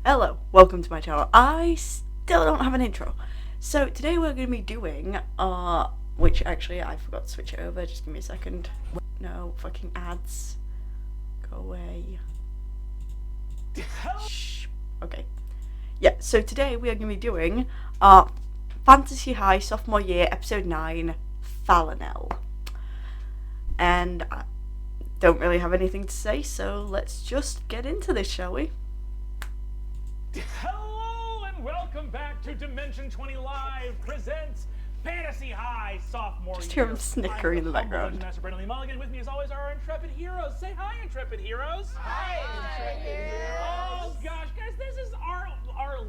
Hello, welcome to my channel. I still don't have an intro. So today we're going to be doing, which actually I forgot to switch it over, just give me a second. No, fucking ads. Go away. Shh. Okay. Yeah, so today we are going to be doing, Fantasy High Sophomore Year, Episode 9, Fallinel. And I don't really have anything to say, so let's just get into this, shall we? Hello and welcome back to Dimension 20 Live presents Fantasy High Sophomore Just Year. hear him snickering in the background. Master Brennan Mulligan. With me as always are our intrepid heroes. Say hi, intrepid heroes. Hi, intrepid heroes. Oh gosh, guys, this is our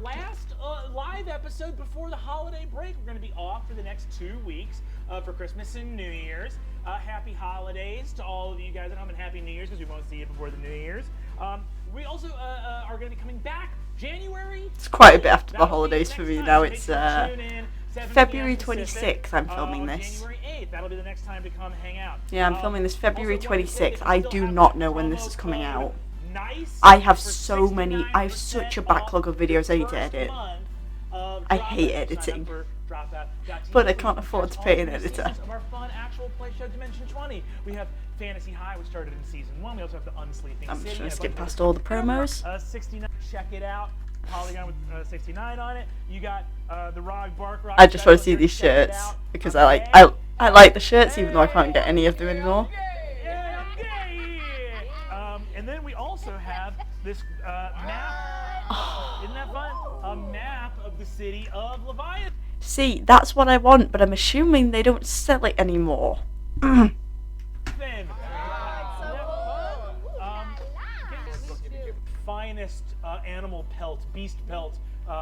last live episode before the holiday break. We're going to be off for the next 2 weeks for Christmas and New Year's. Happy holidays to all of you guys at home, and Happy New Year's because we won't see you before the New Year's. We also are going to be coming back January. It's quite a bit after the holidays for me now. It's February 26th I'm filming this. January 8th, that'll be the next time to come hang out. Yeah, I'm filming this February Also, 26th. I do still not have know the when this promo is coming code out. NICE I have for so many, I have 69% such a backlog of videos I need to first edit. month of I Dropout. hate Sign up editing. for Dropout.tv. But I can't afford to pay an All three editor. seasons of our fun actual play show Dimension 20. We have Fantasy High, which started in season 1. We also have the Unsleeping I'm City. just gonna and a skip bunch of past other- all the promos. 69. Check it out. Polygon with 69 on it. You got the Rog Bark Rock. I just want to see special these here. Check it shirts out. because Okay. I like the shirts even though I can't get any of them anymore. And then we also have this map. Isn't that fun? A map of the city of Leviathan. See, that's what I want, but I'm assuming they don't sell it anymore. Finest animal pelt, beast pelt.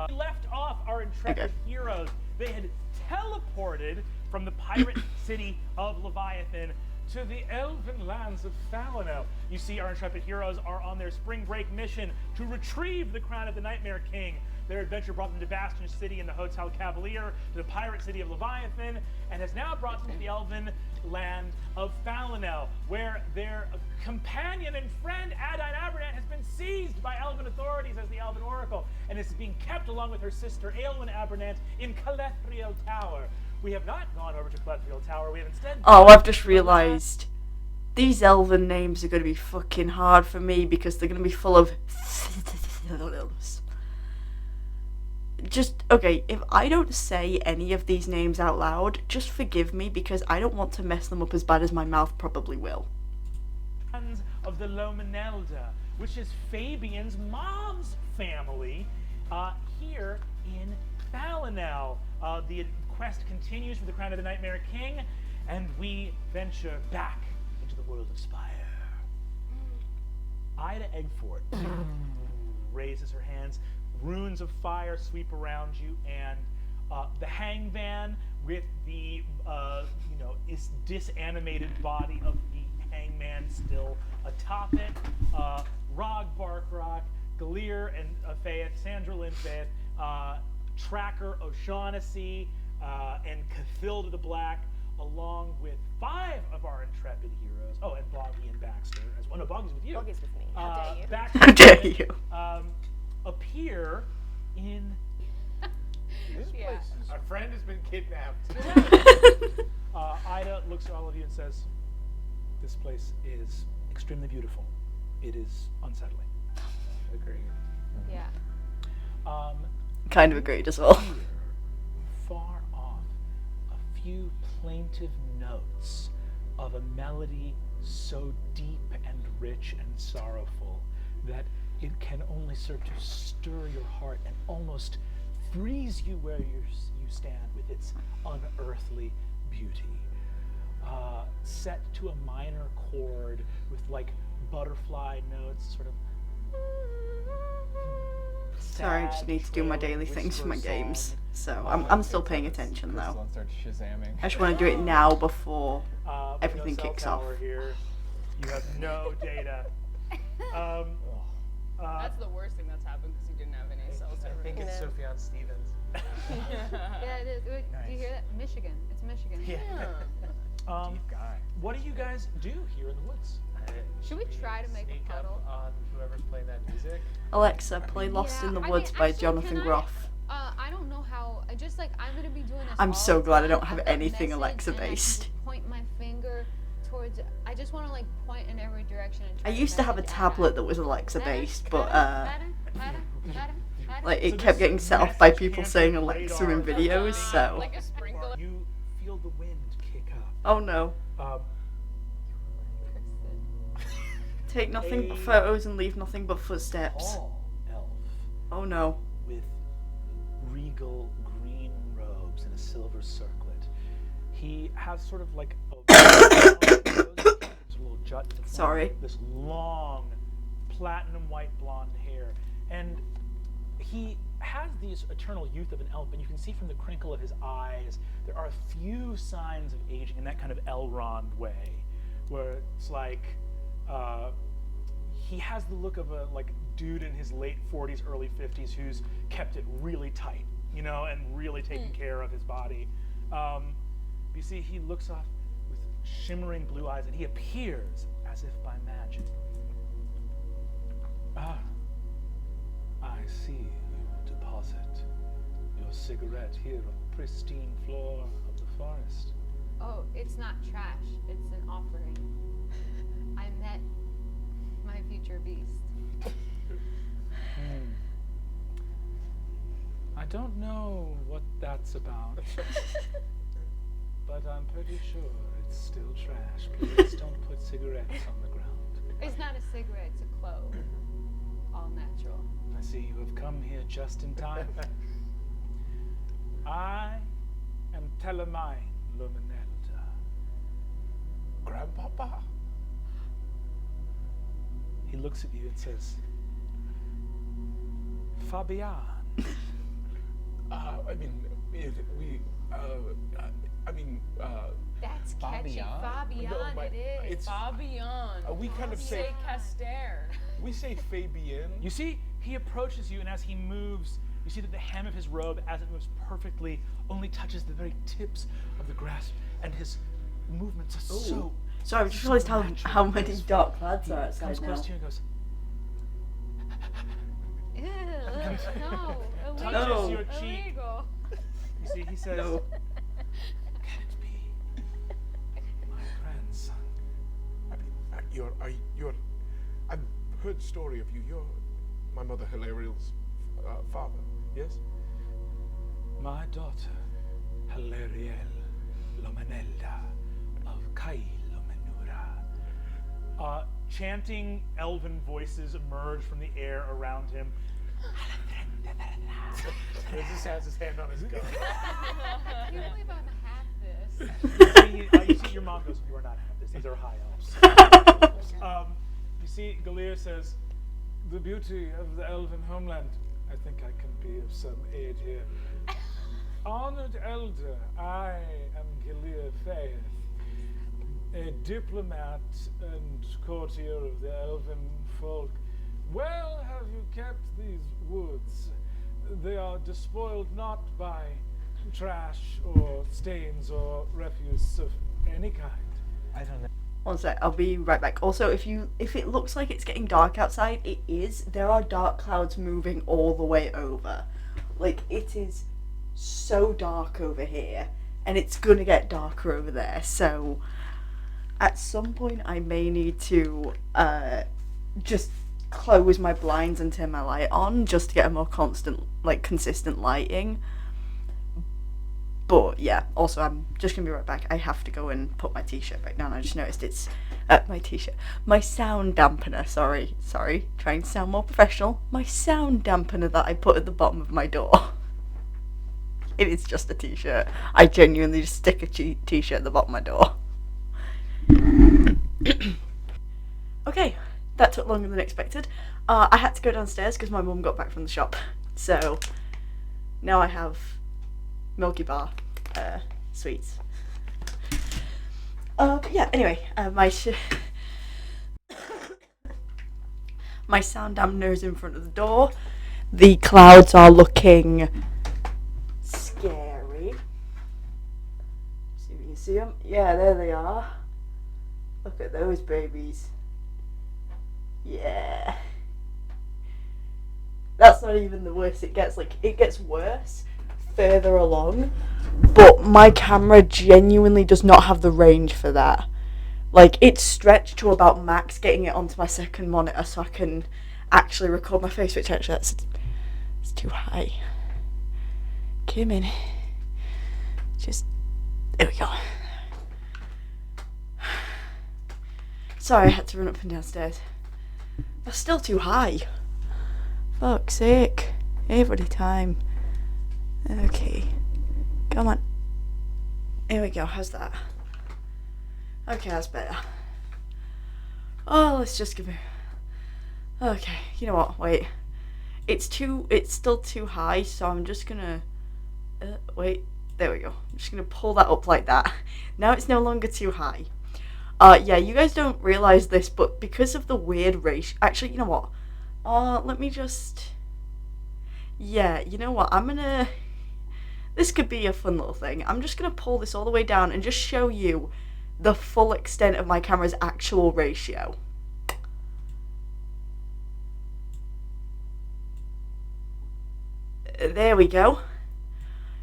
We left off our intrepid heroes. They had teleported from the pirate city of Leviathan to the elven lands of Fallinel. You see, our intrepid heroes are on their spring break mission to retrieve the crown of the Nightmare King. Their adventure brought them to Bastion City and the Hotel Cavalier, to the pirate city of Leviathan, and has now brought them to the elven land of Fallinel, where their companion and friend Adine Abernant has been seized by elven authorities as the Elven Oracle, and is being kept along with her sister Aelwyn Abernant in Calethriel Tower. We have not gone over to Calethriel Tower. We have instead. Oh, I've just realised these elven names are going to be fucking hard for me because they're going to be full of. Just, okay, if I don't say any of these names out loud, just forgive me because I don't want to mess them up as bad as my mouth probably will. Of the Lomanelda, which is Fabian's mom's family, here in Fallinel. The quest continues for the crown of the Nightmare King, and we venture back into the world of Spire. Ida Eggfort raises her hands. Runes of fire sweep around you, and the hangman with the is disanimated body of the hangman still atop it. Rog Barkrock, Galir and Faith, Sandra Lynn Faith, Tracker O'Shaughnessy, and Cathilda the Black, along with 5 of our intrepid heroes. Oh, and Boggy and Baxter as well. No, Boggy's with you. Boggy's with me. How dare you? Baxter How dare you? appear in This place is... Our friend has been kidnapped. Ida looks at all of you and says, "This place is extremely beautiful. It is unsettling." Agreed. Yeah. Kind of agreed as well. Here, far off, a few plaintive notes of a melody so deep and rich and sorrowful that it can only serve to stir your heart and almost freeze you where you stand with its unearthly beauty. Set to a minor chord with like butterfly notes, sort of. Sorry, I just need to do my daily things for my games. So I'm still paying attention though. I just want to do it now before everything no cell kicks off. tower here. You have no data. That's the worst thing that's happened because you didn't have any cell I service. think it's Sufjan Stevens. Yeah, it is. Wait, do you hear that? Michigan. It's Michigan. Yeah. Deep guy. What do you guys do here in the woods? Should we try to make a sneak puddle? up on whoever's playing that music? Alexa, play Lost in the Woods by Jonathan Groff. I don't know how. I just like I'm gonna be doing this. I'm all so the glad I time. don't have I've got anything message Alexa and I can based. just point my finger towards. I just want to like point in every direction. And I try used to have a message tablet Ada. that was Alexa based, but Ada. like So it kept this getting set off by message people cancer saying Alexa in radar videos, so. Like a sprinkler. You feel the wind kick up. Oh no. Take nothing but photos and leave nothing but footsteps. Tall elf Oh no. with regal green robes and a silver circlet. He has sort of like a little jut in the front, Sorry. this long platinum white blonde hair, and he has these eternal youth of an elf, and you can see from the crinkle of his eyes there are a few signs of aging in that kind of Elrond way, where it's like he has the look of a like dude in his late 40s, early 50s who's kept it really tight, you know, and really taken care of his body. You see, he looks off with shimmering blue eyes, and he appears as if by magic. Ah, I see you deposit your cigarette here on the pristine floor of the forest. Oh, it's not trash. It's an offering. I met my future beast. I don't know what that's about, but I'm pretty sure it's still trash. Please don't put cigarettes on the ground. It's not a cigarette. It's a clove. All natural. I see you have come here just in time. I am Telemine Luminelda. Grandpapa? He looks at you and says, Fabian. I mean, That's catchy. Fabian? Fabian, No, but it is. it's- Fabian. we kind of say Say Caster. we say Fabian. You see, he approaches you, and as he moves, you see that the hem of his robe, as it moves perfectly, only touches the very tips of the grasp, and his movements are so. Sorry, I've just realised how many graceful. dark clouds He are comes outside close now. to you and goes, Ew, no, touches No. your cheek. illegal. You see, he says, No. Can it be my grandson? I mean, you're. I've heard the story of you. You're my mother Hilariel's father. Yes. My daughter, Hilariel Lomanelda of Kai Lomenura. Chanting elven voices emerge from the air around him. He just has his hand on his gun. I can't believe I'm half this. You see your mom goes, you are not half this, these are high elves. You see, Galir says, the beauty of the elven homeland. I think I can be of some aid here. Honored elder, I am Galir Faith, a diplomat and courtier of the elven folk. Well have you kept these woods. They are despoiled not by trash or stains or refuse of any kind. I don't know. One sec, I'll be right back. Also, if it looks like it's getting dark outside, it is. There are dark clouds moving all the way over. Like, it is so dark over here, and it's gonna get darker over there, so at some point I may need to just close my blinds and turn my light on just to get a more consistent lighting. But yeah, also I'm just gonna be right back. I have to go and put my t-shirt back down. I just noticed it's my sound dampener, sorry, trying to sound more professional. My sound dampener that I put at the bottom of my door. It is just a t-shirt. I genuinely just stick a t-shirt at the bottom of my door. Okay, that took longer than expected. I had to go downstairs because my mum got back from the shop. So now I have Milky Bar sweets. But yeah, anyway, my sound dampener is in front of the door. The clouds are looking scary. See if you can see them. Yeah, there they are. Look at those babies. Yeah. That's not even the worst it gets. Like, it gets worse further along, but my camera genuinely does not have the range for that. Like, it's stretched to about max getting it onto my second monitor so I can actually record my face, which actually it's too high. Come in. Just, there we go. Sorry, I had to run up and downstairs. That's still too high. Fuck's sake. Every time. Okay. Come on. Here we go. How's that? Okay, that's better. Oh, let's just give it. Okay, you know what? Wait. It's still too high, so I'm just gonna. Wait. There we go. I'm just gonna pull that up like that. Now it's no longer too high. Yeah, you guys don't realize this, but because of the weird ratio. Actually, you know what? Let me just. Yeah, you know what? I'm gonna. This could be a fun little thing. I'm just gonna pull this all the way down and just show you the full extent of my camera's actual ratio. There we go.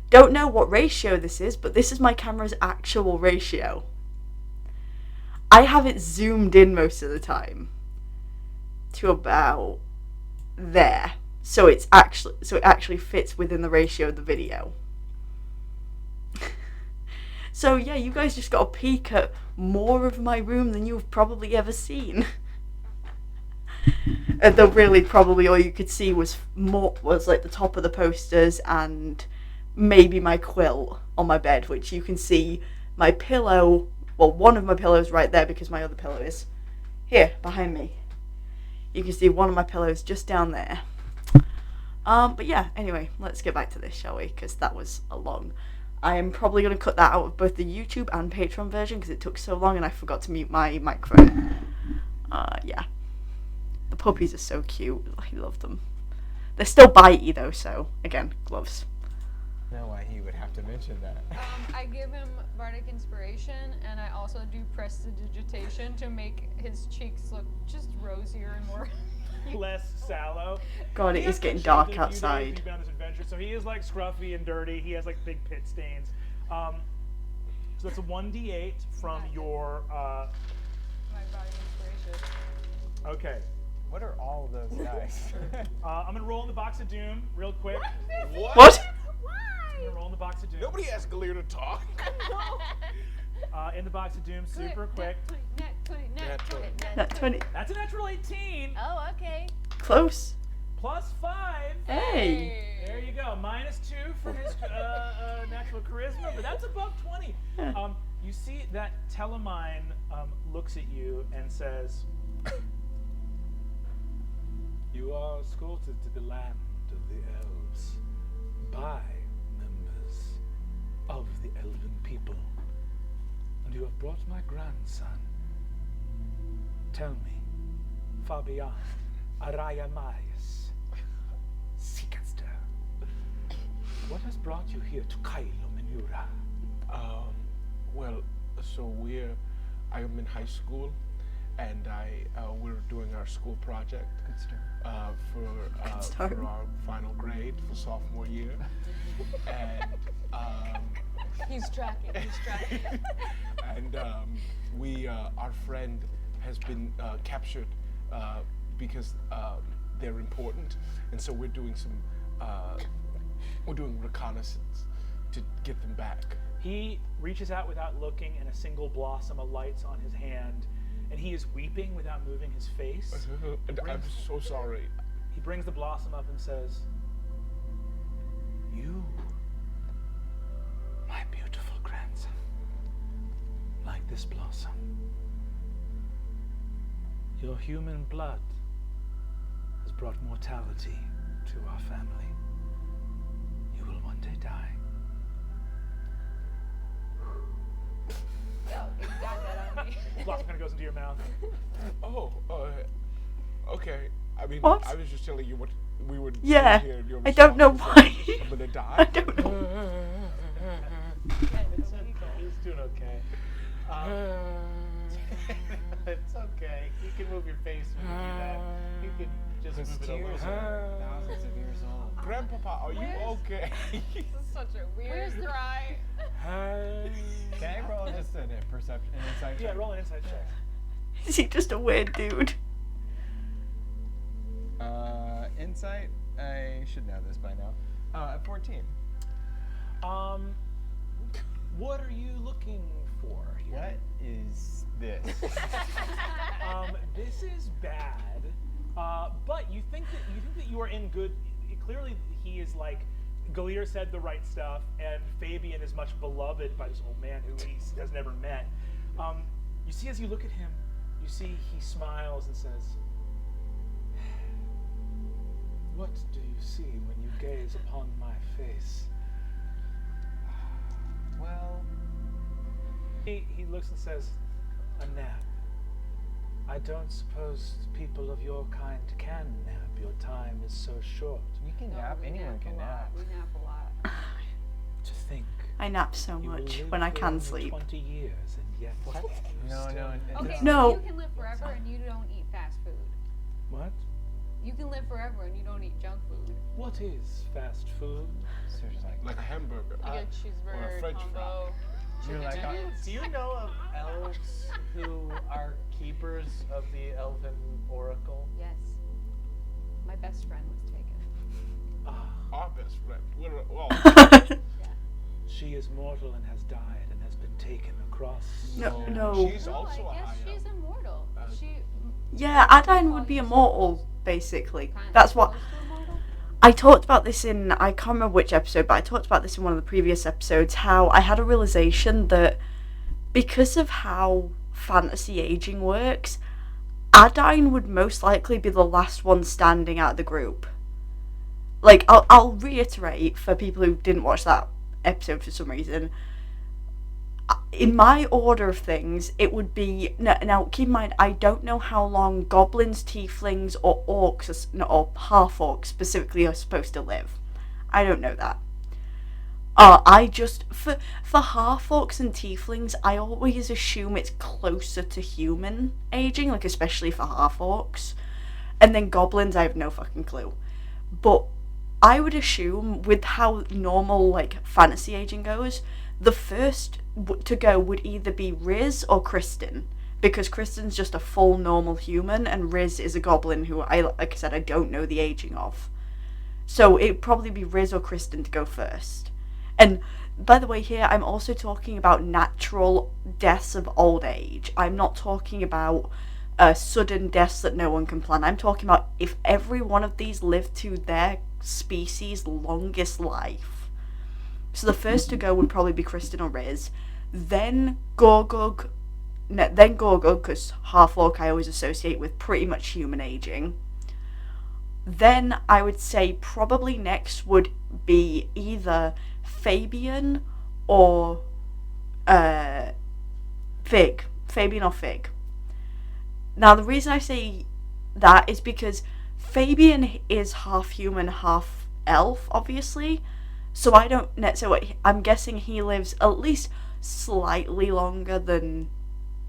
Don't know what ratio this is, but this is my camera's actual ratio. I have it zoomed in most of the time to about there. So it actually fits within the ratio of the video. So yeah, you guys just got a peek at more of my room than you've probably ever seen. Though really probably all you could see was like the top of the posters and maybe my quilt on my bed, which you can see my pillow, well, one of my pillows right there because my other pillow is here behind me. You can see one of my pillows just down there. But yeah, anyway, let's get back to this, shall we? Because that was a long. I am probably going to cut that out of both the YouTube and Patreon version because it took so long and I forgot to mute my microphone. Yeah. The puppies are so cute. I love them. They're still bitey though, so again, gloves. I know why he would have to mention that. I give him bardic inspiration, and I also do prestidigitation to make his cheeks look just rosier and more. Less sallow. God, it He is has getting been dark shaved a few days outside. he's been on this adventure, so he is like scruffy and dirty. He has like big pit stains. So that's a 1d8 from your. My bardic inspiration. Okay. What are all of those guys? I'm gonna roll in the box of doom real quick. What? I'm gonna roll in the box of doom. Nobody asked Galir to talk. In the box of doom, super quick. Nat 20, Nat 20. Nat 20. That's a natural 18 Oh, okay. Close. plus 5. Hey. There you go. -2 from his natural charisma, but that's above 20. Yeah. You see that Telemine looks at you and says, "You are escorted to the land of the elves by members of the elven people, and you have brought my grandson. Tell me, Fabian Arayamaias, Seekaster, what has brought you here to Kylo Menura?" Well, so I'm in high school, and we're doing our school project. Good start. For our final grade for sophomore year, and He's tracking. and our friend has been captured because they're important, and so we're doing reconnaissance to get them back. He reaches out without looking, and a single blossom alights on his hand, and he is weeping without moving his face. I'm so sorry. He brings the blossom up and says, "You, my beautiful grandson, like this blossom. Your human blood has brought mortality to our family. You will one day die. Yo, you got that on me. Blossom kind of goes into your mouth. Oh, okay. I mean, What? I was just telling you what we would. Yeah. Here, and you're I don't know responsible. why. I'm gonna die. I don't know. He's doing okay. It's okay. You can move your face when you do that. You can just Those move it a little tears bit. are thousands of years old. Grandpapa, are you okay? This is such a weird cry. Can I roll just an insight Yeah, check? roll an inside check. Is he just a weird dude? Insight. I should know this by now. At 14. What are you looking for here? What is this? This is bad, but you think that you are in good. Clearly, he is like Galir said the right stuff, and Fabian is much beloved by this old man who he has never met. You see, as you look at him, you see he smiles and says, "What do you see when you gaze upon my face?" Well, He looks and says, "A nap. I don't suppose people of your kind can nap. Your time is so short. you can No, nap. we Anyone nap can a lot. nap. We nap a lot. To think I nap so you will much live when I for can only sleep. 20 years, and yet you No, still no. Okay, No. so you can live forever and you don't eat fast food. What? You can live forever and you don't eat junk food. What is fast food? So just Like a hamburger. You get a cheeseburger French fry. combo. you're like, Do you know of elves who are keepers of the elven oracle? Yes. My best friend was taken. Our best friend. Well, She is mortal and has died and has been taken across. No. she's No, also I a guess high she's elf. immortal. Yeah, Adine would be immortal, basically. Kinda That's what close to immortal. I talked about this in, I can't remember which episode, but I talked about this in one of the previous episodes, how I had a realization that because of how fantasy aging works, Adine would most likely be the last one standing out of the group. Like, I'll reiterate for people who didn't watch that episode for some reason. In my order of things, it would be... Now, keep in mind, I don't know how long goblins, tieflings, or orcs, or half-orcs specifically are supposed to live. I don't know that. I just... For half-orcs and tieflings, I always assume it's closer to human aging, like especially for half-orcs. And then goblins, I have no fucking clue. But I would assume, with how normal, like, fantasy aging goes, the first to go would either be Riz or Kristen, because Kristen's just a full normal human and Riz is a goblin who like I said, I don't know the aging of. So it'd probably be Riz or Kristen to go first. And by the way, here I'm also talking about natural deaths of old age. I'm not talking about sudden deaths that no one can plan. I'm talking about if every one of these lived to their species' longest life. So the first to go would probably be Kristen or Riz, then Gorgug, because half-orc I always associate with pretty much human aging. Then I would say probably next would be either Fabian or Fig. Fabian or Fig. Now the reason I say that is because Fabian is half human, half elf, obviously. So I'm guessing he lives at least slightly longer than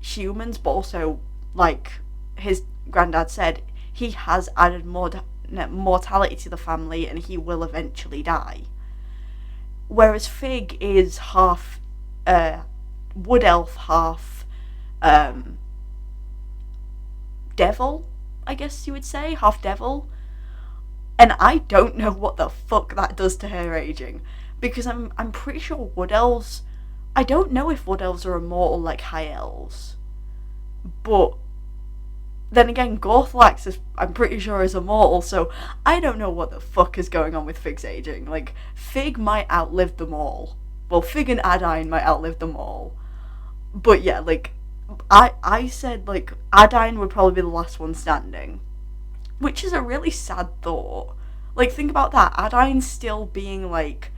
humans, but also, like his granddad said, he has added mortality to the family and he will eventually die. Whereas Fig is half wood elf, half devil, I guess you would say, half devil. And I don't know what the fuck that does to her aging, because I'm pretty sure wood elves, I don't know if wood elves are immortal like high elves, but then again, Gorthlax is, I'm pretty sure, is immortal, so I don't know what the fuck is going on with Fig's aging. Like, Fig might outlive them all. Well, Fig and Adine might outlive them all. But yeah, like, I said, like, Adine would probably be the last one standing. Which is a really sad thought. Like, think about that. Adine's still being, like,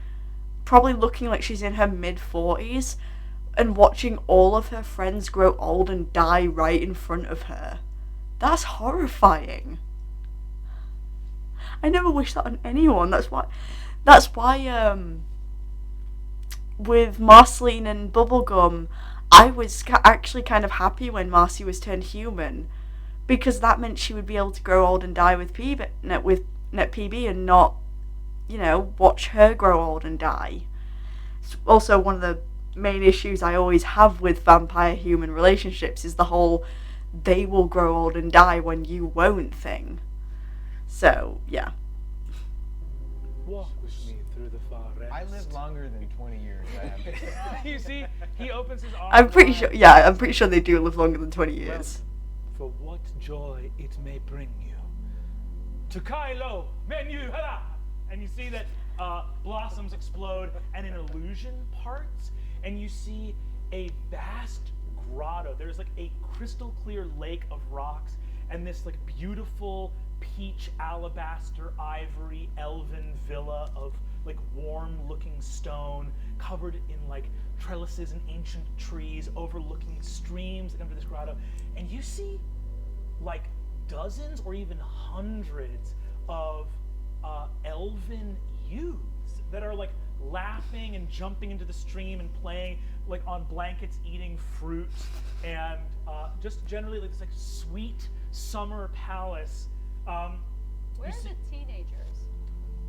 probably looking like she's in her mid-40s and watching all of her friends grow old and die right in front of her. That's horrifying. I never wish that on anyone. That's why with Marceline and Bubblegum, I was actually kind of happy when Marcy was turned human, because that meant she would be able to grow old and die with PB and not, watch her grow old and die. It's also one of the main issues I always have with vampire-human relationships is the whole they will grow old and die when you won't thing. So, yeah. Walk with me through the forest. I live longer than 20 years. I have to You see, he opens his arms. I'm pretty wide. sure they do live longer than 20 years. For what joy it may bring you. To Kylo, menu, hala! And you see that blossoms explode and an illusion parts, and you see a vast grotto. There's like a crystal clear lake of rocks, and this like beautiful peach, alabaster, ivory, elven villa of like warm looking stone covered in like trellises and ancient trees overlooking streams under this grotto. And you see like dozens or even hundreds of elven youths that are like laughing and jumping into the stream and playing like on blankets, eating fruit, and just generally like this like sweet summer palace. Where are the teenagers?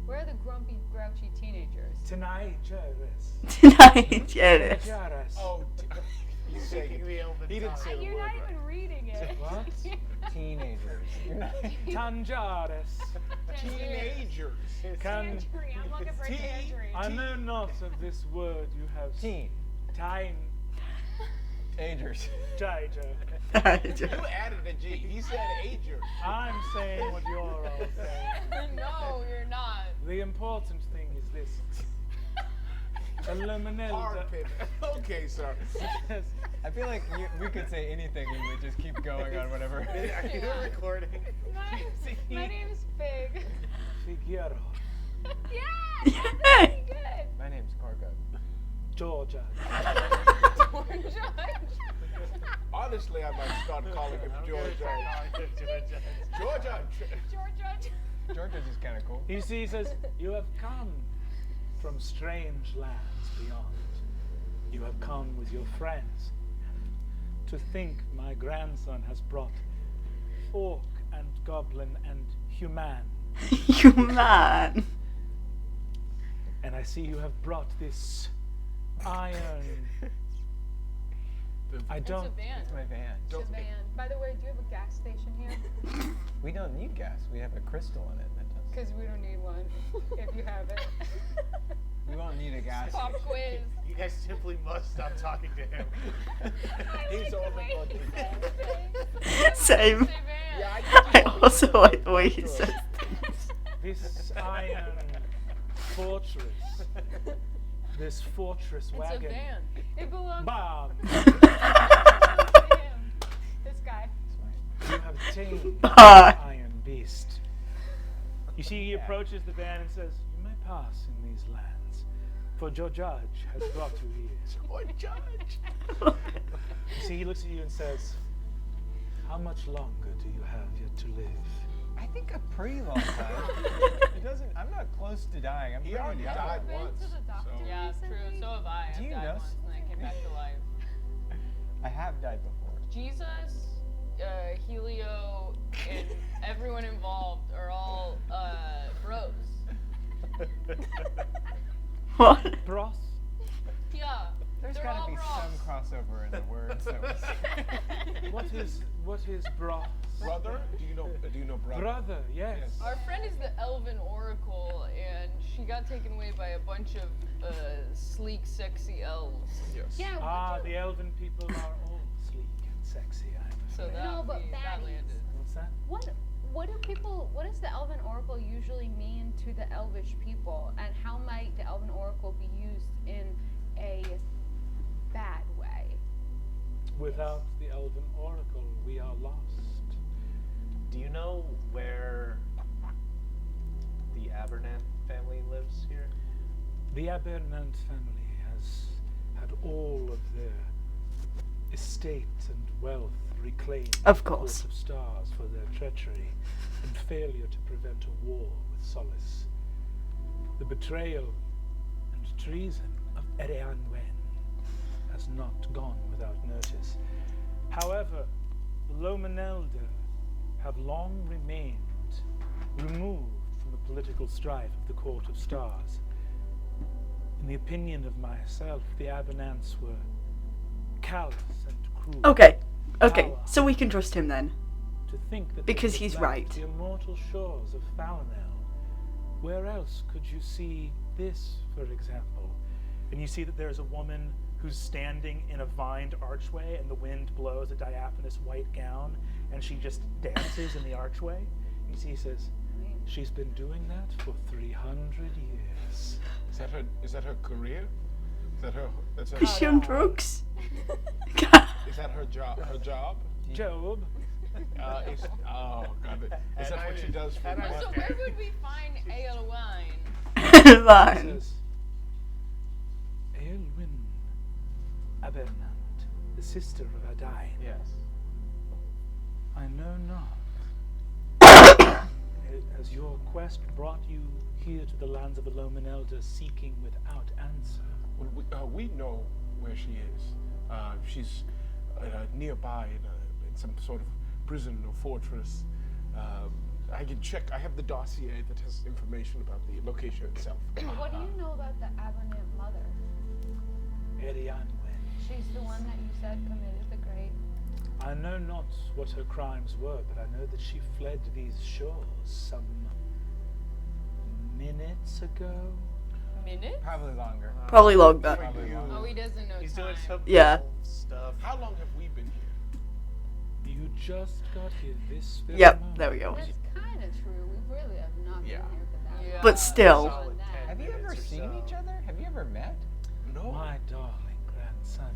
Where are the grumpy, grouchy teenagers? Tonight, Jairus. Tonight, yes. Jairus. Oh, he's saying the elven he didn't say the You're word not right. even reading it. What? teenagers. Tangerus. Teenagers. Can Tangerine. I'm looking for a tangerine. I know not of this word you have. Teen. Time. Agers. Jager. You added a G. He said ager. I'm saying what you're all saying. No, you're not. The important thing is this. Eliminate. Hard pivot. Okay, sir. I feel like we could say anything and we would just keep going on whatever. Are you recording? My name's Fig. Figaro. Yeah, that's pretty good. My name's Corgo. Georgia. Honestly, I might start calling him Georgia. Georgia. Georgia. Georgia's is kind of cool. You see, he says, you have come from strange lands beyond. You have come with your friends. To think my grandson has brought orc and goblin and human. You man. And I see you have brought this iron. I It's a don't. van. It's my van. It's a van. By the way, do you have a gas station here? We don't need gas. We have a crystal in it that does. Because we don't need one if you have it. We won't need a gas. Pop quiz. You guys simply must stop talking to him. He's only going to. Same. Yeah, I also like the way he says things. This iron fortress. This fortress It's a wagon. van. It belongs Bam! to him. This guy. You have tamed Bye. the iron beast. You see, he approaches the van and says, "You may pass in these lands, for your judge has brought you here." Or judge. You see, he looks at you and says, "How much longer do you have yet to live?" I think a pretty long time. It doesn't. I'm not close to dying. I'm He pretty already young. died Been once. to the doctor So. Yeah, true. So have I. Do you I've died know once and I came back to life. I have died before. Jesus, Helio, and everyone involved are all bros. What? Bros? Yeah. There's they're got all to be bros. some crossover in the words. That was... What is bros? Brother? Do you know brother? Brother, yes. Our friend is the Elven Oracle, and she got taken away by a bunch of sleek, sexy elves. Yes. Yeah, Ah, the elven people are all sleek and sexy, I'm So afraid. that No, but badly baddies. ended. What's that? what does the Elven Oracle usually mean to the Elvish people, and how might the Elven Oracle be used in a bad way? Without the elven oracle, we are lost. Do you know where the Abernant family lives here? The Abernant family has had all of their estate and wealth reclaimed Of by the course. Court of Stars for their treachery and failure to prevent a war with Solace. The betrayal and treason of Erean Wen has not gone without notice. However, the Lomanelda have long remained removed from the political strife of the Court of Stars. In the opinion of myself, the Abenants were callous and cruel. Okay, Power. so we can trust him then. To think that Because they could he's lack right. the immortal shores of Fallinel. Where else could you see this, for example? And you see that there's a woman who's standing in a vined archway, and the wind blows a diaphanous white gown, and she just dances in the archway. You see, he says, she's been doing that for 300 years. Is that her career? Is that her? That's her Is she on drugs? is that her job? Her job? Job. Oh god. Is that what she does for So work? where would we find ale wine? He Fine. says, Aelwyn Abernant, the sister of Adain. Yes. I know not. Has your quest brought you here to the lands of the Lomanelda seeking without answer? Well, we know where she is. She's nearby in some sort of prison or fortress. I can check. I have the dossier that has information about the location itself. What do you know about the Abernant mother? Erianwen. She's the one that you said committed the great. I know not what her crimes were, but I know that she fled these shores some minutes ago. Minute? Probably longer. Probably longer. Probably longer. Oh, he doesn't know He's time. doing some Yeah. cool stuff. How long have we been here? You just got here this very Yep, moment. there we go. That's kind of true. We really have not Yeah. been here for that Yeah. long. But still. Solid 10 Have you ever minutes or seen so. each other? Have you ever met? No. My darling grandson.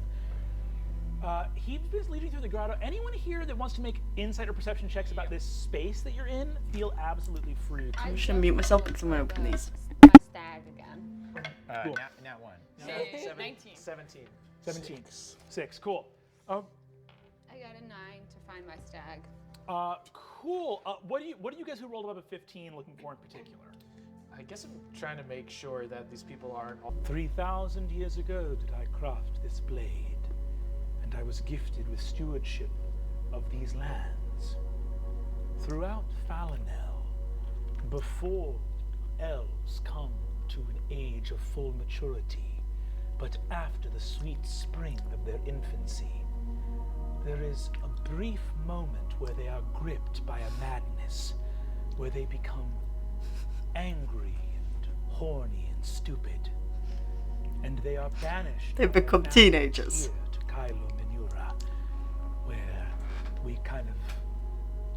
He's been leading through the grotto. Anyone here that wants to make insight or perception checks about this space that you're in, feel absolutely free to. I'm just gonna mute myself because I'm gonna open these. My stag again. Cool. Not one. Say 19. 17. 17. Six. Cool. I got a 9 to find my stag. Cool. What do you guys who rolled above a 15 looking for in particular? I guess I'm trying to make sure that these people aren't all 3,000 years ago did I craft this blade, and I was gifted with stewardship of these lands. Throughout Fallinel, before elves come to an age of full maturity, but after the sweet spring of their infancy, there is a brief moment where they are gripped by a madness, where they become angry and horny and stupid, and they are banished. They by their become masters teenagers. Here to Kylo Menura, where we kind of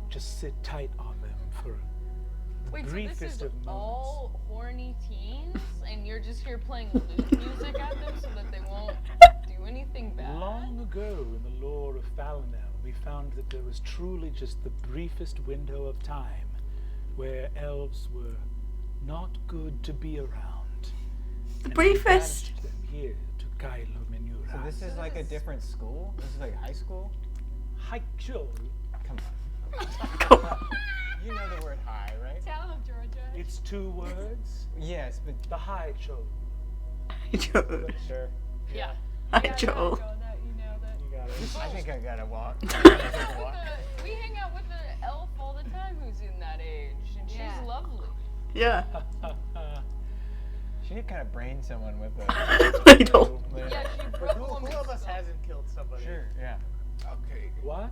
just sit tight on them for the Wait, so briefest this is of moments. all horny teens, and you're just here playing lute music at them so that they won't do anything bad? Long ago in the lore of Fallinel, we found that there was truly just the briefest window of time where elves were not good to be around. The And we briefest. banished them here to Kylo Menura. So this is like a different school? This is like high school? Haichol. Come on. Cool. You know the word high, right? Tell him, Georgia. It's 2 words. Yes, but The Haichol. Joel. sure. Yeah. Hi, Joel. You got it. I think I gotta walk. We hang out with an elf all the time who's in that age, and she's Yeah. lovely. Yeah. She did kind of brain someone with a Ladle. Yeah, she But broke who woman's of us soul. hasn't killed somebody? Sure, yeah. Okay. What?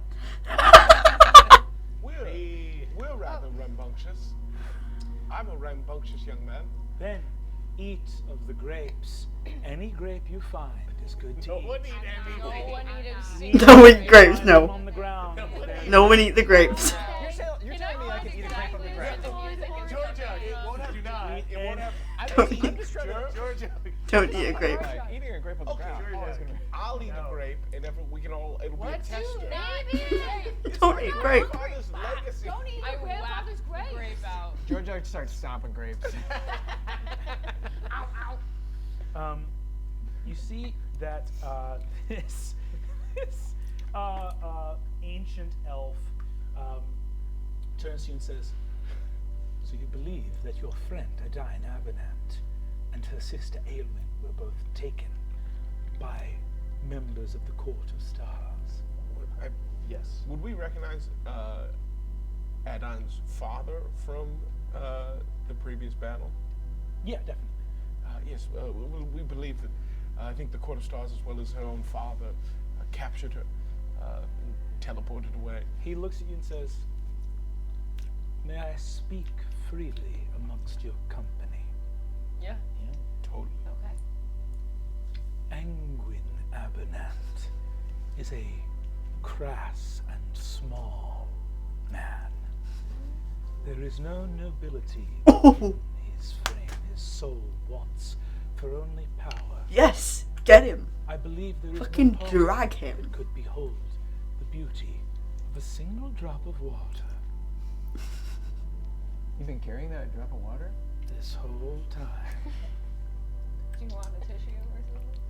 We're rather rambunctious. I'm a rambunctious young man. Then eat of the grapes. Any grape you find is good to No eat. one eat No anything. one eat a No single one eat grape. grapes, Find them no. on the ground. No one eat the grapes. You're telling me I can eat a grape on the ground? Georgia, it won't have. Do not. It won't have. Don't just trying to. Georgia. Don't eat a grape. Like, eating a grape on the Okay, ground. Georgia, Always gonna be- I'll eat No. a grape, and if we can all, it'll be a What? tester. Do not eat grape. Don't eat grape. Grandfather's legacy. Don't eat I your whacked grandfather's the grapes. grape out. Georgia starts stomping grapes. You see that this ancient elf turns to you and says, "So you believe that your friend Adain Abenant and her sister Aelwyn were both taken by members of the Court of Stars. Yes. Would we recognize Adon's father from the previous battle? Yeah, definitely. Yes, we believe that I think the Court of Stars, as well as her own father, captured her and teleported away. He looks at you and says, "May I speak freely amongst your company?" Yeah. Totally. Okay. Angwin Abernant is a crass and small man. There is no nobility in his frame. His soul wants for only power. Yes, get him. I believe there is Fucking no power drag him. that could behold the beauty of a single drop of water You've been carrying that drop of water? this whole time. Do you want a tissue or something?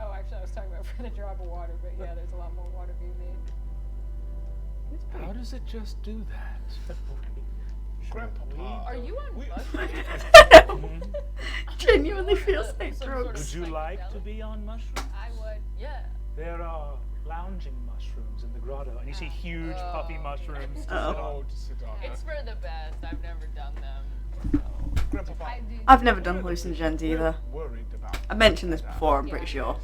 Oh, actually, I was talking about for the drop of water, but yeah, there's a lot more water being made. How does it just do that? Grandpa. Are you on mushrooms? Genuinely feels like Some drugs. sort of Would you like to psychedelic? be on mushrooms? I would. Yeah. There are lounging mushrooms in the grotto, and you see huge puffy mushrooms. Oh. To sit on. It's for the best. I've never done them. Grandpa. I do. I've never done hallucinogens either. Worried about. I mentioned this before, I'm pretty Yeah. sure.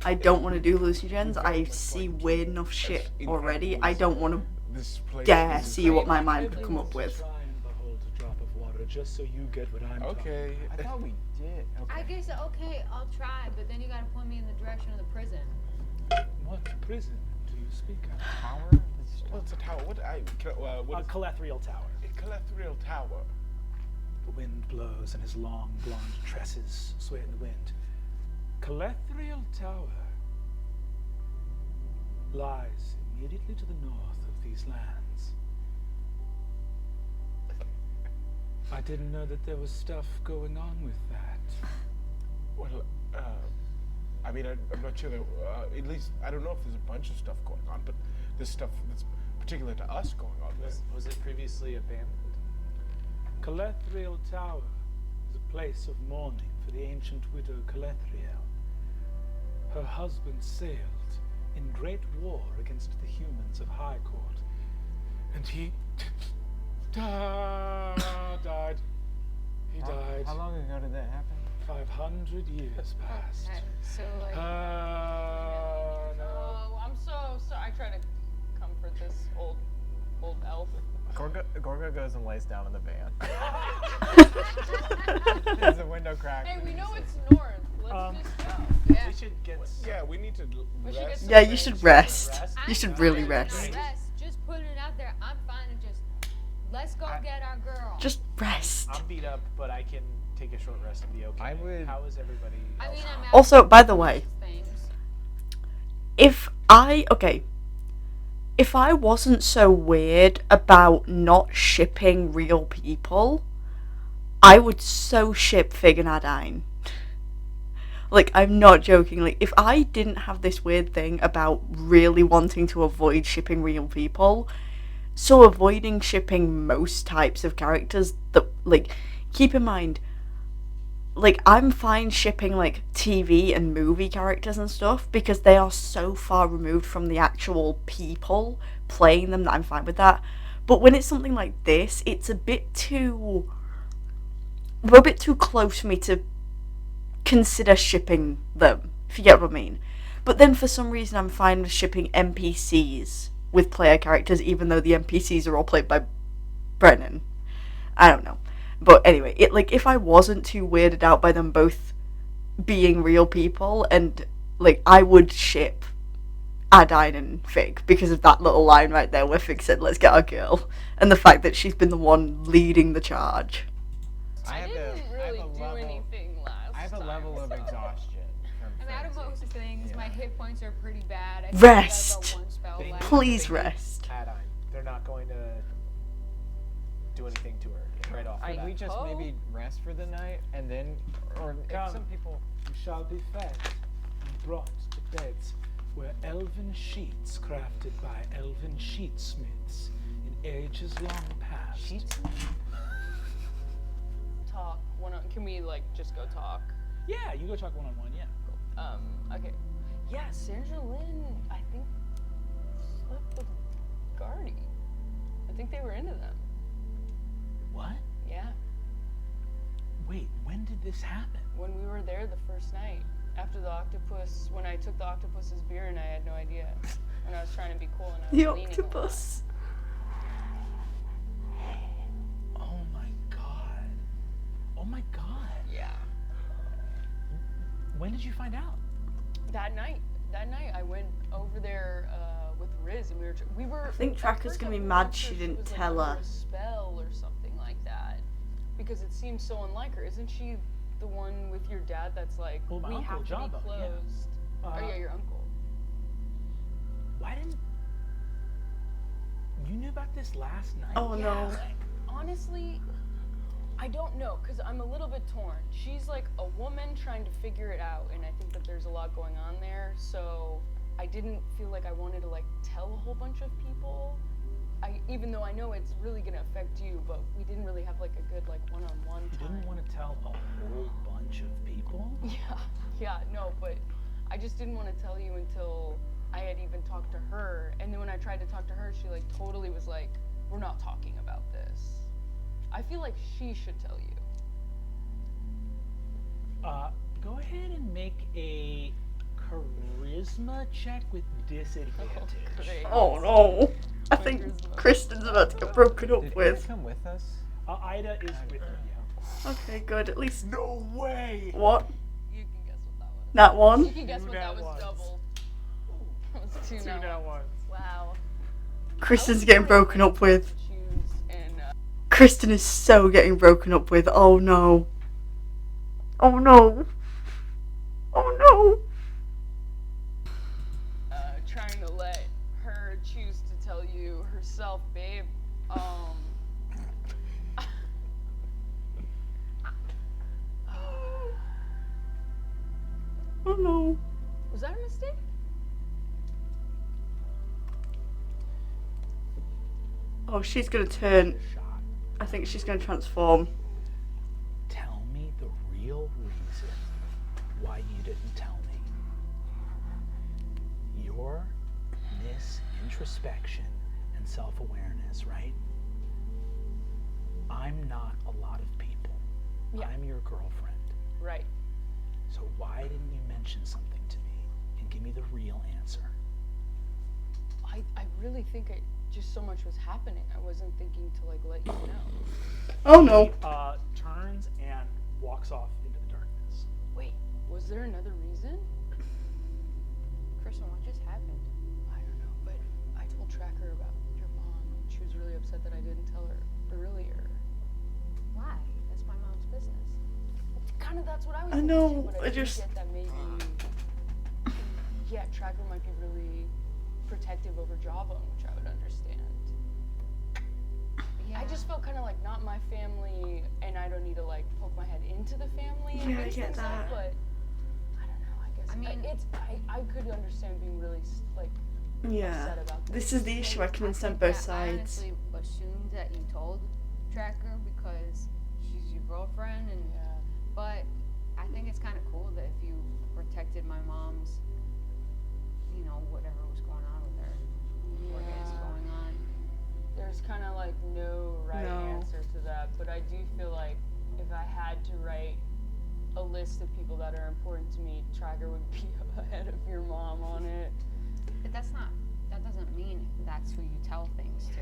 I don't want to do hallucinogens. I see weird enough shit already. I don't want to This place. dare is- see what my mind could come Everyone up to with. Try and behold a drop of water, just so you get what I'm talking Okay. I thought we did. Okay. I guess okay, I'll try, but then you gotta point me in the direction of the prison. about. What prison do you speak of? Tower? What's a tower? What A is Calethriel Tower. a Calethriel tower? The wind blows and his long blonde tresses sway in the wind. Calethriel Tower lies immediately to the north of these lands. I didn't know that there was stuff going on with that. Well, I mean, I'm not sure that, at least, I don't know if there's a bunch of stuff going on, but there's stuff that's particular to us going on there. Was it previously abandoned? Calethriel Tower is a place of mourning for the ancient widow Calethriel. Her husband sailed in great war against the humans of High Court, and he died. He died. How long ago did that happen? 500 years past. Okay, so like. No. Oh, I'm so sorry. I try to comfort this old elf. Gorga goes and lays down in the van. There's a window crack. Hey, we know it's north. Let's just go. Yeah. We should get. Yeah, we need to We should get rest. some Yeah, you should rest. I'm You should fine really to rest. Just put it out there. I'm fine to just let's go get our girl. Just rest. I'm beat up, but I can take a short rest and be okay. I would- How is everybody? I mean, else? I'm Also, by the way, things. if I wasn't so weird about not shipping real people, I would so ship Fig and Adine. Like, I'm not joking. Like, if I didn't have this weird thing about really wanting to avoid shipping real people, so avoiding shipping most types of characters that, like, keep in mind, like, I'm fine shipping, like, TV and movie characters and stuff because they are so far removed from the actual people playing them that I'm fine with that. But when it's something like this, it's a bit too close for me to consider shipping them, if you get what I mean. But then for some reason I'm fine with shipping NPCs with player characters, even though the NPCs are all played by Brennan. I don't know. But anyway, if I wasn't too weirded out by them both being real people, and like, I would ship Adine and Fig because of that little line right there where Fig said, "Let's get our girl," and the fact that she's been the one leading the charge. I didn't really do anything last I have a time, level of so. exhaustion. From I'm out of frenzy. most things. My hit points are pretty bad. I think Rest. I've got one spell They- left. Please they need rest. Adine. They're not going to do anything to her right off the Could bat. we just maybe rest for the night and then, or if Come. some people. You shall be fed and brought to beds where elven sheets crafted by elven sheetsmiths in ages long past. Talk. Can we like just go talk? Yeah, you go talk one-on-one, yeah. Okay. Yeah, Sandra Lynn, I think, slept with Gardy. I think they were into them. What? Yeah. Wait, when did this happen? When we were there the first night. After the octopus, when I took the octopus's beer and I had no idea. When I was trying to be cool and I was The leaning a lot. octopus. Oh my god. Oh my god. Yeah. When did you find out? That night I went over there with Riz and we were. I think Tracker's gonna be mad she didn't tell her. A spell or something like that, because it seems so unlike her. Isn't she the one with your dad that's like, Well, my we Uncle have to Jabba, be yeah. closed? Oh yeah, your uncle. Why didn't... You knew about this last night? Oh no. Honestly, I don't know, because I'm a little bit torn. She's like a woman trying to figure it out, and I think that there's a lot going on there, so I didn't feel like I wanted to like tell a whole bunch of people. Even though I know it's really gonna affect you, but we didn't really have like a good like one-on-one You time. didn't want to tell a whole bunch of people? Yeah, no, but I just didn't want to tell you until I had even talked to her, and then when I tried to talk to her, she like totally was like, we're not talking about this. I feel like she should tell you. Go ahead and make a charisma check with disadvantage. Great. Oh no. I think Kristen's about to get broken up Did Ida with. come with us? Ida is with you. Yeah. Okay, good. At least. No way! What? You can guess what that was. That You one? can guess Two what that nat was ones. double. That was two Two nat nat ones. ones. Wow. Kristen's getting broken up with. Choose and Kristen is so getting broken up with. Oh no. Oh no. Oh no. trying to let her choose to tell you herself, babe. Oh no. Was that a mistake? Oh, she's gonna turn. Shot. I think she's gonna transform. Tell me the real reason why you didn't tell me. Your introspection and self-awareness, right? I'm not a lot of people. Yeah. I'm your girlfriend. Right. So why didn't you mention something to me and give me the real answer? I really think just so much was happening. I wasn't thinking to like let you know. Oh no. He turns and walks off into the darkness. Wait, was there another reason? Kristen, what just happened? I don't know, but I told Tracker about your mom. She was really upset that I didn't tell her earlier. Why? That's my mom's business. Kind of that's what I was I thinking know, too, but I I didn't just- get that maybe. Yeah, Tracker might be really protective over Jawbone, which I would understand. Yeah. I just felt kind of like not my family, and I don't need to like poke my head into the family and Yeah, I fix get things up, that. but I don't know. I guess I mean- I could understand being really like Yeah. upset about This is the issue. I can understand think both that I sides. honestly assumed that you told Tracker because she's your girlfriend, and Yeah. but I think it's kind of cool that if you protected my mom's, you know, whatever was going on with her, what is Yeah. going on. There's kind of like no right No. answer to that, but I do feel like if I had to write a list of people that are important to me, Tracker would be ahead of your mom on it. But that doesn't mean that's who you tell things to.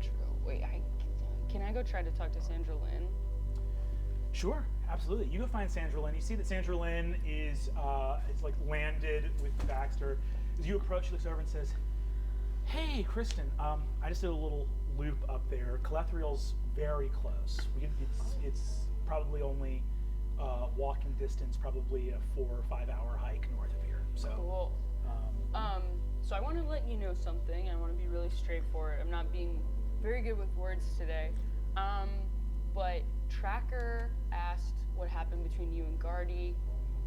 True. Wait, can I go try to talk to Sandra Lynn? Sure, absolutely. You go find Sandra Lynn. You see that Sandra Lynn is like landed with Baxter. As you approach, she looks over and says, "Hey, Kristen. I just did a little loop up there. Calethriel's very close. It's probably only walking distance, probably a 4 or 5 hour hike north of here. So, Cool. So I want to let you know something. I want to be really straightforward. I'm not being very good with words today. But Tracker asked what happened between you and Gardy.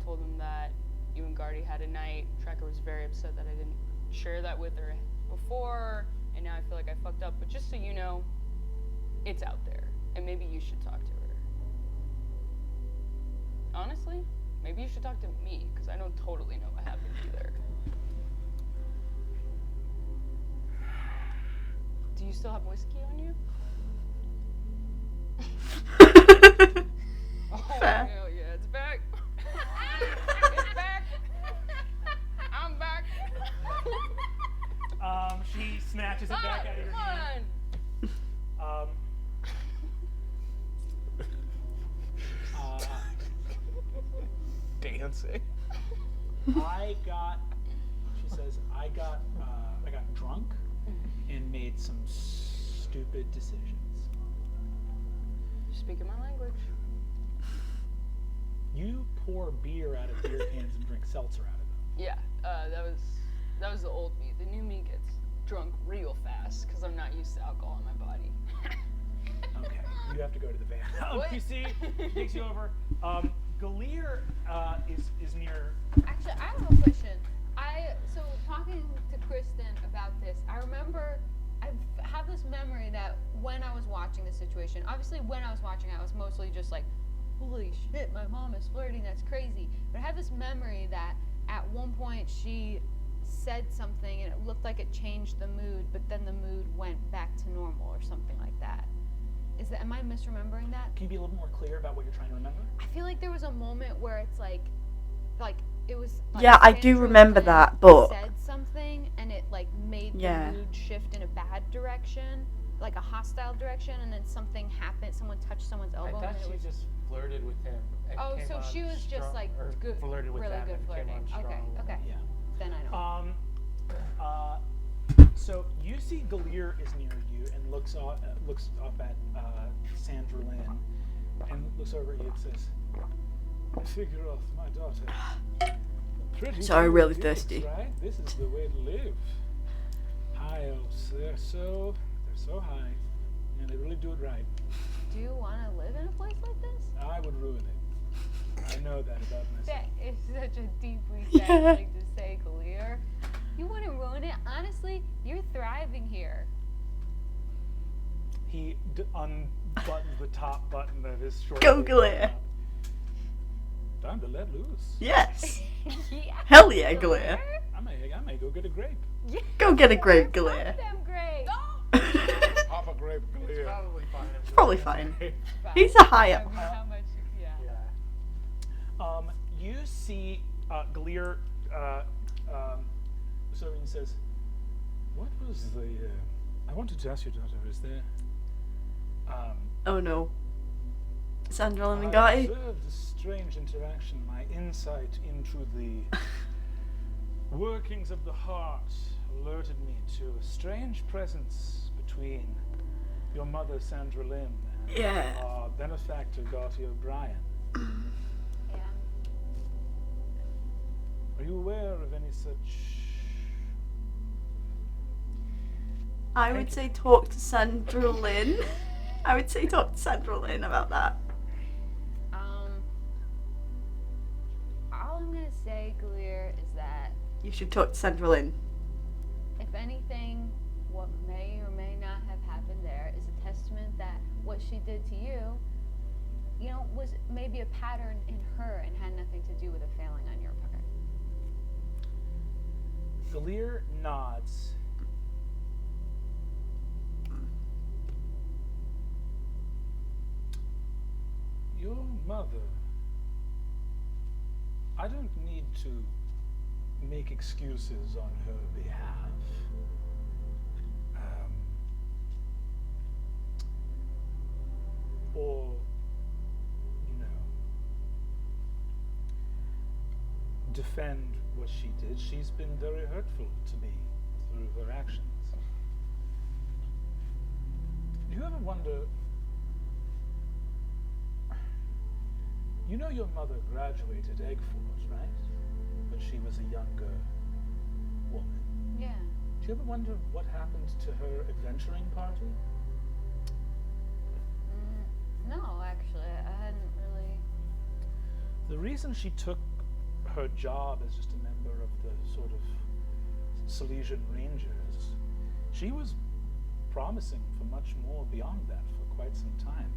Told him that you and Gardy had a night. Tracker was very upset that I didn't share that with her before, and now I feel like I fucked up. But just so you know, it's out there, and maybe you should talk to her. Honestly? Maybe you should talk to me, because I don't totally know what happened either. Do you still have whiskey on you? Oh, Fair. hell yeah, it's back. It's back. I'm back. She snatches it back out of your hand. Come Dancing. She says, I got drunk and made some stupid decisions. on. Speaking my language. You pour beer out of beer cans and drink seltzer out of them. Yeah, that was the old me. The new me gets drunk real fast because I'm not used to alcohol in my body. Okay, you have to go to the van. You see, she takes you over. Galir is near. Actually, I have a question. So talking to Kristen about this, I remember I have this memory that when I was watching the situation, obviously when I was watching, I was mostly just like, holy shit, my mom is flirting, that's crazy. But I have this memory that at one point she said something and it looked like it changed the mood, but then the mood went back to normal or something like that. Am I misremembering that? Can you be a little more clear about what you're trying to remember? I feel like there was a moment where it's like it was. Like Yeah, I do Sandra remember Lynn that, but said something and it like made Yeah. the mood shift in a bad direction, like a hostile direction, and then something happened. Someone touched someone's I elbow. thought and it she was, just flirted with him. And oh, came so on she was just strong- like or good, flirted with really them good and flirting. came on Okay, strong. okay. Yeah. Then I know. So you see Galir is near you and looks up at Sandra Lynn and looks over at you and says, "Figure off, my daughter. Pretty Sorry, cool really dudes, thirsty. Right? This is the way to live. High elves, they're so high, and they really do it right. Do you want to live in a place like this? I would ruin it. I know that about myself. That is such a deeply Yeah. sad thing to say, Galir. You wouldn't ruin it. Honestly, you're thriving here. He unbuttons the top button of his short. Go, sleeve Galir. top. Time to let loose. yes. Yeah. Hell yeah, Galir. I may go get a grape. Yeah. Go get a grape, Pop Galir. them grapes. Pop a grape, It's clear. probably fine. It's probably fine. Fine. He's a high I up. mean, how much? Yeah. Yeah. You see Galir. Sorin says, "What was the? I wanted to ask your daughter. Is there? Oh no. Sandra Lynn and I Guy. observed a strange interaction. My insight into the workings of the heart alerted me to a strange presence between your mother, Sandra Lynn, and Yeah. our benefactor, Garty O'Brien. Yeah. Are you aware of any such? I would say talk to Sandra Lynn. I would say talk to Sandra Lynn about that. All I'm gonna say, Galir, is that You should talk to Sandra Lynn. if anything, what may or may not have happened there is a testament that what she did to you, was maybe a pattern in her and had nothing to do with a failing on your part. Galir nods. Your mother. I don't need to make excuses on her behalf. Or, defend what she did. She's been very hurtful to me through her actions. Do you ever wonder? You know your mother graduated Eggford, right? But she was a younger woman. Yeah. Do you ever wonder what happened to her adventuring party? No, actually, I hadn't really. The reason she took her job as just a member of the sort of Silesian Rangers, she was promising for much more beyond that for quite some time.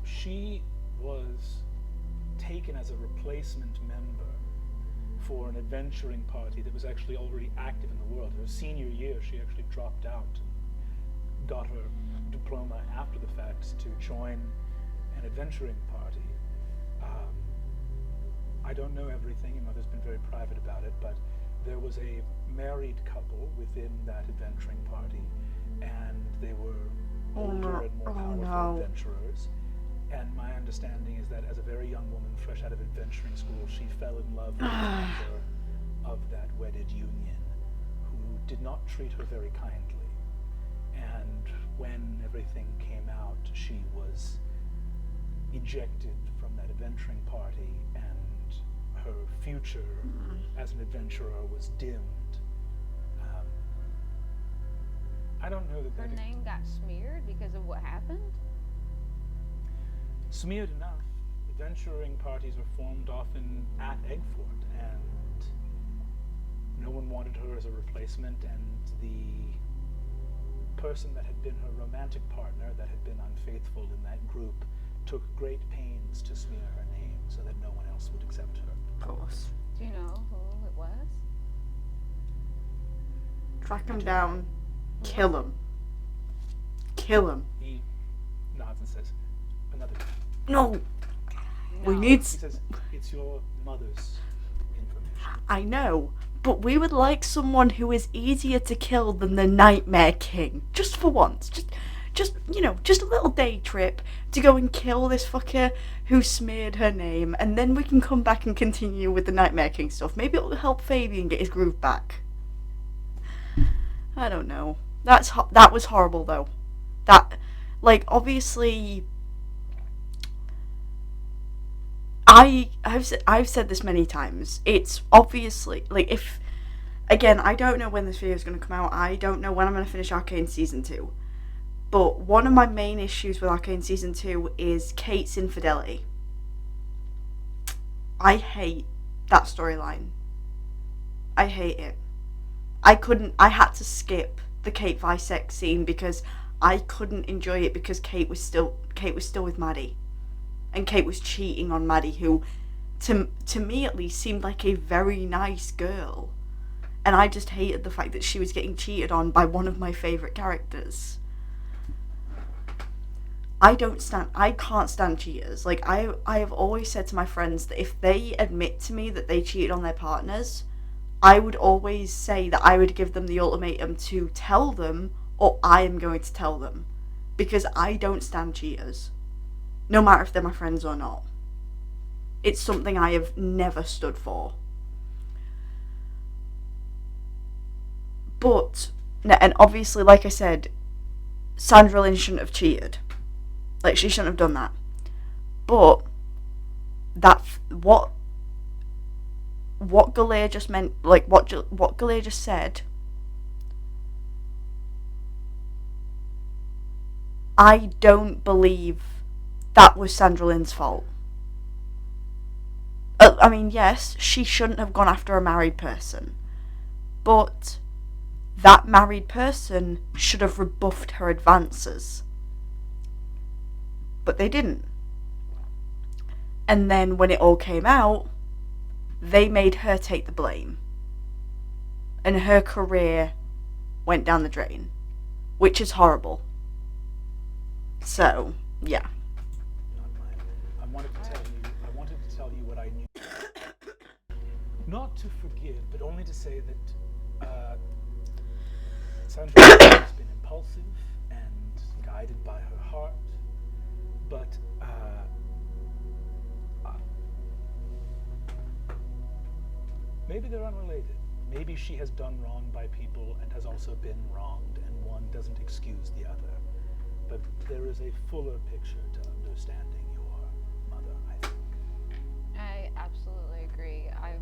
she was taken as a replacement member for an adventuring party that was actually already active in the world. Her senior year, she actually dropped out and got her diploma after the fact to join an adventuring party. I don't know everything, your mother's been very private about it, but there was a married couple within that adventuring party, and they were older and more powerful adventurers. And my understanding is that as a very young woman, fresh out of adventuring school, she fell in love with a member of that wedded union who did not treat her very kindly. And when everything came out, she was ejected from that adventuring party, and her future as an adventurer was dimmed. I don't know that Her that name got smeared because of what happened? smeared enough. Adventuring parties are formed often at Eggfort, and no one wanted her as a replacement, and the person that had been her romantic partner that had been unfaithful in that group took great pains to smear her name so that no one else would accept her. Of course. Do you know who it was? Track him down. Kill him. Kill him. He nods and says, another time. No. We No. need. He says, it's your mother's information. I know, but we would like someone who is easier to kill than the Nightmare King. Just for once. Just a little day trip to go and kill this fucker who smeared her name, and then we can come back and continue with the Nightmare King stuff. Maybe it'll help Fabian get his groove back. I don't know. That was horrible though. That, like, obviously, I've said this many times. It's obviously, like, if, again, I don't know when this video is going to come out. I don't know when I'm going to finish Arcane Season 2. But one of my main issues with Arcane Season 2 is Kate's infidelity. I hate that storyline. I hate it. I had to skip the Kate Visex scene because I couldn't enjoy it because Kate was still with Maddie. And Kate was cheating on Maddie, who, to me at least, seemed like a very nice girl. And I just hated the fact that she was getting cheated on by one of my favourite characters. I can't stand cheaters. Like, I have always said to my friends that if they admit to me that they cheated on their partners, I would always say that I would give them the ultimatum to tell them, or I am going to tell them. Because I don't stand cheaters. No matter if they're my friends or not. It's something I have never stood for. But, and obviously, like I said, Sandra Lynn shouldn't have cheated. Like, she shouldn't have done that. But, what Galea just meant, like, what Galea just said, I don't believe that was Sandra Lynn's fault. I mean, yes, she shouldn't have gone after a married person. But that married person should have rebuffed her advances. But they didn't. And then when it all came out, they made her take the blame. And her career went down the drain. Which is horrible. So, yeah. Not mine. I wanted to tell you what I knew. Not to forgive, but only to say that Sandra has been impulsive and guided by her heart, but maybe they're unrelated. Maybe she has done wrong by people and has also been wronged, and one doesn't excuse the other. But there is a fuller picture to understanding your mother, I think. I absolutely agree. I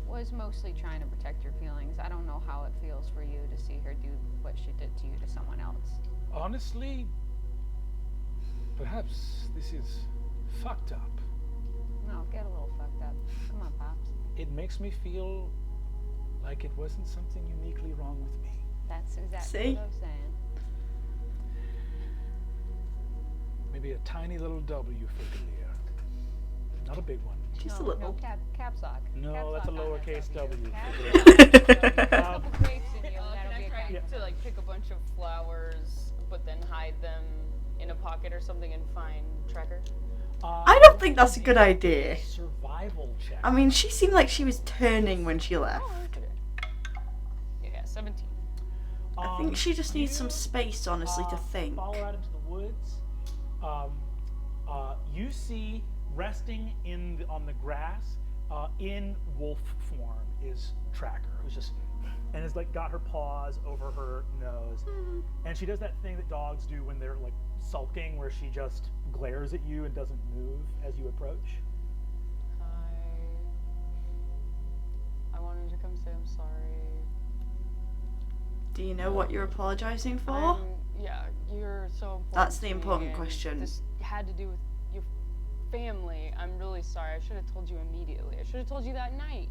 was mostly trying to protect your feelings. I don't know how it feels for you to see her do what she did to you to someone else. Honestly, perhaps this is fucked up. No, get a little fucked up. Come on, Pops. It makes me feel like it wasn't something uniquely wrong with me. That's exactly See? what I was saying. Maybe Maybe a tiny little W for Galia. Not a big one. Just a No, little. capsock. No, that's a lowercase W. A couple grapes in you, Can that'll I be a try cap. to like pick a bunch of flowers, but then hide them in a pocket or something and find Tracker? I don't think that's a good idea. Survival check. I mean, she seemed like she was turning when she left. Oh, that's okay. Yeah, 17. I think she just needs some you, space, honestly, to think. Follow out into the woods. You see resting on the grass in wolf form is Tracker, who's just and has like got her paws over her nose, and she does that thing that dogs do when they're like sulking, where she just glares at you and doesn't move as you approach. I wanted to come say I'm sorry. Do you know what you're apologising for? Yeah, you're so important. That's the to me, important and question. This had to do with your family. I'm really sorry. I should have told you immediately. I should have told you that night.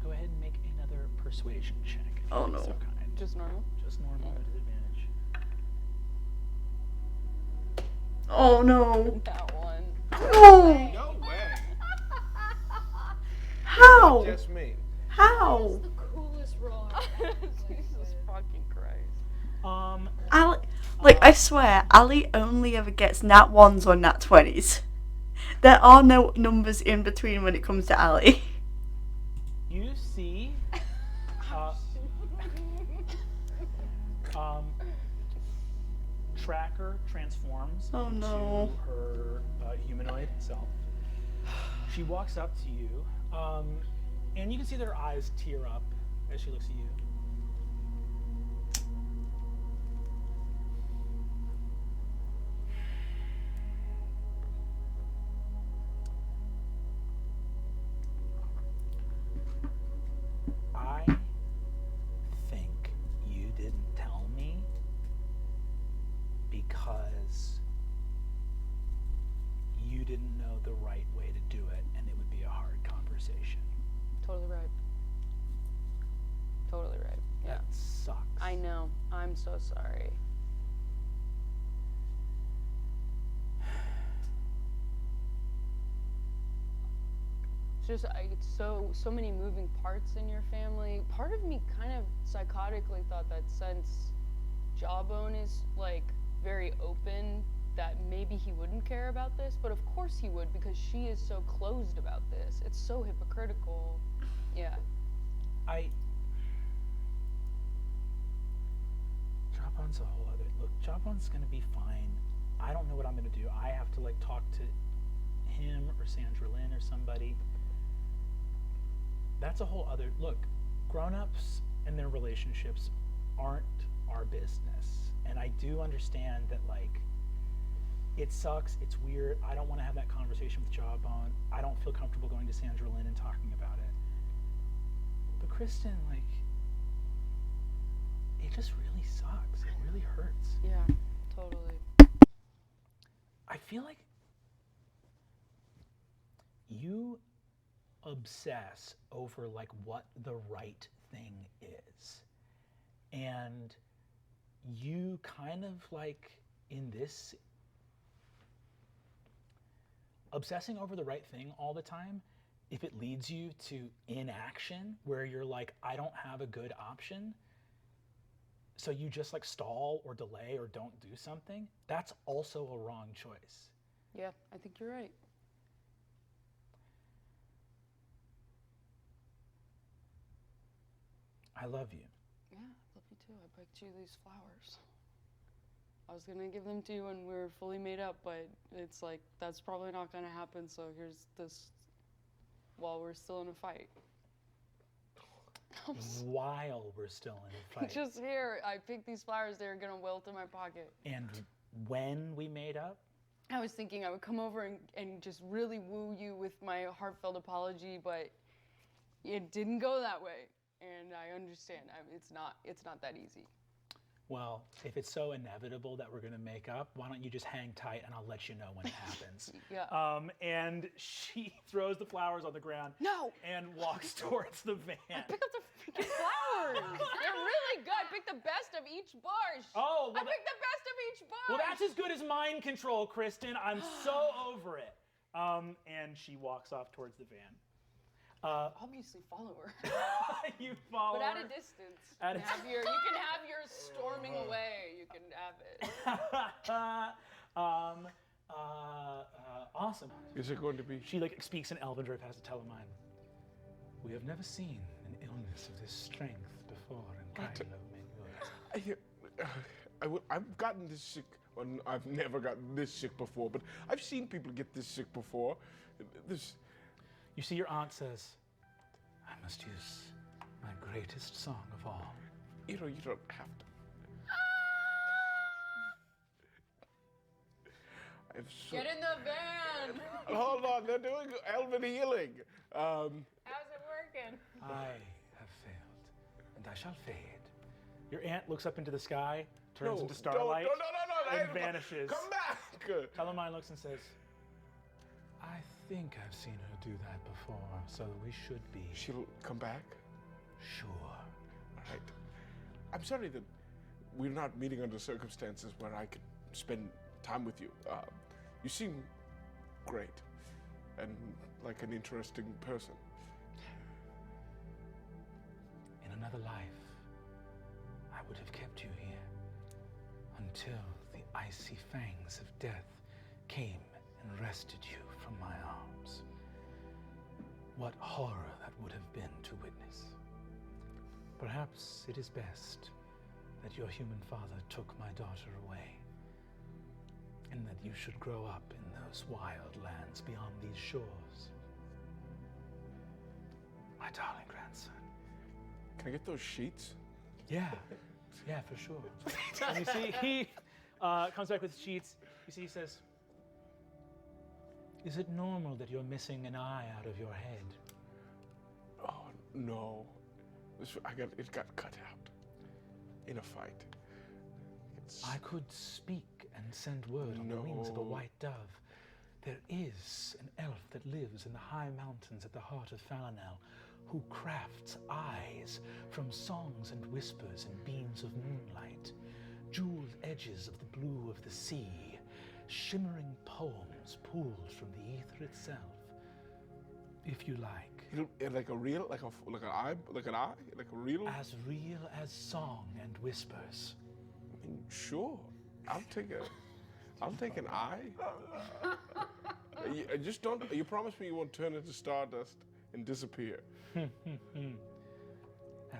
Go ahead and make another persuasion check. If Oh, you'd be no. So kind. Just normal. Just normal at disadvantage. Oh no. That one. No! No way. How? Just me. How? The coolest roll I've ever played Jesus with. fucking Christ. Ali, like, I swear, Ali only ever gets nat 1s or nat 20s. There are no numbers in between when it comes to Ali. You see Tracker transforms Oh, no. into her humanoid self. She walks up to you, and you can see that her eyes tear up as she looks at you. I think you didn't tell me because you didn't know the right way to do it, and it would be a hard conversation. Totally right. Totally right. Yeah. That sucks. I know. I'm so sorry. It's just it's so many moving parts in your family. Part of me kind of psychotically thought that since Jawbone is like very open, that maybe he wouldn't care about this, but of course he would because she is so closed about this. It's so hypocritical. Yeah. Jawbone's a whole other look. Jawbone's gonna be fine. I don't know what I'm gonna do. I have to like talk to him or Sandra Lynn or somebody. That's a whole other look. Grown-ups and their relationships aren't our business, and I do understand that like it sucks. It's weird. I don't want to have that conversation with Jawbone. I don't feel comfortable going to Sandra Lynn and talking about it. But Kristen, like, it just really sucks. It really hurts. Yeah. Totally. I feel like you obsess over like what the right thing is. And you kind of like in this obsessing over the right thing all the time, if it leads you to inaction where you're like, I don't have a good option, so you just like stall or delay or don't do something, that's also a wrong choice. Yeah, I think you're right. I love you. Yeah, I love you too. I picked you these flowers. I was gonna give them to you when we were fully made up, but it's like that's probably not gonna happen. So here's this while we're still in a fight. While we're still in a fight. Just here, I picked these flowers. They're gonna wilt in my pocket. And when we made up, I was thinking I would come over and just really woo you with my heartfelt apology, but it didn't go that way. And I understand. It's not that easy. Well, if it's so inevitable that we're going to make up, why don't you just hang tight and I'll let you know when it happens. Yeah. And she throws the flowers on the ground. No! And walks towards the van. Pick up the freaking flowers. They're really good. I picked the best of each bush. Oh, well, I picked the best of each bush. well, that's as good as mind control, Kristen. I'm so over it. And she walks off towards the van. Obviously follow her. You follow But at her. a distance. At You can have your storming away. You can have it. Awesome. Is it going to be? She like speaks in Elven past the Telemine. We have never seen an illness of this strength before in Kylo Mengur. I've gotten this sick. Well, I've never gotten this sick before, but I've seen people get this sick before. This. You see, your aunt says, I must use my greatest song of all. You don't have to. Get in the van. Hold on, they're doing elven healing. How's it working? I have failed, and I shall fade. Your aunt looks up into the sky, turns No, into starlight, no, and vanishes. Come back! Telemine looks and says, I think I've seen her do that before, so we should be She'll come back? sure. All right. I'm sorry that we're not meeting under circumstances where I could spend time with you. You seem great and like an interesting person. In another life, I would have kept you here until the icy fangs of death came and wrested you from my arms. What horror that would have been to witness. Perhaps it is best that your human father took my daughter away, and that you should grow up in those wild lands beyond these shores. My darling grandson. Can I get those sheets? Yeah, for sure. and you see he comes back with sheets. You see he says, Is it normal that you're missing an eye out of your head? Oh, no. It got cut out in a fight. I could speak and send word on the wings of a No. white dove. There is an elf that lives in the high mountains at the heart of Fallinel who crafts eyes from songs and whispers and beams of moonlight, jeweled edges of the blue of the sea, shimmering poems pulled from the ether itself. If you like. Like a real, like an eye, like a real. As real as song and whispers. I mean, sure. I'll take an eye. Just don't. You promise me you won't turn into stardust and disappear.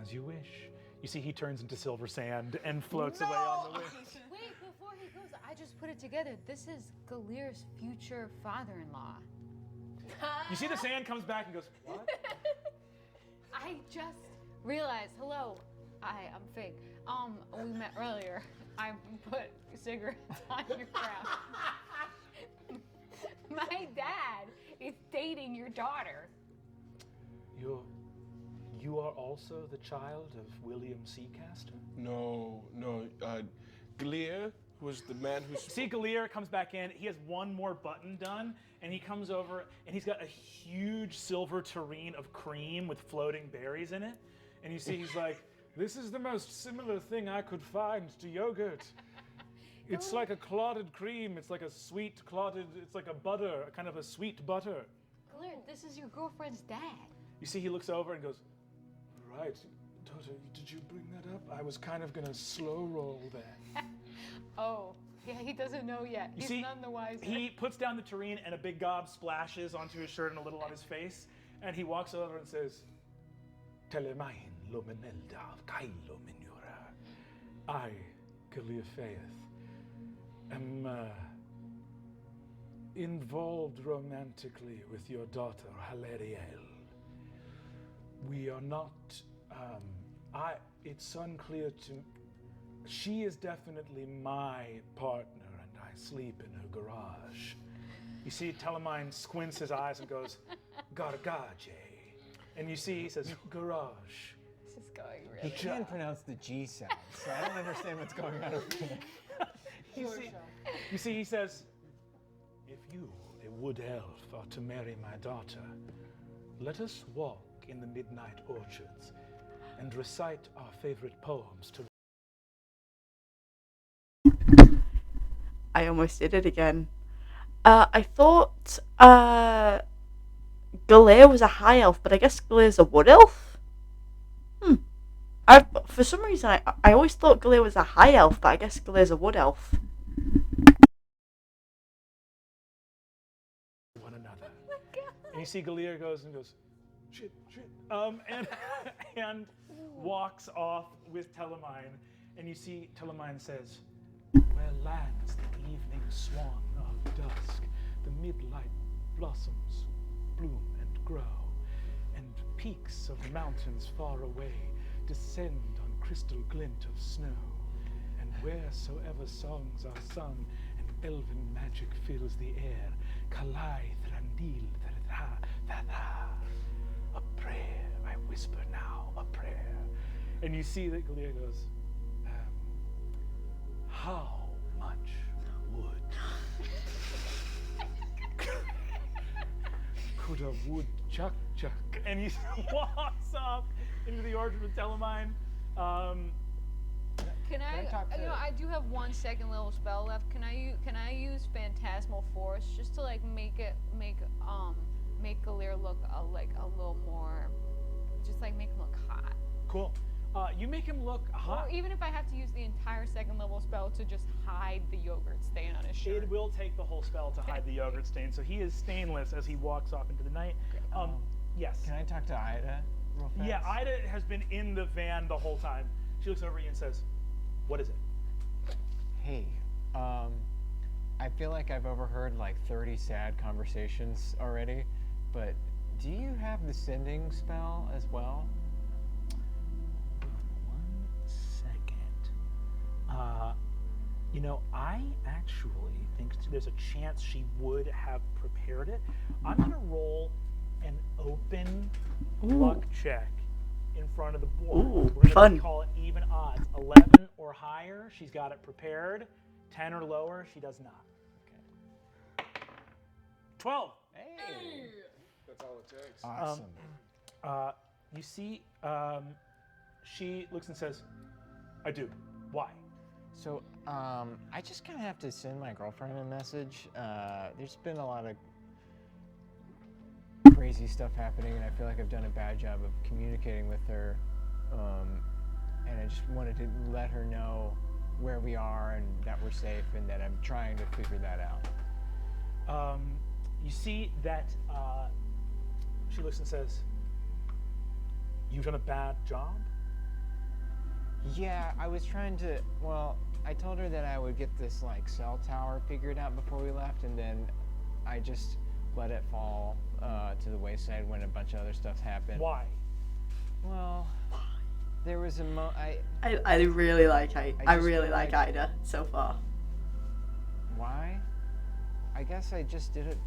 As you wish. you see he turns into silver sand and floats away on the wind. Wait, before he goes, I just put it together. This is Galir's future father-in-law. You see the sand comes back and goes, what? I just realized, hello, I'm Fig. We met earlier. I put cigarettes on your crown. My dad is dating your daughter. You are also the child of William Seacaster? No. Galir was the man who. See, Galir comes back in. He has one more button done, and he comes over, and he's got a huge silver tureen of cream with floating berries in it. And you see he's like, this is the most similar thing I could find to yogurt. It's like a clotted cream. It's like a sweet clotted, it's like a butter, a kind of a sweet butter. Galir, this is your girlfriend's dad. You see he looks over and goes, right, daughter, did you bring that up? I was kind of gonna slow roll that. Oh, yeah, he doesn't know yet. You He's see, none the wiser. he puts down the tureen and a big gob splashes onto his shirt and a little on his face. And he walks over and says, Telemahin lumenelda kailo minura. I, Galir Faith, am involved romantically with your daughter, Haleriel. We are not, it's unclear to, she is definitely my partner and I sleep in her garage. You see Telemine squints his eyes and goes, Gargaje. And you see he says, garage. This is going He really can pronounce the G sound, so I don't understand what's going on over there. You see, he says, if you, a wood elf, are to marry my daughter, let us walk in the midnight orchards and recite our favorite poems to. I almost did it again. I thought Galea was a high elf, but I guess Galea's a wood elf? For some reason, I always thought Galea was a high elf, but I guess Galea's a wood elf. One another. And you see Galea goes, shit, and walks off with Telemine. And you see Telemine says, where lands the evening swan of dusk, the midnight blossoms bloom and grow, and peaks of mountains far away descend on crystal glint of snow. And wheresoever songs are sung and elven magic fills the air, Kalai Thrandil a prayer, I whisper now, a prayer. And you see that Galea goes, how much wood could a woodchuck? And he walks off into the orchard with Telemine. Can I talk to- I do have 1 second level spell left. Can I use Phantasmal Force just to like make Galea look a little more, just like make him look hot. Cool. You make him look hot. Or even if I have to use the entire second level spell to just hide the yogurt stain on his shirt. It will take the whole spell to hide the yogurt stain, so he is stainless as he walks off into the night. Yes. Can I talk to Ida real fast? Yeah, Ida has been in the van the whole time. She looks over at you and says, what is it? Hey, I feel like I've overheard like 30 sad conversations already, but do you have the sending spell as well? 1 second. I actually think there's a chance she would have prepared it. I'm going to roll an open luck check in front of the board. Ooh, We're going fun. to call it even odds. 11 or higher, she's got it prepared. 10 or lower, she does not. Okay. 12. Hey. That's all it takes. Awesome. You see, she looks and says, I do. Why? So, I just kind of have to send my girlfriend a message. There's been a lot of crazy stuff happening, and I feel like I've done a bad job of communicating with her. And I just wanted to let her know where we are and that we're safe and that I'm trying to figure that out. You see that she looks and says, you've done a bad job? Yeah, I was trying to, I told her that I would get this like cell tower figured out before we left, and then I just let it fall to the wayside when a bunch of other stuff happened. Why? Well, there was a I really like I just really feel like like- Ida so far. Why? I guess I just didn't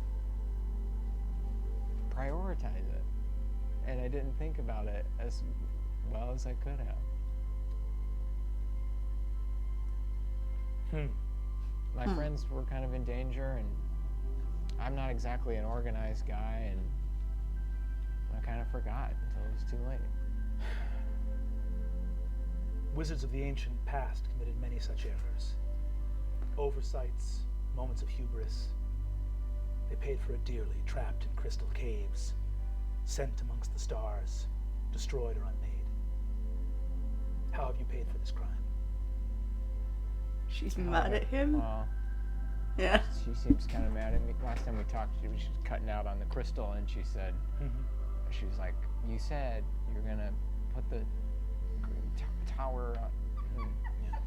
prioritize it, and I didn't think about it as well as I could have. My friends were kind of in danger, and I'm not exactly an organized guy, and I kind of forgot until it was too late. Wizards of the ancient past committed many such errors. Oversights, moments of hubris. They paid for it dearly, trapped in crystal caves, sent amongst the stars, destroyed or unmade. How have you paid for this crime? She's mad at him. Well, Yeah. she seems kind of mad at me. Last time we talked, she was just cutting out on the crystal, and she said, she was like, you said you're gonna put the tower on. Yeah.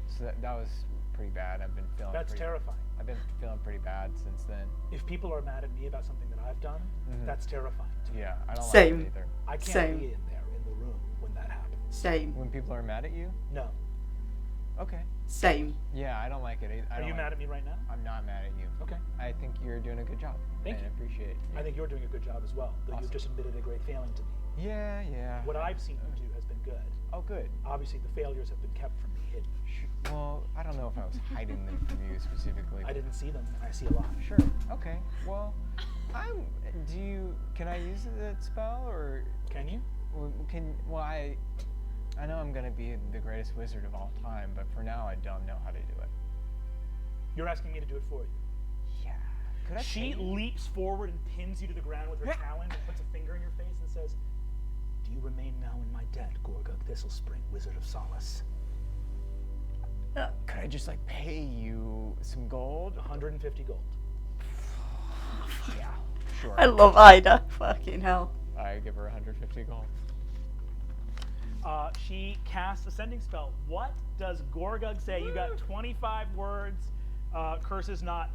So that was pretty bad. I've been feeling That's terrifying. I've been feeling pretty bad since then. If people are mad at me about something that I've done, that's terrifying to me. Yeah, I don't Same. like it either. I can't Same. be in there in the room when that happens. Same. When people are mad at you? No. Okay. Same. Yeah, I don't like it either. Are you mad at me right now? I'm not mad at you. Okay. I think you're doing a good job. Thank and you. I appreciate it. I think you're doing a good job as well, though Awesome. you've just admitted a great failing to me. Yeah. What I've seen you do has been good. Oh, good. Obviously, the failures have been kept from me hidden. Well, I don't know if I was hiding them from you specifically. I didn't see them, and I see a lot. Sure. Okay. Well, can I use that spell or Can you? I know I'm gonna be the greatest wizard of all time, but for now I don't know how to do it. You're asking me to do it for you. Yeah. Could I She pay you? leaps forward and pins you to the ground with her talon and puts a finger in your face and says, "Do you remain now in my debt, Gorgug Thistlespring, Wizard of Solace?" Could I just like pay you some gold? 150 gold. Yeah. Sure. I love Ida. Fucking hell. I give her 150 gold. She casts a sending spell. What does Gorgug say? You got 25 words. Curses not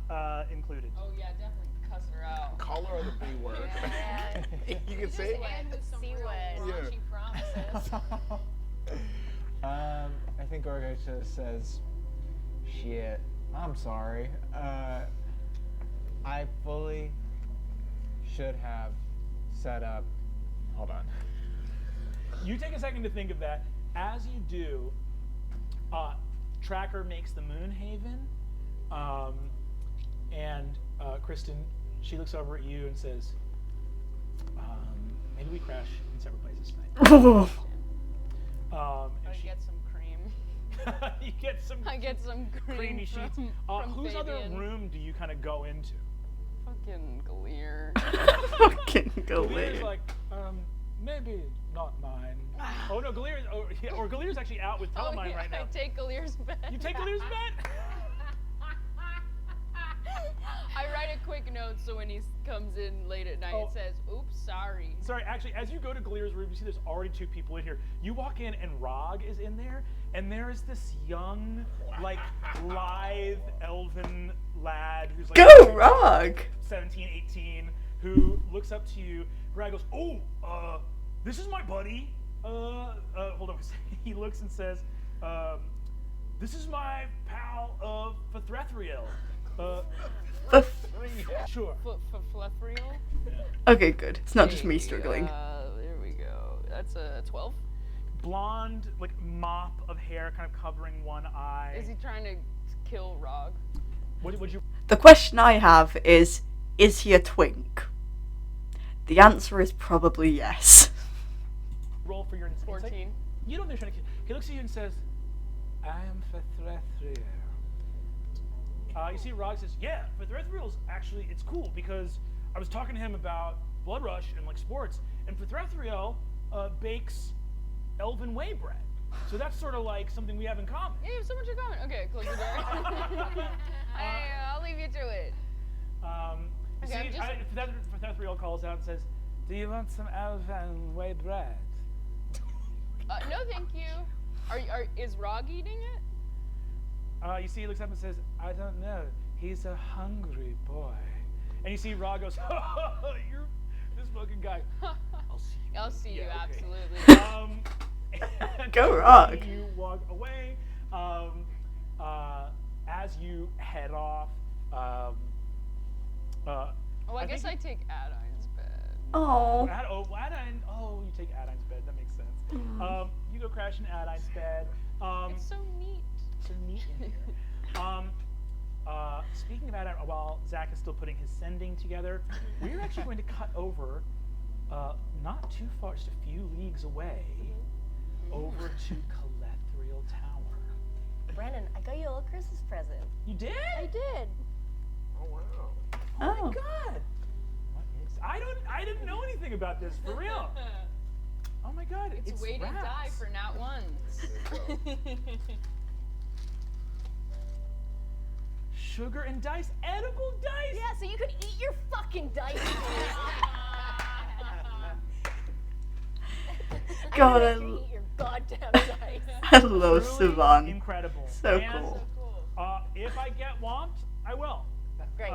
included. Oh yeah, definitely cuss her out. Call her the B word. Yeah. You can say it. And with some C real word. raunchy promises. I think Gorgo just says, "Shit, I'm sorry. I fully should have set up." Hold on. You take a second to think of that. As you do, Tracker makes the Moon Haven, and Kristen, she looks over at you and says, "Maybe we crash in separate places tonight." I And she, get some cream. you get some I get some cream creamy sheets. from Whose other Fabian. room do you kind of go into? Fucking Galir. Fucking go Galier's away. like, maybe not mine. Oh no, Galir, or Galier's actually out with Oh, Telemine yeah, right now. I take Galir's bet. You take Galier's bet? I write a quick note so when he comes in late at night, Oh. it says, "Oops, sorry." Sorry, actually, as you go to Galier's room, you see there's already 2 people in here. You walk in and Rog is in there, and there is this young, like, lithe, elven lad who's like Go, Rog! 17, 18, who looks up to you. Rag goes, "Oh, this is my buddy. Hold on a second." He looks and says, "This is my pal, Fathrethriel. Sure. Fleffriel? Okay, good. It's not just me struggling. There we go. That's a 12. Blonde, like, mop of hair kind of covering one eye. Is he trying to kill Rog? What would you... The question I have is he a twink? The answer is probably yes. roll for your insight? 14. You don't know trying to kill. He looks at you and says, "I am Fathrethriel." You see Rog says, "Yeah, Fathrethriel's actually, it's cool because I was talking to him about Blood Rush and like sports, and Fathrethriel bakes elven whey bread. So that's sort of like something we have in common." Yeah, you have so much in common. Okay, close the door. I'll leave you to it. You Okay, see, I'm Fathrethriel calls out and says, "Do you want some elven whey bread?" No, thank you. Is Rog eating it? You see, he looks up and says, "I don't know. He's a hungry boy." And you see Rog goes, "You're this fucking guy." I'll see you, Yeah, okay. absolutely. And Go, Rog. You walk away. As you head off, Oh, I guess I think- take Adine's bed. Oh. Adine. Oh, you take Adine's bed. That makes sense. You go crash in Adine's bed. It's so neat. So neat in here. Speaking of Adine, while Zach is still putting his sending together, we're actually going to cut over, not too far, just a few leagues away, over to Calethriel Tower. Brandon, I got you a little Christmas present. You did? I did. Oh, wow. Oh my Oh. god! What is? I didn't know anything about this for real. Oh my god! It's way to die rats. for not ones. Sugar and dice, edible dice. Yeah, so you could eat your fucking dice. God, I'm gonna make you eat your goddamn dice. Hello, Truly Sivan. Incredible. So And, cool. If I get whomped, I will. Great.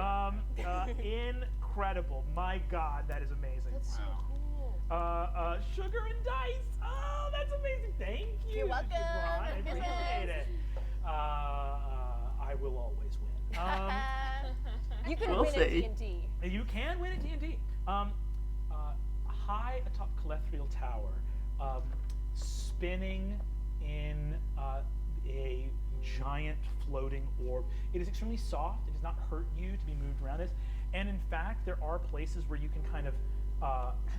Incredible. My God, that is amazing. That's so cool. Sugar and dice. Oh, that's amazing. Thank you. You're welcome. Siobhan. I Merry appreciate it. I will always win. You can We'll win see. at D&D. You can win at D&D. high atop Calethriel Tower, spinning in a giant floating orb. It is extremely soft. It does not hurt you to be moved around this. And in fact, there are places where you can kind of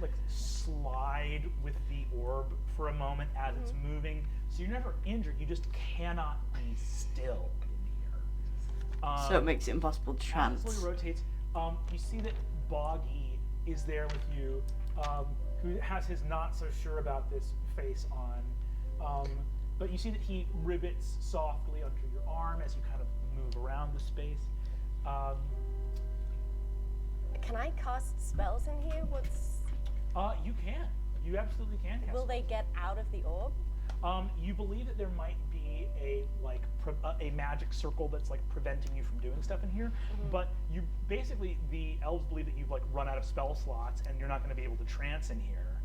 like slide with the orb for a moment as it's moving. So you're never injured. You just cannot be still in here. So it makes it impossible to As it trance. slowly rotates, you see that Boggy is there with you, who has his not so sure about this face on. But you see that he rivets softly under your arm as you kind of move around the space. Can I cast spells in here? You can. You absolutely can cast. Will they get out of the orb? You believe that there might be a a magic circle that's like preventing you from doing stuff in here, but you basically the elves believe that you've like run out of spell slots and you're not going to be able to trance in here.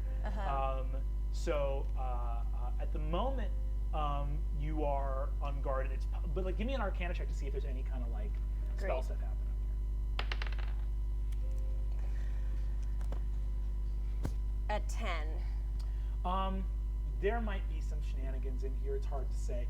So at the moment, you are unguarded. But like, give me an Arcana check to see if there's any kind of like spell Great. stuff happening here. A 10. There might be some shenanigans in here. It's hard to say.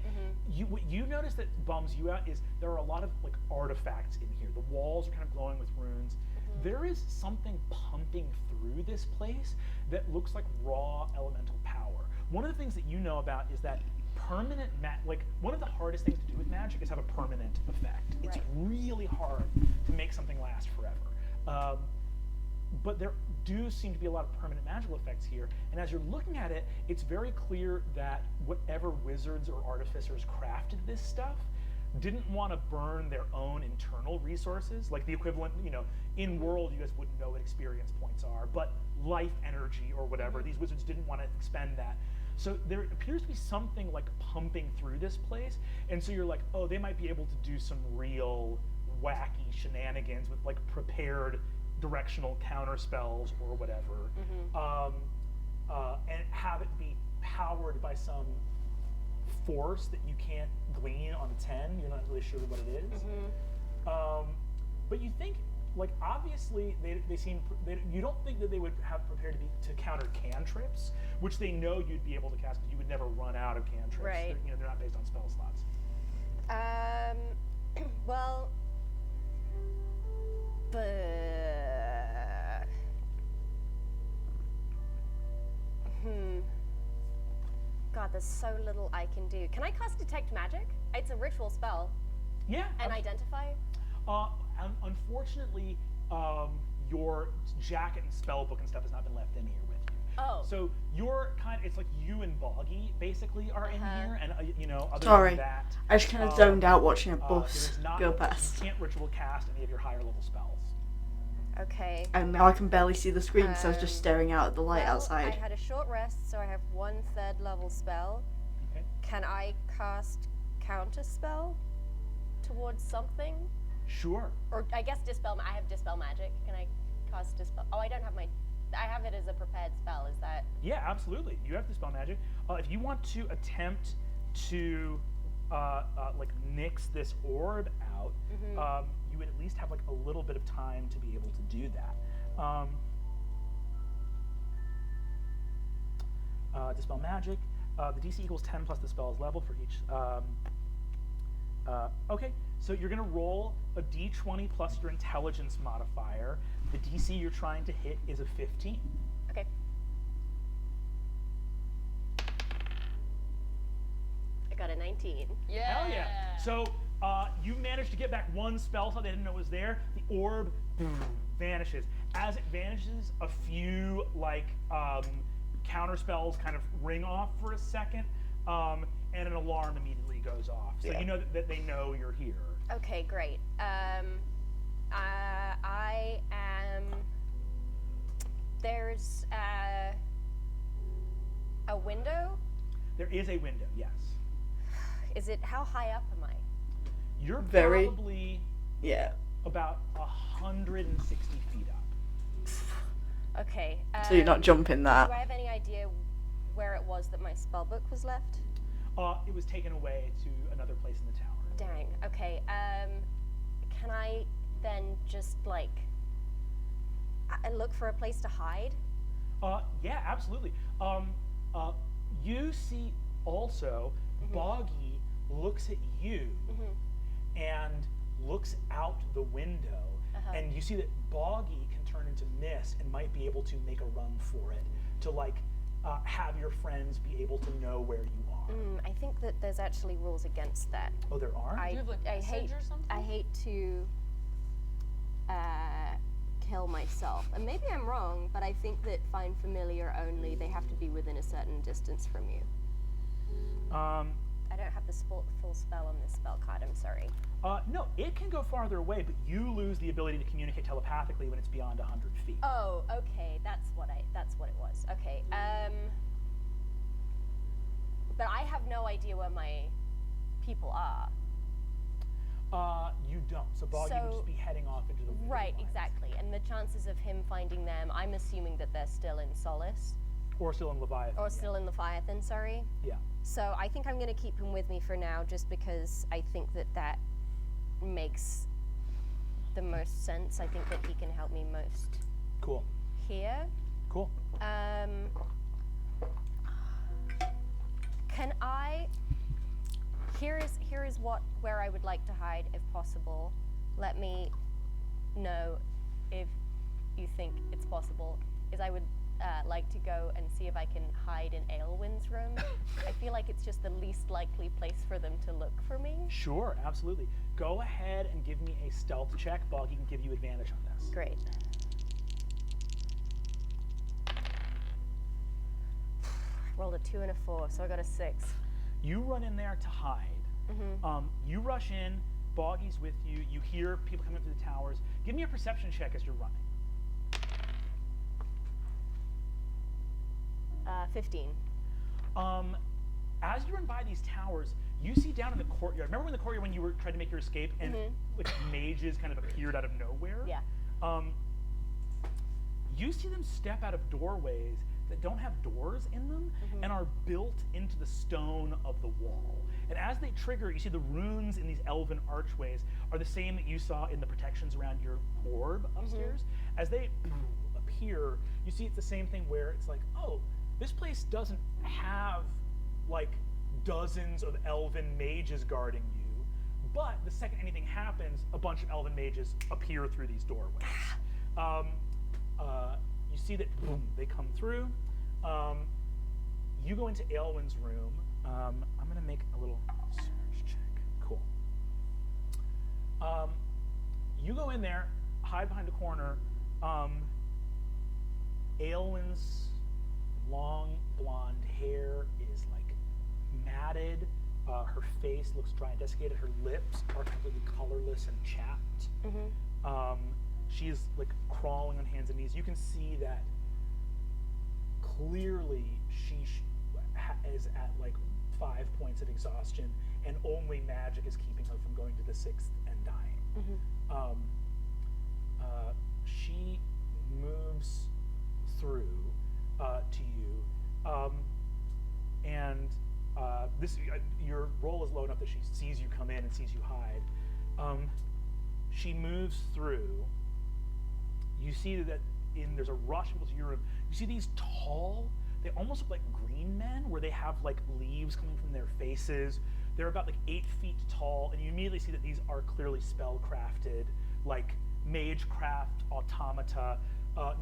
What you notice that bums you out is there are a lot of like artifacts in here. The walls are kind of glowing with runes. There is something pumping through this place that looks like raw elemental power. One of the things that you know about is that permanent like one of the hardest things to do with magic is have a permanent effect. It's really hard to make something last forever. But there do seem to be a lot of permanent magical effects here. And as you're looking at it, it's very clear that whatever wizards or artificers crafted this stuff didn't want to burn their own internal resources, like the equivalent, in world, you guys wouldn't know what experience points are, but life energy or whatever, these wizards didn't want to expend that. So there appears to be something like pumping through this place. And so you're like, oh, they might be able to do some real wacky shenanigans with like prepared directional counter spells or whatever, and have it be powered by some force that you can't glean on a 10. You're not really sure what it is. But you think, like, obviously they seem. You don't think that they would have prepared to counter cantrips, which they know you'd be able to cast because you would never run out of cantrips. Right. They're not based on spell slots. Well, God, there's so little I can do. Can I cast Detect Magic? It's a ritual spell. Yeah. And Identify? Unfortunately, your jacket and spell book and stuff has not been left in here with you. Oh. So you're it's like you and Boggy basically are in here, and other Sorry, than that, I just kind of zoned out watching a there bus is not go you past. can't ritual cast any of your higher level spells. Okay. And now I can barely see the screen, so I was just staring out at the light Well, outside. I had a short rest, so I have 1/3 level spell. Okay. Can I cast Counter Spell towards something? Sure. Or I guess Dispel. I have Dispel Magic. Can I cast Dispel? Oh, I don't have I have it as a prepared spell. Is that? Yeah, absolutely. You have Dispel Magic. If you want to attempt to like nix this orb out, you would at least have like a little bit of time to be able to do that. Dispel Magic. The DC equals 10 plus the spell's level for each. Okay, so you're going to roll a d20 plus your intelligence modifier. The DC you're trying to hit is a 15. Okay. I got a 19. Yeah. Hell yeah. So you managed to get back one spell slot they didn't know was there. The orb vanishes. As it vanishes, a few like counter spells kind of ring off for a second, and an alarm immediately goes off. So you know that they know you're here. Okay, great. I am. There's a window. There is a window, yes. Is it? How high up am I? You're Very- probably Yeah. about 160 feet up. Okay. So you're not jumping Do that. I have any idea where it was that my spellbook was left? It was taken away to another place in the tower. Dang. Okay. Can I then just like look for a place to hide? Yeah, absolutely. You see also Boggy looks at you and looks out the window, and you see that Boggy can turn into mist and might be able to make a run for it to like have your friends be able to know where you are. I think that there's actually rules against that. Oh, there are? Do you have like message or something? I hate to kill myself, and maybe I'm wrong, but I think that find familiar only, they have to be within a certain distance from you. I don't have the full spell on this spell card, I'm sorry. No, it can go farther away, but you lose the ability to communicate telepathically when it's beyond 100 feet. Oh, okay, that's what it was. Okay, but I have no idea where my people are. You don't. So Boggy would just be heading off into the Right, lines. exactly. And the chances of him finding them, I'm assuming that they're still in Solace. Or still in Leviathan. Or still in Leviathan, sorry. Yeah. So I think I'm going to keep him with me for now, just because I think that makes the most sense. I think that he can help me most Cool. here. Cool. Can I... Here is where I would like to hide, if possible. Let me know if you think it's possible. Is I would like to go and see if I can hide in Aelwyn's room. I feel like it's just the least likely place for them to look for me. Sure, absolutely. Go ahead and give me a stealth check. Boggy can give you advantage on this. Great. Rolled a 2 and a 4, so I got a 6. You run in there to hide. You rush in. Boggy's with you. You hear people coming up through the towers. Give me a perception check as you're running. 15. As you run by these towers, you see down in the courtyard. Remember when the courtyard when you were trying to make your escape and like mages kind of appeared out of nowhere? Yeah. You see them step out of doorways that don't have doors in them and are built into the stone of the wall. And as they trigger, you see the runes in these elven archways are the same that you saw in the protections around your orb upstairs. As they appear, you see it's the same thing where it's like, oh, this place doesn't have like dozens of elven mages guarding you, but the second anything happens, a bunch of elven mages appear through these doorways. You see that, boom, they come through. You go into Aelwyn's room. I'm gonna make a little search check. Cool. You go in there, hide behind a corner. Aelwyn's long blonde hair is like matted. Her face looks dry and desiccated. Her lips are completely colorless and chapped. She is like crawling on hands and knees. You can see that clearly she is at like 5 points of exhaustion, and only magic is keeping her from going to the 6th and dying. She moves through to you, and this your roll is low enough that she sees you come in and sees you hide. She moves through. You see that there's a rush of people to your room. You see these tall, they almost look like green men, where they have like leaves coming from their faces. They're about like 8 feet tall, and you immediately see that these are clearly spell-crafted, like magecraft automata,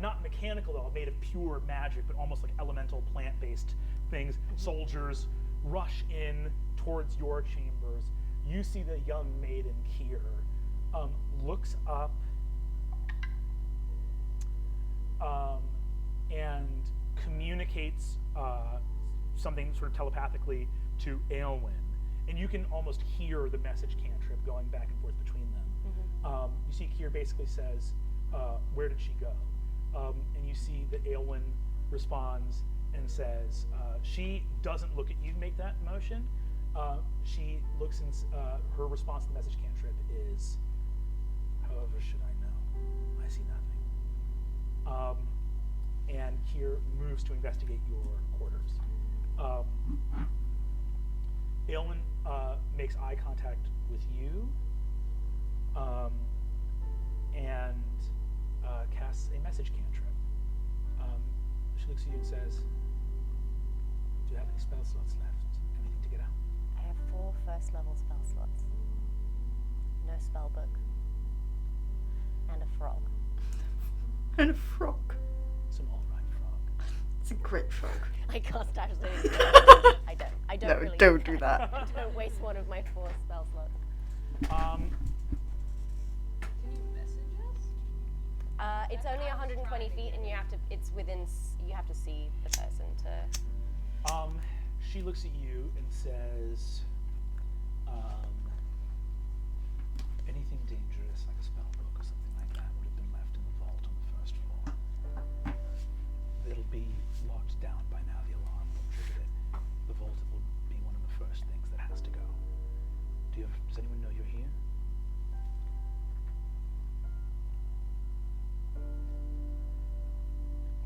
not mechanical at all, made of pure magic, but almost like elemental plant-based things. Soldiers rush in towards your chambers. You see the young maiden Kier looks up and communicates something sort of telepathically to Aelwyn, and you can almost hear the message cantrip going back and forth between them. You see Kier basically says, where did she go? And you see that Aelwyn responds and says, she doesn't look at you to make that motion. She looks and her response to the message cantrip is, however should I know? I see nothing. And Kier moves to investigate your quarters. Aelwyn makes eye contact with you and casts a message cantrip. she looks at you and says, "Do you have any spell slots left? Anything to get out?" I have 4 first level spell slots. No spell book. And a frog. And a frog. It's an alright frog. It's a great frog. I cast dash zones. I don't. I don't No, really don't do that. Don't waste one of my 4 spell slots. Can you message us? It's only 120 feet, and you have to. It's within. You have to see the person to. She looks at you and says, "Anything dangerous, like a spell book or something like that, would have been left in the vault on the first floor. It'll be locked down by now. The alarm will trigger it. The vault will be one of the first things that has to go. Does anyone know you're here?"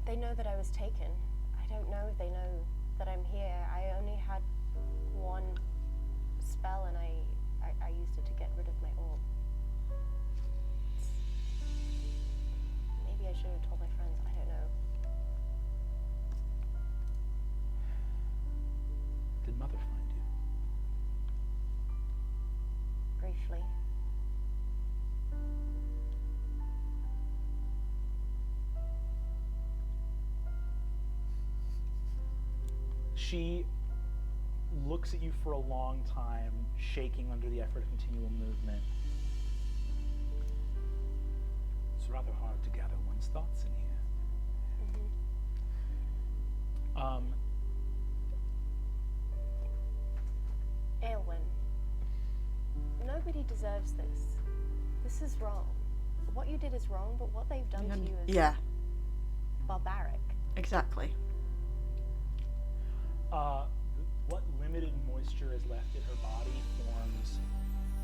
They know that I was taken. I don't know if they know that I'm here. I only had 1 spell, and I used it to get rid of my orb. Maybe I should have told my friends. I don't know. Did Mother find you? Briefly. She looks at you for a long time, shaking under the effort of continual movement. It's rather hard to gather one's thoughts in here. Aylwin, nobody deserves this. This is wrong. What you did is wrong, but what they've done to you is Yeah, barbaric. exactly. What limited moisture is left in her body forms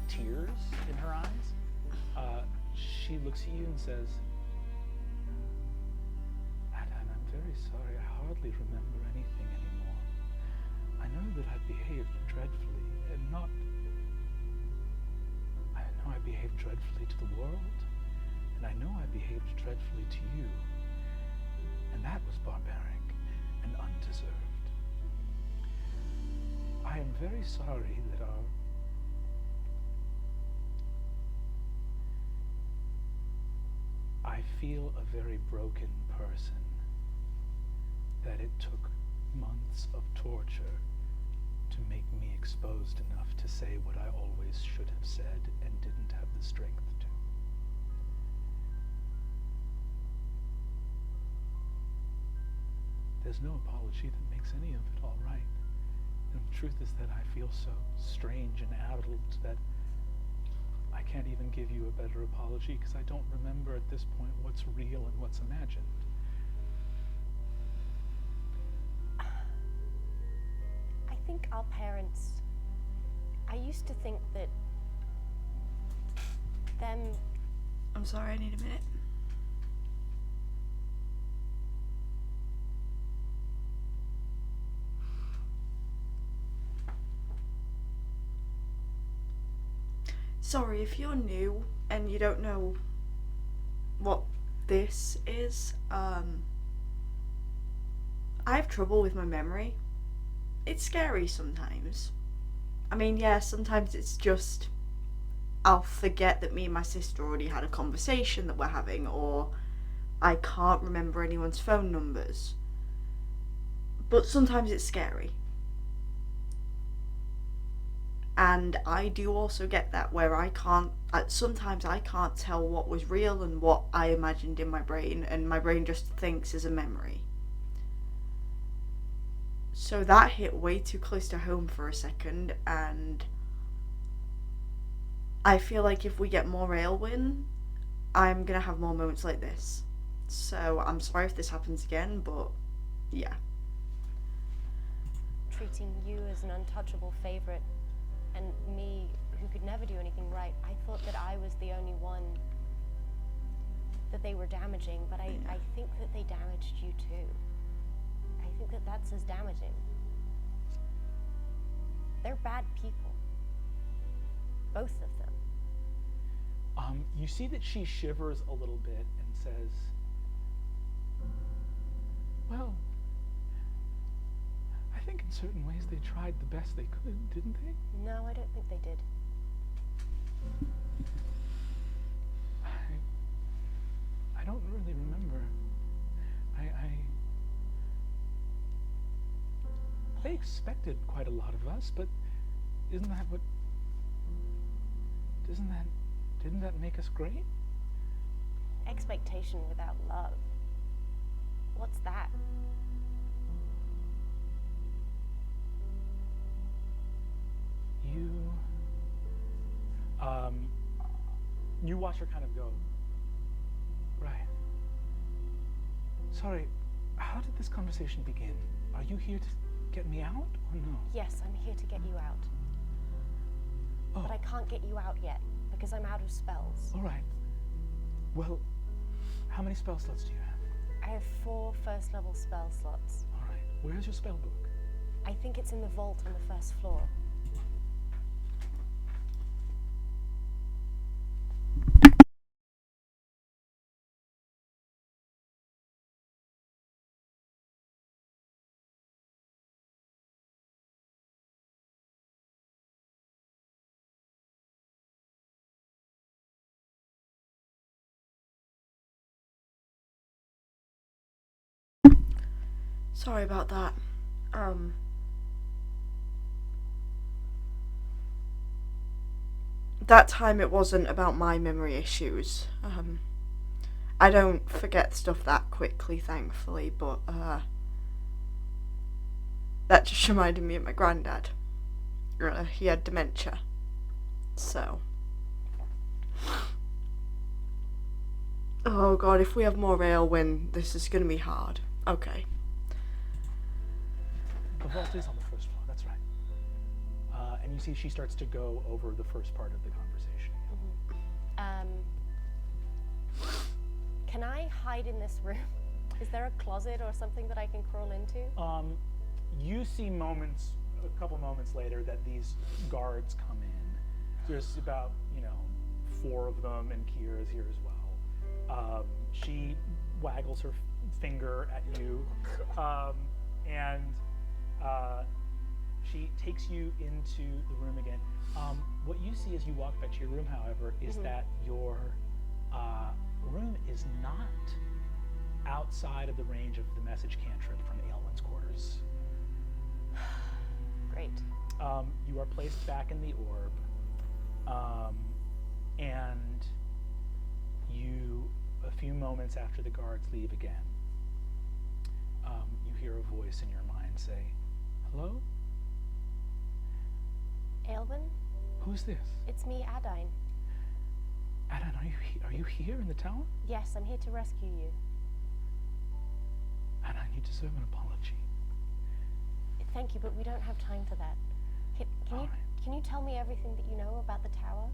tears in her eyes. She looks at you and says, "Adan, I'm very sorry. I hardly remember anything anymore. I know that I behaved dreadfully, and not... I know I behaved dreadfully to the world, and I know I behaved dreadfully to you. And that was barbaric and undeserved. I am very sorry that I feel a very broken person, that it took months of torture to make me exposed enough to say what I always should have said and didn't have the strength to. There's no apology that makes any of it all right. And the truth is that I feel so strange and addled that I can't even give you a better apology because I don't remember at this point what's real and what's imagined. I think our parents. I used to think that them. I'm sorry, I need a minute. Sorry, if you're new and you don't know what this is, I have trouble with my memory. It's scary sometimes. I mean, yeah, sometimes it's just I'll forget that me and my sister already had a conversation that we're having, or I can't remember anyone's phone numbers. But sometimes it's scary. And I do also get that where sometimes I can't tell what was real and what I imagined in my brain, and my brain just thinks as a memory. So that hit way too close to home for a second, and I feel like if we get more Aylwin, I'm gonna have more moments like this. So I'm sorry if this happens again, but yeah. Treating you as an untouchable favorite, and me, who could never do anything right, I thought that I was the only one that they were damaging, but I think that they damaged you too. I think that that's as damaging. They're bad people. Both of them. You see that she shivers a little bit and says, Well, I think in certain ways they tried the best they could, didn't they? No, I don't think they did. I don't really remember. They expected quite a lot of us, but didn't that make us great? Expectation without love. What's that? You watch her kind of go, right. Sorry, how did this conversation begin? Are you here to get me out or no? Yes, I'm here to get you out. Oh. But I can't get you out yet because I'm out of spells. All right. Well, how many spell slots do you have? I have 4 first-level spell slots. All right. Where's your spell book? I think it's in the vault on the first floor. Sorry about that. That time it wasn't about my memory issues. I don't forget stuff that quickly, thankfully, but that just reminded me of my granddad. He had dementia. So. Oh god, if we have more Railwind, this is gonna be hard. Okay. The vault is on the first floor, that's right. And you see she starts to go over the first part of the conversation again. Can I hide in this room? Is there a closet or something that I can crawl into? You see a couple moments later, that these guards come in. There's about, 4 of them, and Kira's here as well. She waggles her finger at you, and she takes you into the room again. What you see as you walk back to your room, however, is that your room is not outside of the range of the message cantrip from Aelwyn's quarters. Great. You are placed back in the orb, and a few moments after the guards leave again, you hear a voice in your mind say, "Hello? Aelwyn? Who's this?" It's me, Adine. Adine, are you here in the tower? Yes, I'm here to rescue you. Adine, you deserve an apology. Thank you, but we don't have time for that. Can you tell me everything that you know about the tower?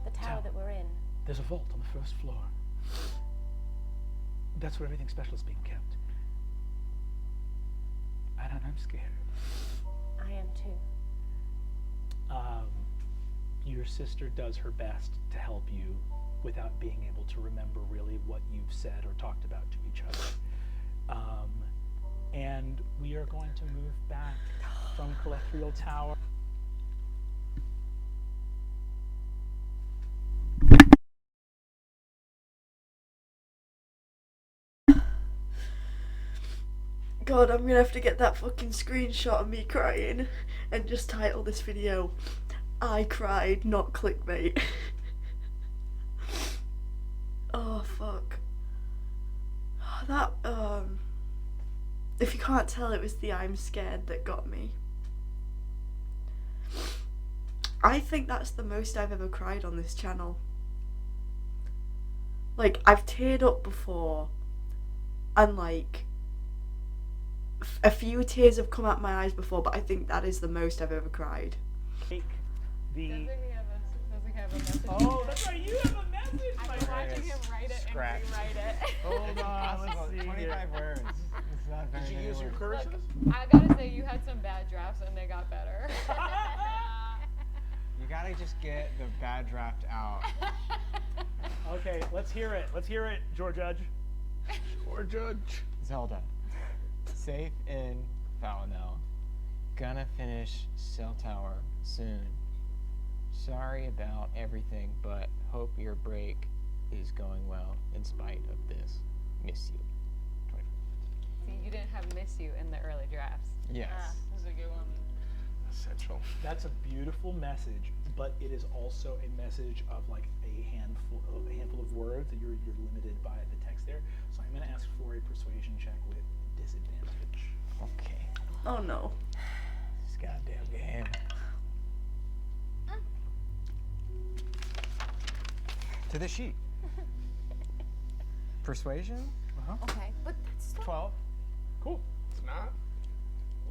The tower that we're in. There's a vault on the first floor. That's where everything special is being kept. Adine, I'm scared. I am too. Your sister does her best to help you without being able to remember really what you've said or talked about to each other. And we are going to move back from Collectrial Tower. God, I'm gonna have to get that fucking screenshot of me crying and just title this video, "I cried, not clickbait." Oh, fuck. That, if you can't tell, it was the "I'm scared" that got me. I think that's the most I've ever cried on this channel. Like, I've teared up before, and like, a few tears have come out my eyes before, but I think that is the most I've ever cried. Take the... Does he have a message? Oh, that's right, you have a message, I'm my watching him write it Scratch. and rewrite it. Hold on, let's see 25 here. words. It's not very Did you many use your words. curses? I gotta say, you had some bad drafts and they got better. You gotta just get the bad draft out. Okay, let's hear it. Let's hear it, George Judge. Poor judge. Zelda. Safe in Fallinel. Gonna finish cell tower soon. Sorry about everything, but hope your break is going well in spite of this. Miss you. 24. See, you didn't have miss you in the early drafts. Yes. This is a good one. Essential. That's a beautiful message, but it is also a message of like a handful of words that you're limited by the text there. So I'm going to ask for a persuasion check with disadvantage. Okay. Oh no. This goddamn game. To the sheet. Persuasion? Okay, but that's still 12. Cool. It's not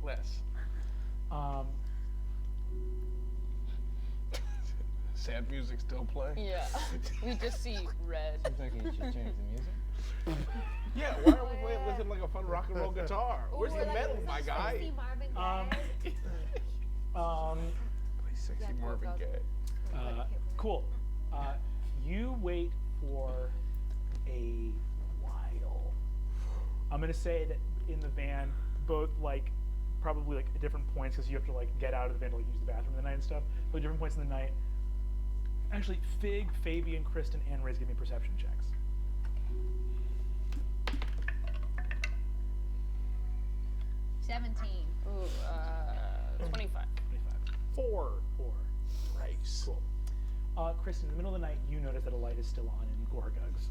less. Sad music still playing. Yeah. We just see red. Seems like you should change the music. Yeah, why are we playing listen like a fun rock and roll guitar? Where's the Ooh, metal, like, my is this guy? Sexy Marvin Gaye? Play sexy Yeah, Marvin go. Gaye. Cool. You wait for a while. I'm gonna say that in the van, both like probably like at different points because you have to like get out of the van to like use the bathroom in the night and stuff. But at different points in the night. Actually, Fig, Fabian, Kristen, and Riz give me perception checks. Ooh, 25. 4. Nice. Cool. Kristen, in the middle of the night, you notice that a light is still on in Gorgug's.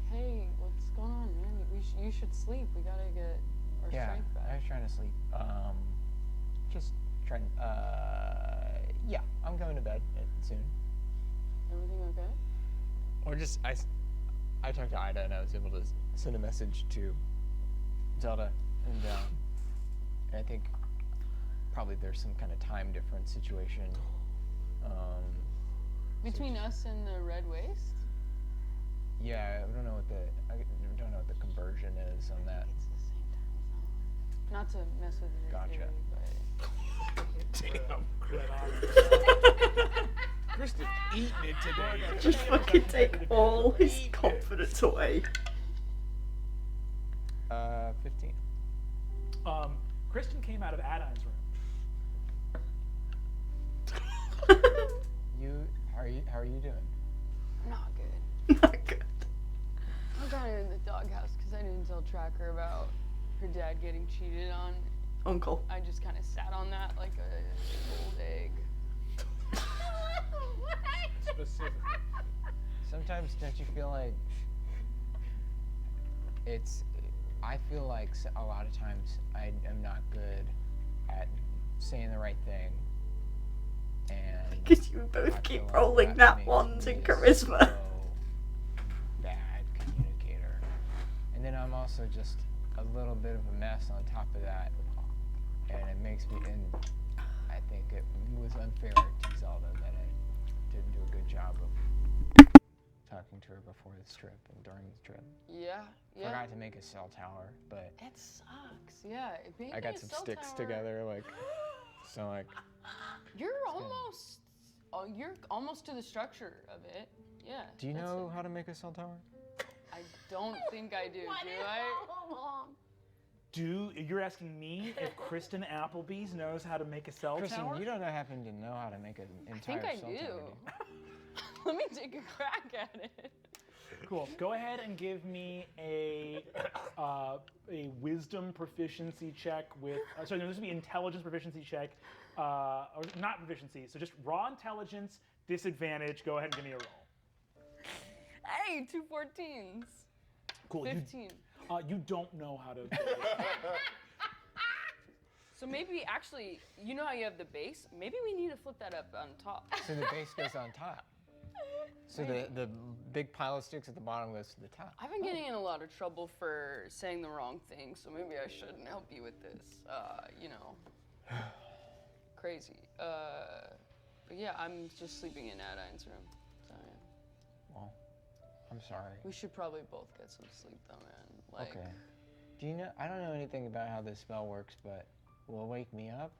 Hey, what's going on, man? You should sleep. We gotta get our Yeah, strength I back. was trying to sleep. Just trying. Yeah, I'm going to bed soon. Everything okay? Or just I talked to Ida and I was able to send a message to Zelda, and I think probably there's some kind of time difference situation. Between us and the red waste? Yeah, I don't know what the conversion is on that. It's the same time zone. Not to mess with your Gotcha. theory, but Damn. Kristen eating it today. Just fucking take all his confidence away. 15. Kristen came out of Adine's room. How are you doing? not good. Not good. I'm kind of in the doghouse because I didn't tell Tracker about her dad getting cheated on. Uncle. I just kind of sat on that like a old egg. Specific. Sometimes don't you feel like I feel like a lot of times I am not good at saying the right thing, and Because you I both feel keep like rolling that nat makes ones me in a charisma. so bad communicator, and then I'm also just a little bit of a mess on top of that, and it makes me. And I think it was unfair to Zelda that I didn't do a good job of talking to her before this trip and during this trip. Yeah. Forgot to make a cell tower, but It sucks. Yeah. I got some sticks together, like so like. You're almost to the structure of it. Yeah. Do you that's know it. how to make a cell tower? I don't think I do. Do I? You're asking me if Kristen Applebee's knows how to make a cell Kristen, tower? you don't happen to know how to make an I entire think I cell do. tower, Let me take a crack at it. Cool. Go ahead and give me a wisdom proficiency check with. Sorry, no, this would be intelligence proficiency check, or not proficiency. So just raw intelligence, disadvantage. Go ahead and give me a roll. Hey, 2 14s. Cool. 15. You don't know how to. So maybe actually, you know how you have the base? Maybe we need to flip that up on top. So the base goes on top. So the big pile of sticks at the bottom goes to the top. I've been getting in a lot of trouble for saying the wrong thing, so maybe I shouldn't help you with this. Crazy. But yeah, I'm just sleeping in Adine's room. So yeah. Well, I'm sorry. We should probably both get some sleep though, man. Like, Okay. Do you know? I don't know anything about how this spell works, but will it wake me up?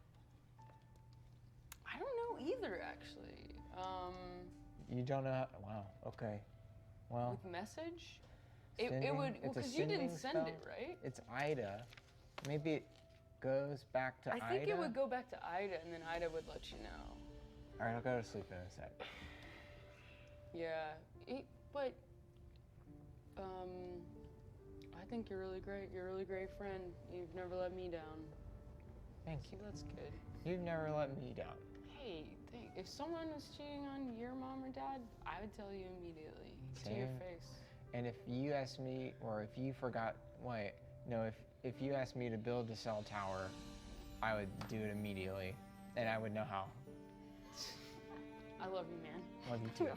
I don't know either, actually. You don't know? Wow. Okay. Well, With message? It would, It's a because you didn't sending send it, spell? right? It's Ida. Maybe it goes back to Ida. I think it would go back to Ida, and then Ida would let you know. All right, I'll go to sleep in a sec. Yeah, but I think you're really great. You're a really great friend. You've never let me down. Thank So you. that's good. You've never let me down. Hey, if someone was cheating on your mom or dad, I would tell you immediately to your Same. face. And if you asked me, or if you forgot, wait, no, if you asked me to build a cell tower, I would do it immediately, and I would know how. I love you, man. Love you too.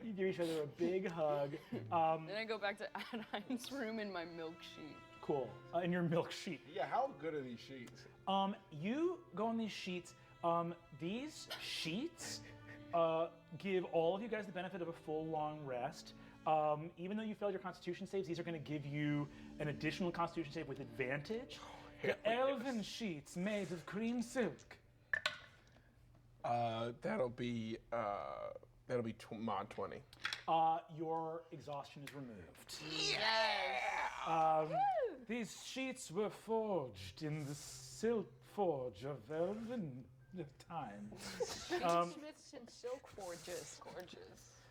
You give each other a big hug. Then I go back to Adine's room in my milk sheet. Cool. In your milk sheet. Yeah, how good are these sheets? You go on these sheets. These sheets give all of you guys the benefit of a full long rest. Even though you failed your Constitution saves, these are going to give you an additional Constitution save with advantage. The elven sheets made of cream silk. That'll be mod 20. Your exhaustion is removed. Yes. These sheets were forged in the silk forge of elven times. Smiths and silk forges. Gorgeous.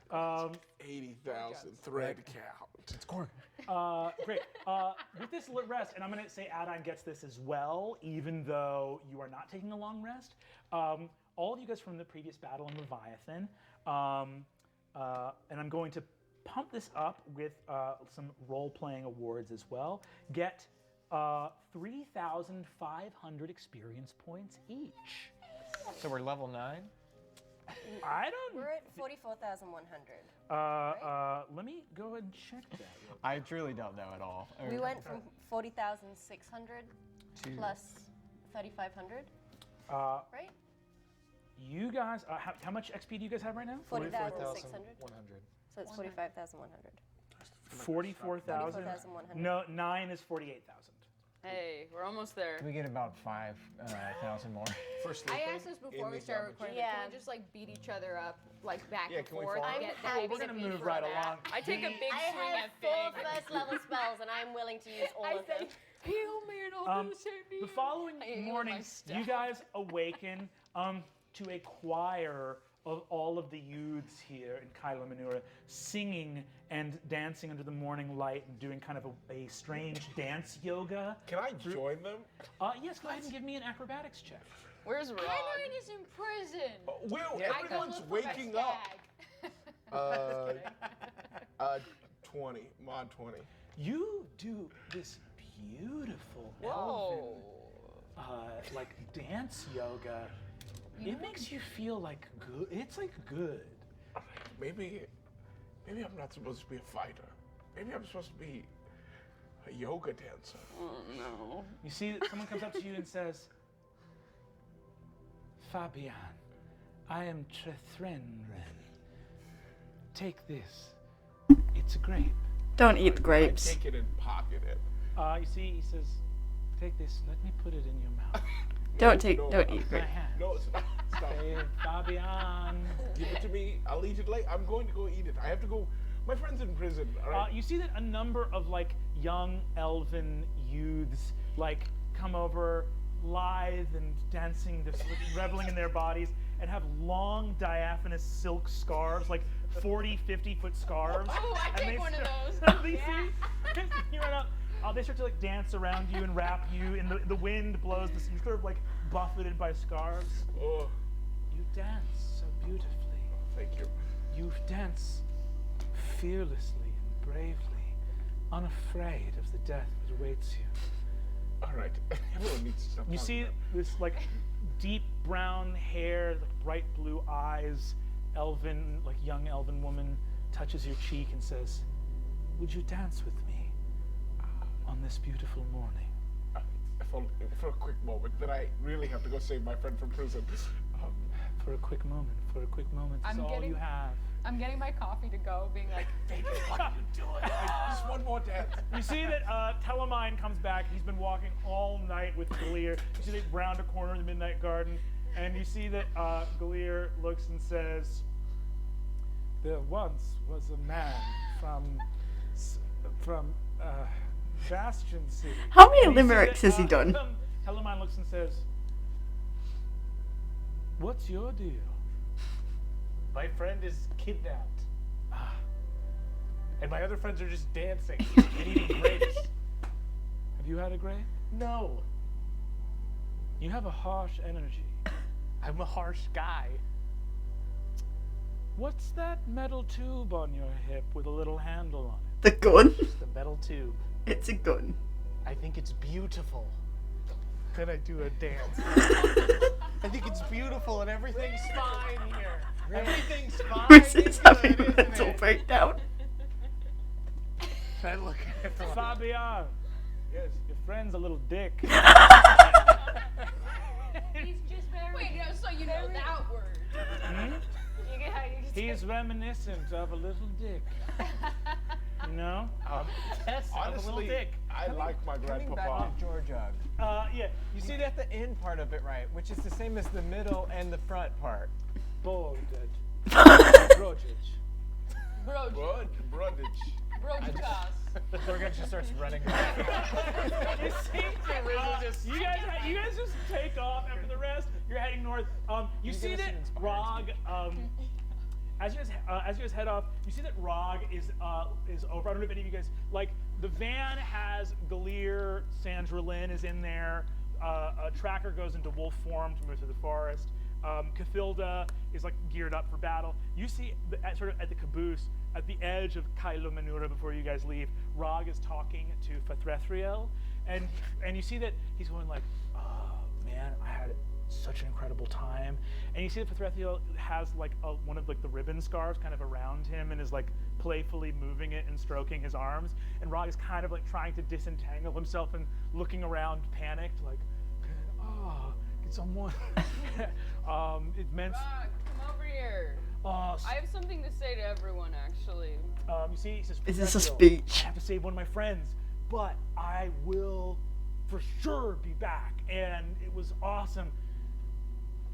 80,000 thread count. It's corn. Great. With this rest, and I'm going to say Adine gets this as well, even though you are not taking a long rest. All of you guys from the previous battle in Leviathan, and I'm going to pump this up with some role-playing awards as well, get 3,500 experience points each. So we're level 9? I don't... We're at 44,100. Let me go ahead and check that. I truly don't know at all. We went from 40,600 to plus 3,500, right? You guys, how much XP do you guys have right now? 40,600. 100. So it's 45,100. 44,000? 44,100. No, 9 is 48,000. Hey, we're almost there. We get about 5,000 more. First I asked this before we started recording. Yeah. Can we just like beat each other up like back Yeah, and can we forth? fall? and get the I'm We're XP going to move for right that? along. I take a big I swing have at 4 Fig. first level spells, and I'm willing to use all of them. Heal me and I'll do the same to you. The following I ate morning, my you stuff. guys awaken to a choir of all of the youths here in Kyla Manura singing and dancing under the morning light and doing kind of a strange dance yoga. Can I join them? Yes, go ahead and give me an acrobatics check. Where's Rod? Adine is in prison. Will, I go everyone's look for my waking up. stag. 20, mod 20. You do this beautiful Whoa. elven, like dance yoga. It makes you feel like good. It's like good. Maybe I'm not supposed to be a fighter. Maybe I'm supposed to be a yoga dancer. Oh no. You see that someone comes up to you and says, Fabian, I am Trethrenren. Take this. It's a grape. Don't eat the I grapes. take it and pocket it. You see, he says, take this, let me put it in your mouth. Don't eat My grapes. hand. No, stop. Say, Fabian. Give it to me. I'll eat it later. I'm going to go eat it. I have to go. My friend's in prison. All right. You see that a number of like young elven youths like come over, lithe and dancing, just reveling in their bodies, and have long diaphanous silk scarves, like 40, 50-foot scarves. Oh, I And take they one of start- those. you see? You run up. They start to like dance around you and wrap you, and the wind blows. You're sort of like buffeted by scarves. Oh, You dance so beautifully. thank you. You dance fearlessly and bravely, unafraid of the death that awaits you. All right. Everyone needs to stop. You see this like deep brown hair, like bright blue eyes, elven, like young elven woman touches your cheek and says, "Would you dance with me on this beautiful morning?" For a quick moment, then I really have to go save my friend from prison. For a quick moment, that's I'm all you getting- have. I'm getting my coffee to go, being like, Baby, what are you doing? Just one more dance. You see that Telemine comes back. He's been walking all night with Galir. You see they round a corner in the Midnight Garden, and you see that Galir looks and says, "There once was a man from from Bastion City. How many And you see limericks that, has he done? Helleman looks and says, "What's your deal?" My friend is kidnapped. And my other friends are just dancing and eating grapes. Have you had a grape? No, You have a harsh energy. I'm a harsh guy. What's that metal tube on your hip with a little handle on it? The gun. The metal tube. It's a gun. I think it's beautiful. Then I do a dance. I think it's beautiful and everything's fine here. Everything's fine. Chris and is good, having a isn't mental it? breakdown. I look at the Fabian, Yes. your friend's a little dick. He's just very. Wait, no, so you know that word. Hmm? You just He's reminiscent of a little dick. You know? Yes, I'm a little Honestly, dick. I like my Coming back grandpapa. to Georgia, Yeah. you see that the end part of it right, which is the same as the middle and the front part. Bolded. Brojic. Bro, Brodage. Broadcast. Morgan just starts running. You see, you guys just take off after the rest. You're heading north. You see give us that an inspired Rog. As you guys head off, you see that Rog is over. I don't know if any of you guys like. The van has Galir, Sandra Lynn is in there. A tracker goes into wolf form to move through the forest. Cathilda is like geared up for battle. You see, sort of at the caboose, at the edge of Kylo Manura before you guys leave, Rog is talking to Fathrethriel, and you see that he's going like, "Oh man, I had such an incredible time." And you see that Fathrethriel has like one of like the ribbon scarves kind of around him and is like playfully moving it and stroking his arms. And Rog is kind of like trying to disentangle himself and looking around, panicked, like, "Oh, can someone?" It meant. Rock, come over here. I have something to say to everyone, actually. You see, he says, Is this a "Fathrethriel, speech?" I have to save one of my friends, but I will for sure be back. And it was awesome.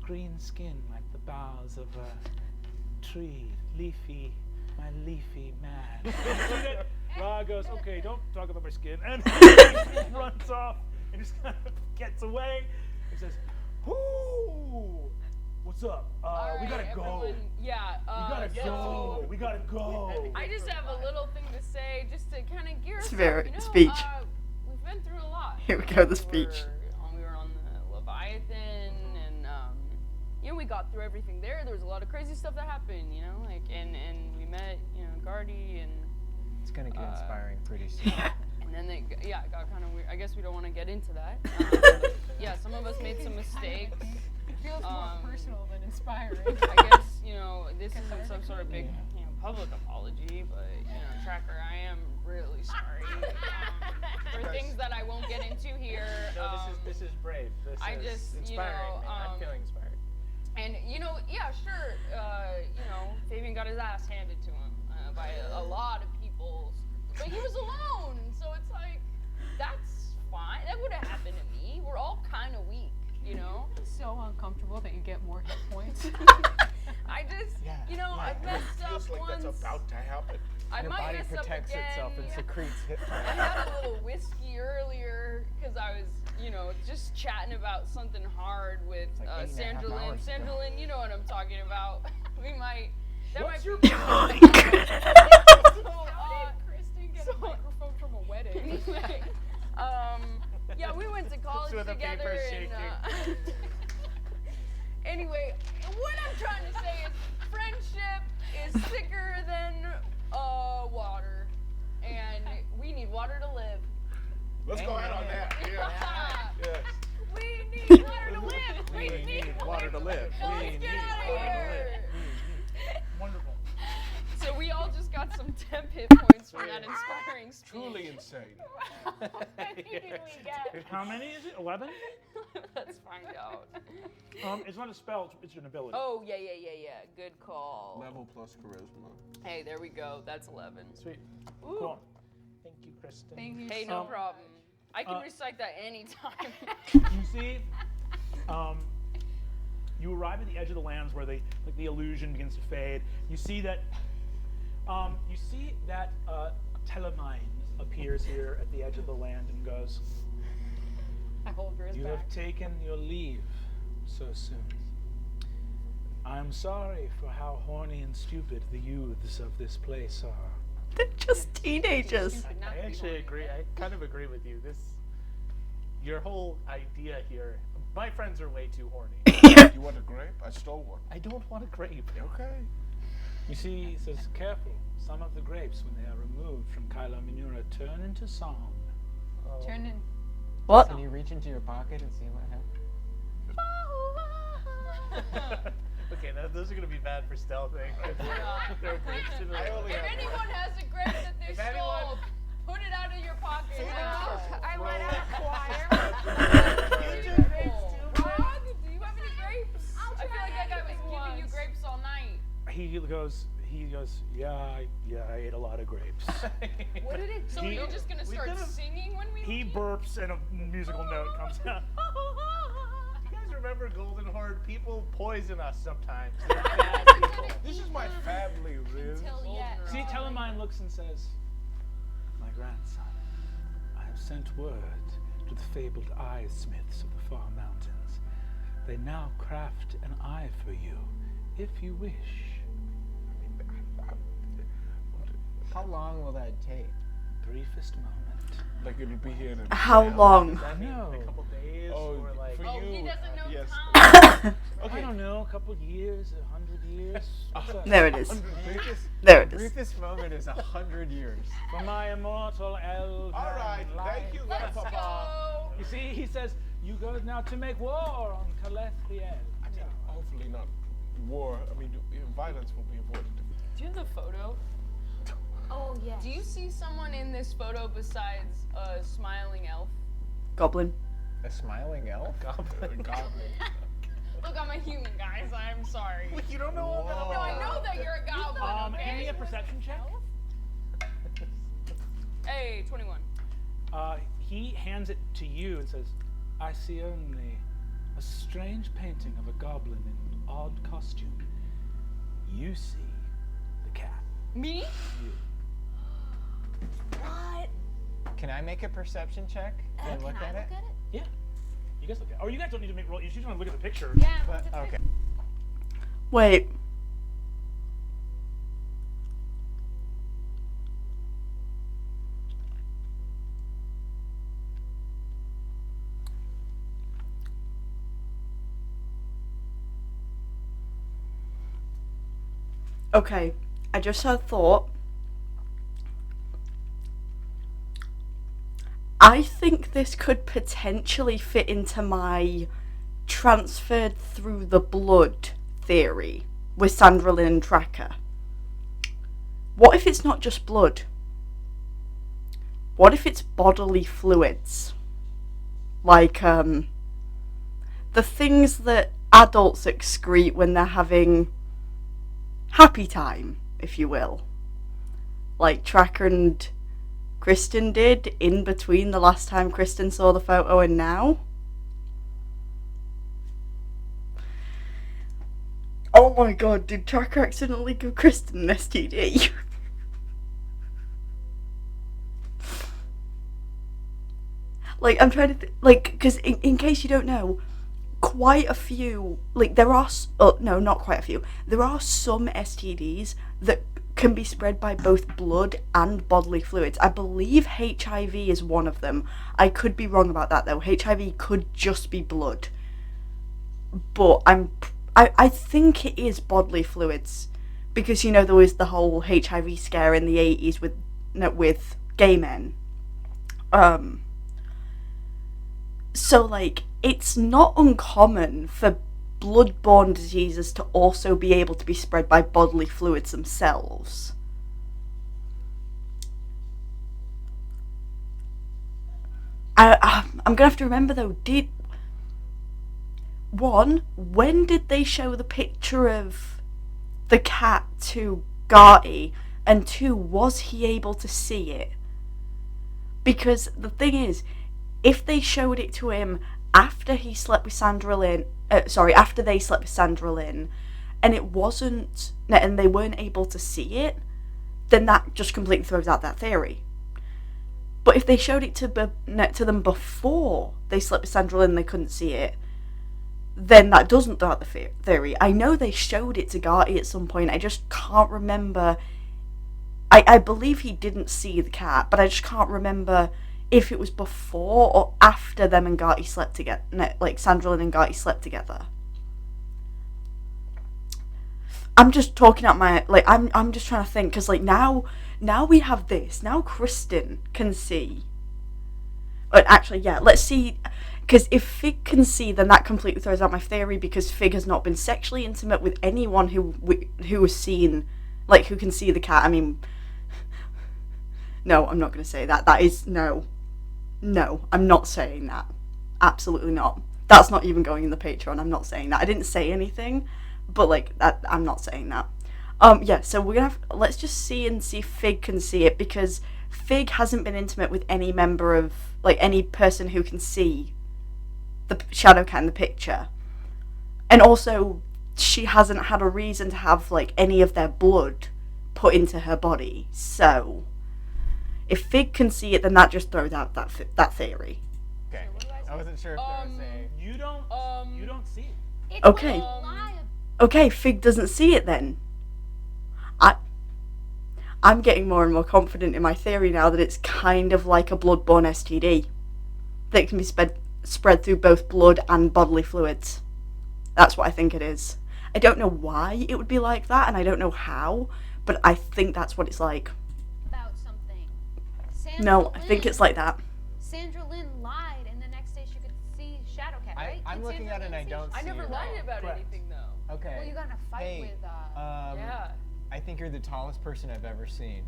Green skin like the boughs of a tree, leafy, my leafy man." You see that? Ra goes, "Okay, don't talk about my skin," and he runs off and just kind of gets away. He says, "Whoo, what's up? We gotta go. Everyone, yeah. We gotta go. We gotta go." I just have a little thing to say, just to kind of gear us up. Very- You know, speech. We've been through a lot. Here we go, the speech. We were on the Leviathan, and you know, we got through everything there. There was a lot of crazy stuff that happened, you know, like and we met, you know, Gardy, and It's gonna get inspiring pretty soon. and then it got kind of weird. I guess we don't want to get into that. Yeah, some of us made some mistakes. It feels more personal than inspiring. I guess, you know, this isn't some sort of big, you know, public apology, but, you know, Tracker, I am really sorry for things that I won't get into here. No, this is brave. This I is just, you inspiring. know, me. I'm feeling inspired. And, you know, yeah, sure, you know, Fabian got his ass handed to him by a lot of people, but he was alone, so it's like, that's fine. That would have happened to me. We're all kind of weak, you know? So uncomfortable that you get more hit points. I just, you know, I've It messed up feels like once. that's about to happen. I Your might body mess protects up again. itself and secretes hit I points. had a little whiskey earlier because I was, you know, just chatting about something hard with like 8.5 Sandra Lynn. hours Sandra ago. Lynn, you know what I'm talking about. We might. That What's might your be Kristen get a microphone from a wedding. yeah, we went to college with the together. paper And, anyway, what I'm trying to say is friendship is thicker than water, and we need water to live. Let's go ahead on that. Yeah. Yes. We need water to live. We need water to live. Let's We get need out of water to here. Wonderful. So we all just got some temp hit points from that inspiring speech. Truly insane. How many is it? 11? Let's find out. It's not a spell, it's an ability. Oh, yeah. Good call. Level plus charisma. Hey, there we go. That's 11. Sweet. Ooh. Cool. Thank you, Kristen. Thank you Hey, so no problem. I can recite that anytime. You see, you arrive at the edge of the lands where the Telemine appears here at the edge of the land and goes, I hold Grizz "You back. have taken your leave so soon. I am sorry for how horny and stupid the youths of this place are. They're just teenagers. Stupid not to I be actually horny, agree. right? I kind of agree with you. Your whole idea here. My friends are way too horny. You want a grape? I stole one. I don't want a grape. Okay. You see," he says, "careful. Some of the grapes, when they are removed from Kyla Minura, turn into song." Oh. Turn in. What? Can you reach into your pocket and see what happens? Okay, those are gonna be bad for stealthing. There are grapes in the- I only If have anyone has a grape that they If stole, anyone- put it out of your pocket now. I let out a choir. You do grapes too, Rob? Do you have any grapes? I feel like that guy was giving you grapes all night. He goes, yeah, I ate a lot of grapes. What did it? So He- you're just gonna start singing when we He leave? burps and a musical note comes out. You guys remember Golden Horde? People poison us sometimes. They're bad I'm not people. gonna This is eat my them family, Riz. until yet. See, Telemine looks and says, "My grandson, I have sent word to the fabled eye smiths of the far mountains. They now craft an eye for you, if you wish. How long will that take? Briefest moment." Like it'll be here in How long? Does that mean No. a couple days Oh, or like? for Oh, you. he doesn't know yes. time. I don't know, a couple years, 100 years. What's that? There it is. Briefest, There it is. briefest moment is 100 years. For my immortal elf. All right, thank you, Let's Grandpapa. go. You see, he says, "You go now to make war on Calethriel." I mean, hopefully not war. I mean, violence will be avoided. Do you have the photo? Oh yes. Do you see someone in this photo besides a smiling elf? Goblin. A smiling elf? Goblin. Look, I'm a human, guys. I'm sorry. You don't know about No, I know that you're a goblin. Give me a perception check. Hey, 21. He hands it to you and says, "I see only a strange painting of a goblin in odd costume. You see the cat." Me? What? Can I make a perception check and look Can I at look it? at it? Yeah. You guys look at. Or you guys don't need to make roll. You just want to look at the picture. Yeah. But, okay. Wait. Okay, I just had a thought. I think this could potentially fit into my transferred through the blood theory with Sandralyn and Tracker. What if it's not just blood? What if it's bodily fluids? Like, the things that adults excrete when they're having happy time, if you will. Like Tracker and Kristen did in between the last time Kristen saw the photo and now. Oh my god, did Tracker accidentally give Kristen an STD? Like, I'm trying to because in case you don't know, quite a few, like, there are, no, not quite a few, there are some STDs that can be spread by both blood and bodily fluids. I believe HIV is one of them. I could be wrong about that though. HIV could just be blood. But I think it is bodily fluids. Because, you know, there was the whole HIV scare in the 80s with gay men. So, like, it's not uncommon for blood-borne diseases to also be able to be spread by bodily fluids themselves. I'm gonna have to remember though, when did they show the picture of the cat to Garty, and two, was he able to see it? Because the thing is, if they showed it to him after he slept with Sandralyn, after they slept with Sandralyn, and it wasn't, and they weren't able to see it, then that just completely throws out that theory. But if they showed it to them before they slept with Sandra Lynn and they couldn't see it, then that doesn't throw out the theory. I know they showed it to Garty at some point. I just can't remember. I believe he didn't see the cat, but I just can't remember if it was before or after them and Garty slept together. Like Sandra Lynn and Garty slept together. I'm just talking out my, like, I'm just trying to think, because, like, now we have this. Now Kristen can see. But actually, yeah, let's see, because if Fig can see, then that completely throws out my theory, because Fig has not been sexually intimate with anyone who has seen, like, who can see the cat. I mean, no, I'm not going to say that. That is, no, I'm not saying that. Absolutely not. That's not even going in the Patreon. I'm not saying that. I didn't say anything. But, like, that, I'm not saying that. Yeah, so we're gonna let's just see if Fig can see it, because Fig hasn't been intimate with any member of, like, any person who can see the shadow cat in the picture. And also, she hasn't had a reason to have, like, any of their blood put into her body. So, if Fig can see it, then that just throws out that theory. Okay. I wasn't sure if there was a... You don't see it. It's Okay. when you lie. Okay, Fig doesn't see it then. I'm getting more and more confident in my theory now that it's kind of like a bloodborne STD. That it can be spread through both blood and bodily fluids. That's what I think it is. I don't know why it would be like that, and I don't know how, but I think that's what it's like. About something. Sandra No, I Lynn, think it's like that. Sandra Lynn lied, and the next day she could see Shadowcat, right? I'm Did looking Sandra at it and Lynn I see don't I see never it. lied about Correct. anything though. Okay. Well, you got in a fight Hey, with. Yeah. I think you're the tallest person I've ever seen.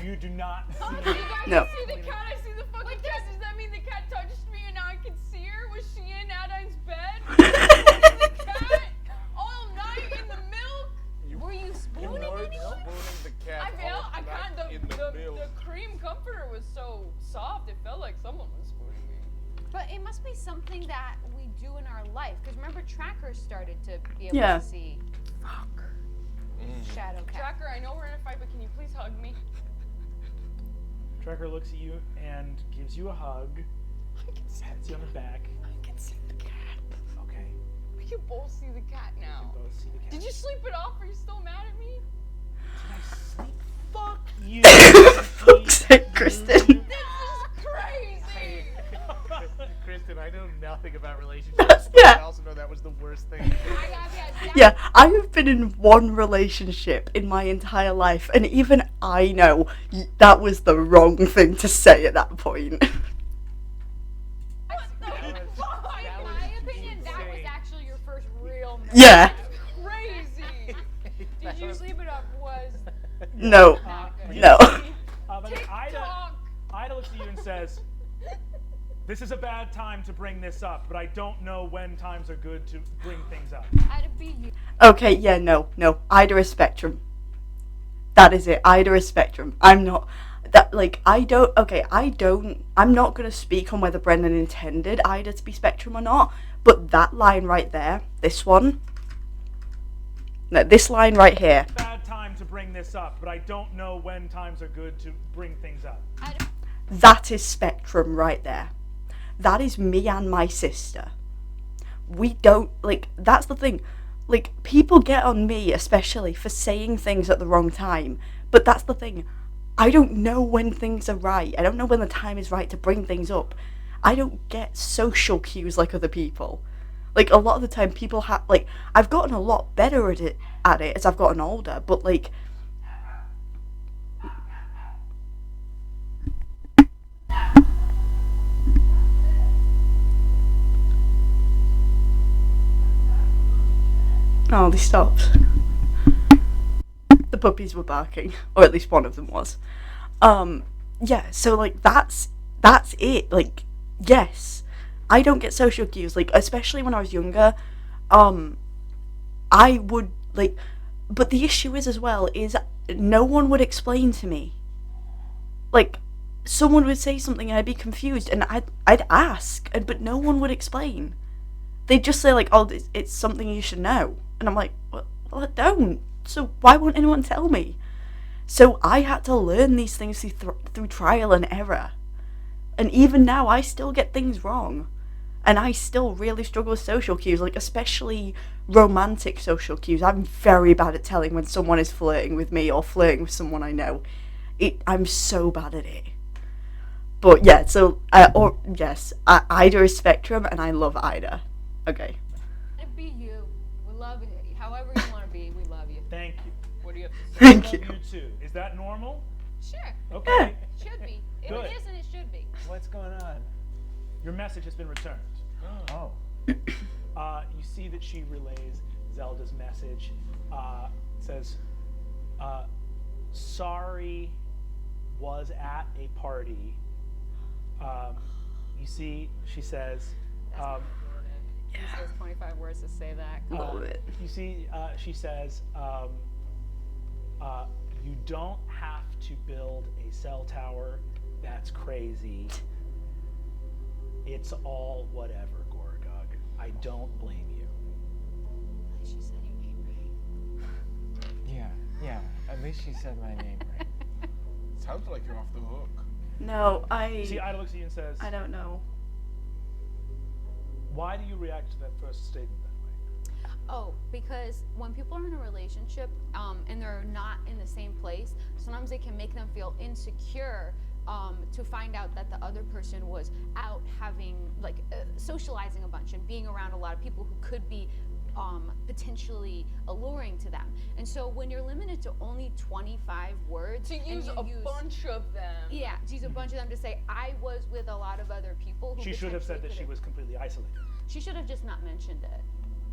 You do not Oh, see you guys No. see the cat? I see the fucking cat. Does that mean the cat touched me and now I can see her? Was she in Adine's bed? the cat all night in the milk? Were you spooning weren't anyone? spooning the cat I felt all I night kind in of the milk. the cream comforter was so soft it felt like someone was spooning me. But it must be something that we do in our life. Because remember, trackers started to be able Yeah. to see Shadowcat. Tracker, I know we're in a fight, but can you please hug me? Tracker looks at you and gives you a hug. Pats you on the back. I can see the cat. Okay. We can both see the cat now. Both see the cat. Did you sleep it off? Are you still mad at me? Fuck you. Fuck's sake, Kristen. This is crazy. Kristen, I know nothing about relationships. Yeah. I also know that was the worst thing. Yeah, I have been in one relationship in my entire life, and even I know that was the wrong thing to say at that point. What the fuck? In my opinion, that was actually your first real marriage. Yeah. Crazy. Did you sleep it up? Was No. You No. see, but Ida TikTok. looks at you and says, "This is a bad time to bring this up, but I don't know when times are good to bring things up." I'd be you. Okay, yeah, no. Ida is Spectrum. That is it. Ida is Spectrum. I'm not... I'm not going to speak on whether Brendan intended Ida to be Spectrum or not, but that line right there, this one... No, this line right here. Bad time to bring this up, but I don't know when times are good to bring things up. That is Spectrum right there. That is me and my sister. We don't, like, that's the thing. Like, people get on me, especially, for saying things at the wrong time. But that's the thing. I don't know when things are right. I don't know when the time is right to bring things up. I don't get social cues like other people. Like, a lot of the time people have, like, I've gotten a lot better at it as I've gotten older, but, like... Oh, they stopped. The puppies were barking, or at least one of them was. Yeah, so, like, that's it. Like, yes, I don't get social cues, like, especially when I was younger. I would, like, but the issue is, as well, is no one would explain to me. Like, someone would say something and I'd be confused, and I'd ask, but no one would explain. They'd just say, like, oh, it's something you should know. And I'm like, well, I don't. so why won't anyone tell me? So I had to learn these things through trial and error. And even now, I still get things wrong. And I still really struggle with social cues, like especially romantic social cues. I'm very bad at telling when someone is flirting with me or flirting with someone I know. I'm so bad at it. But yeah, so, Ida is Spectrum, and I love Ida. Okay. And be you. We love you. However you want to be, we love you. Thank you. What do you have to say? Thank I you. love you too. Is that normal? Sure. Okay. Should be. If Good. it isn't, it should be. What's going on? Your message has been returned. Oh. You see that she relays Zelda's message. It says, sorry, was at a party. You see, she says, He says 25 words to say that. Come Love on. it. you see, she says, you don't have to build a cell tower. That's crazy. It's all whatever, Gorgug. I don't blame you. She said your name right. Yeah. At least she said my name right. Sounds like you're off the hook. No, See, Ida looks at you and says, I don't know. why do you react to that first statement that way? Oh, because when people are in a relationship and they're not in the same place, sometimes it can make them feel insecure to find out that the other person was out having, like, socializing a bunch and being around a lot of people who could be potentially alluring to them. And so when you're limited to only 25 words, To and use you a bunch of them. yeah, to use a bunch of them to say, I was with a lot of other people who She should have said that potentially she could've-" was completely isolated. She should have just not mentioned it.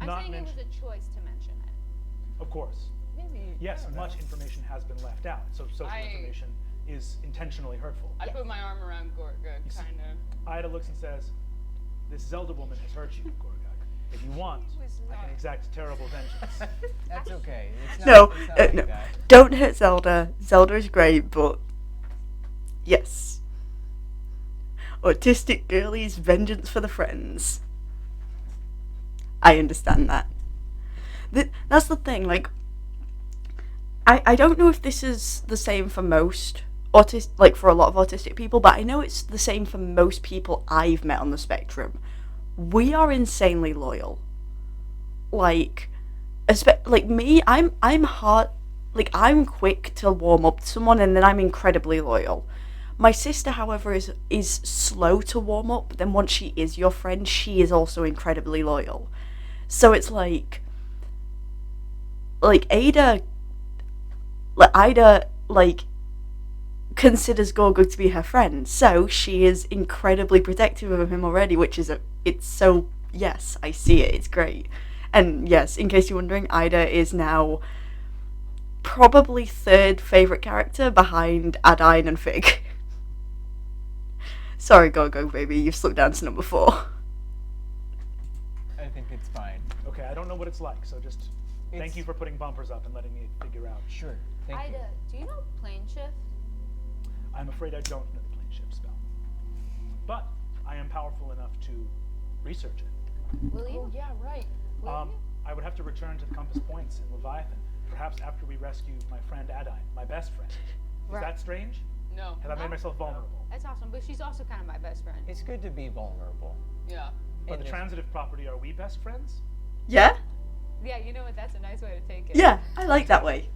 I'm Not saying it was mention- a choice to mention it. Of course. Maybe. Yes, much information has been left out, so social I- information is intentionally hurtful. I put my arm around Gorga, s- kind of. Ida looks and says, this Zelda woman has hurt you, Gorgug. If you want, I can exact terrible vengeance. That's okay. It's No, not, it's not like no. that. Don't hurt Zelda. Zelda is great, but yes. Autistic girlies, vengeance for the friends. I understand that. That's the thing, like, I don't know if this is the same for most like for a lot of autistic people, but I know it's the same for most people I've met on the spectrum. We are insanely loyal. Like, like me, I'm hard, like I'm quick to warm up to someone, and then I'm incredibly loyal. My sister, however, is slow to warm up, but then once she is your friend, she is also incredibly loyal. So it's like Ida, like, considers Gorgo to be her friend, so she is incredibly protective of him already, which is it's so, yes, I see it, it's great. And yes, in case you're wondering, Ida is now probably third favourite character behind Adine and Fig. Sorry, Gorgo, baby, you've slipped down to number 4. I think it's fine. Okay, I don't know what it's like, so just thank It's- you for putting bumpers up and letting me figure out. Sure. Thank you. Ida, do you know plane shift? I'm afraid I don't know the plane shift spell. But I am powerful enough to research it. Will you? Oh, yeah, right. Will you? I would have to return to the compass points in Leviathan, perhaps after we rescue my friend Adine, my best friend. Is Right. that strange? No. Have I made myself vulnerable? That's awesome, but she's also kind of my best friend. It's good to be vulnerable. Yeah. For in the this- transitive property, are we best friends? Yeah? Yeah, you know what? That's a nice way to take it. Yeah, I like that way.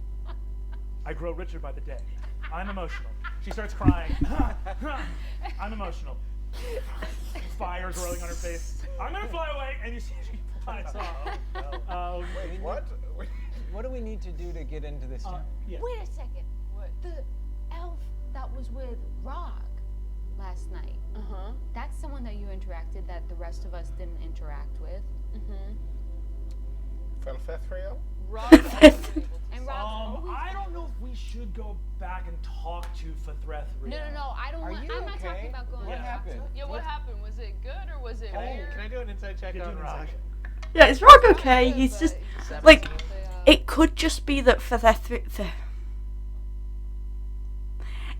I grow richer by the day. I'm emotional. She starts crying. I'm emotional. Fire growing on her face. I'm gonna fly away, and you see she flies off. Wait, what? Wait. What do we need to do to get into this town? Yeah. Wait a second. What? The elf that was with Rog last night, Uh-huh. that's someone that you interacted that the rest of us didn't interact with. Mm-hmm. Falfethrael? Rob has been able to And Rob's always... I don't know if we should go back and talk to Fathreth. No, I don't Are want... you I'm not okay? talking about going What back. happened? Yeah, what happened? Was it good or was it weird? Can I do an inside check on Rock? Yeah, is Rog okay? He's just, like, 17. it could just be that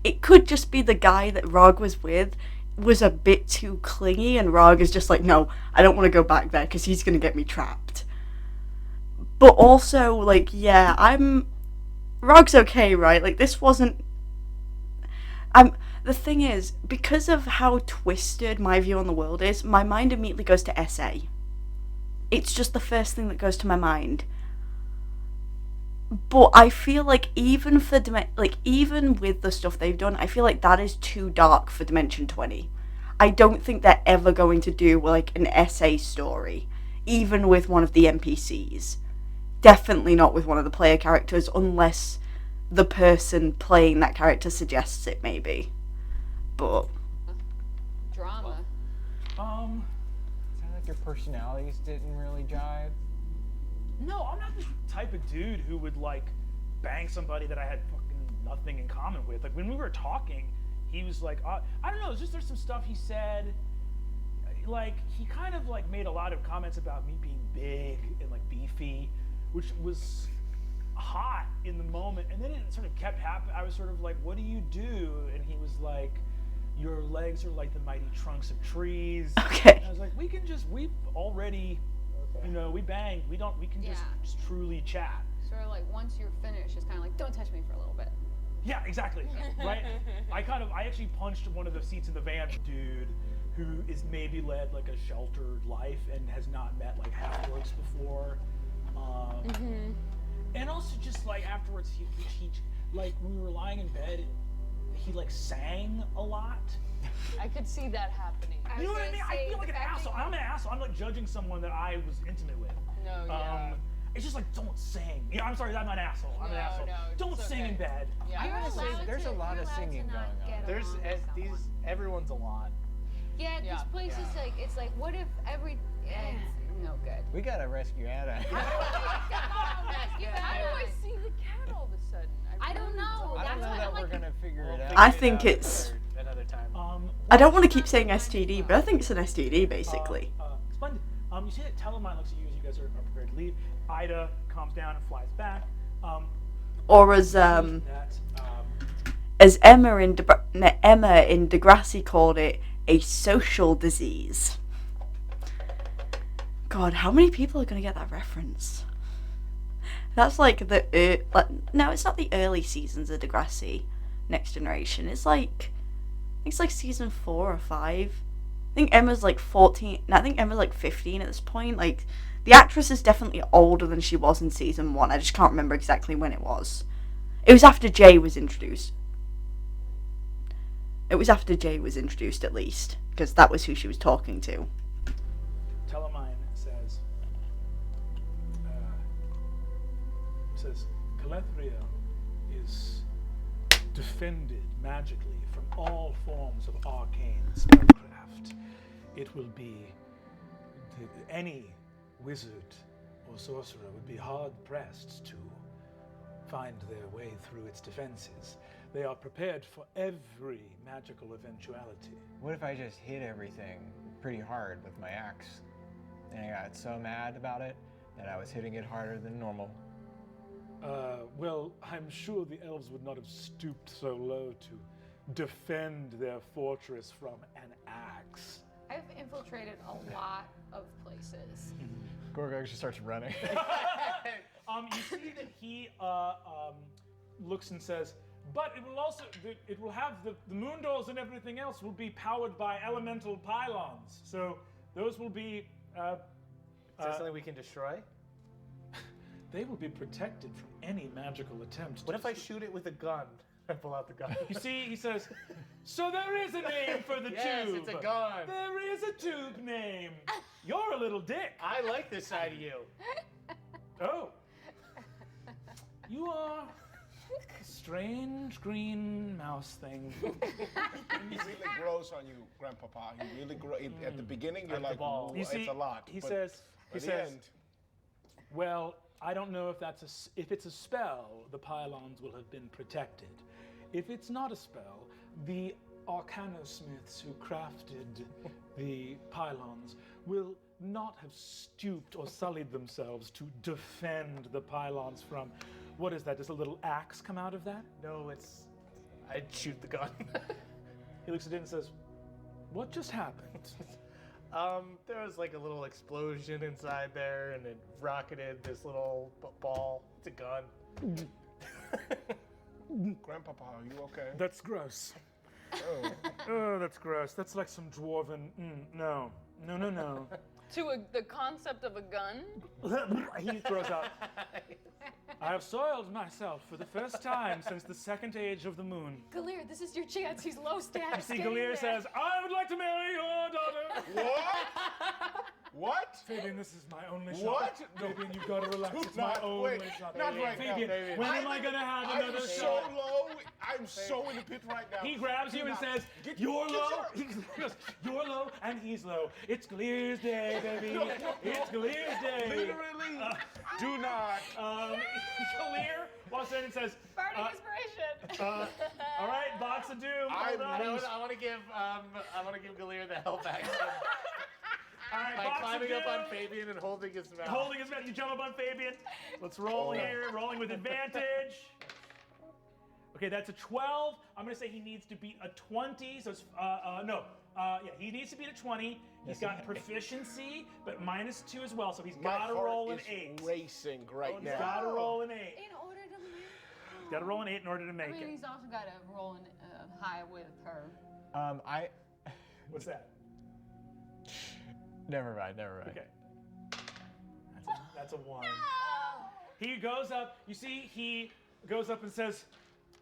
it could just be the guy that Rog was with was a bit too clingy, and Rog is just like, no, I don't want to go back there because he's going to get me trapped. But also, like, yeah, Rog's okay, right? Like, this wasn't... The thing is, because of how twisted my view on the world is, my mind immediately goes to SA. It's just the first thing that goes to my mind. But I feel like even with the stuff they've done, I feel like that is too dark for Dimension 20. I don't think they're ever going to do, like, an SA story, even with one of the NPCs. Definitely not with one of the player characters, unless the person playing that character suggests it, maybe. But Drama. Sound like your personalities didn't really jive. No, I'm not the type of dude who would like bang somebody that I had fucking nothing in common with. Like when we were talking, he was like, I don't know, it's just there's some stuff he said. Like he kind of like made a lot of comments about me being big and like beefy, which was hot in the moment. And then it sort of kept happening. I was sort of like, what do you do? And he was like, your legs are like the mighty trunks of trees. Okay. And I was like, we've already, you know, we banged. We can just truly chat. Sort of like once you're finished, it's kind of like, don't touch me for a little bit. Yeah, exactly. Right? I actually punched one of the seats in the van. Dude who is maybe led like a sheltered life and has not met like half-orcs before. And also just like afterwards, he like when we were lying in bed, he like sang a lot. I could see that happening. You know what I mean? I feel like an asshole. I'm an asshole. I'm like judging someone that I was intimate with. No, yeah. It's just like, don't sing. Yeah, I'm sorry, I'm an asshole. I'm an asshole. No, don't it's sing okay. in bed. Yeah, I'm gonna say there's a lot of singing going on. There's everyone's a lot. Yeah, Yeah. this place is like, it's like, what if no good. We gotta rescue Anna. How do I see the cat all of a sudden? I don't know. I don't know that we're gonna figure it out. I think it's... Another time. I don't want to keep saying STD, but I think it's an STD, basically. Splendid. You see that Telemine looks at you as you guys are prepared to leave. Ida calms down and flies back. Or as Emma in Degrassi called it, a social disease. God, how many people are going to get that reference? That's like no, it's not the early seasons of Degrassi Next Generation. It's like season 4 or 5. I think Emma's like 14. No, I think Emma's like 15 at this point. Like, the actress is definitely older than she was in season 1. I just can't remember exactly when it was. It was after Jay was introduced. It was after Jay was introduced, at least, because that was who she was talking to. Telemine says, Calethria is defended magically from all forms of arcane spellcraft. It will be any wizard or sorcerer would be hard pressed to find their way through its defenses. They are prepared for every magical eventuality. What if I just hit everything pretty hard with my axe? And I got so mad about it that I was hitting it harder than normal. Well, I'm sure the elves would not have stooped so low to defend their fortress from an axe. I've infiltrated a lot of places. Gorgog just starts running. You see that he looks and says, but it will also, it will have the moon doors and everything else will be powered by elemental pylons. So those will be... Is that something we can destroy? They will be protected from any magical attempt. What if I shoot it with a gun? I pull out the gun. You see, he says, so there is a name for the Yes, tube. it's a gun. There is a tube name. You're a little dick. I like this side of you. Oh. You are a strange green mouse thing. He really grows on you, Grandpapa. He really grows. At the beginning, you're like, ball. "Ooh, You see, it's a lot. He but says, by the end, well, I don't know if it's a spell, the pylons will have been protected. If it's not a spell, the arcanosmiths who crafted the pylons will not have stooped or sullied themselves to defend the pylons from, what is that, does a little axe come out of that? No, I'd shoot the gun. He looks at it and says, what just happened? There was like a little explosion inside there, and it rocketed this little ball. It's a gun. Grandpapa, are you okay? That's gross. Oh. Oh, that's gross. That's like some dwarven. No. The concept of a gun. He throws up. I have soiled myself for the first time since the second age of the moon. Galir, this is your chance. He's low status. See, Get in Galir there. says, I would like to marry your daughter. What? What? Fabian, this is my only shot. What? Fabian, you've got to relax. It's Not- my only wait, shot. not right now, Fabian, Fabian. when am I going to have I'm another so shot? low. I'm so in the pit right now. He grabs you and says, you're low. He goes, you're low, and he's low. It's Galir's day, baby. It's Galir's day. Literally, do not. Galir walks in and says, Burning inspiration. all right, box of doom. I'm Hold on. I want to give Galir the help action All right, by box climbing of up on doom. Fabian and holding his mouth. Holding his mouth, you jump up on Fabian. Let's roll here, rolling with advantage. Okay, that's a 12. I'm gonna say he needs to beat a 20. So it's he needs to beat a 20. He's got proficiency, but -2 as well. So he's My got to heart roll an is 8. racing right He's now. got to roll an 8. In order to make. He's got to roll an 8 in order to I make mean, it. he's also got to roll in high with her. What's that? Never mind. Okay. That's a 1. He goes up. You see, he goes up and says,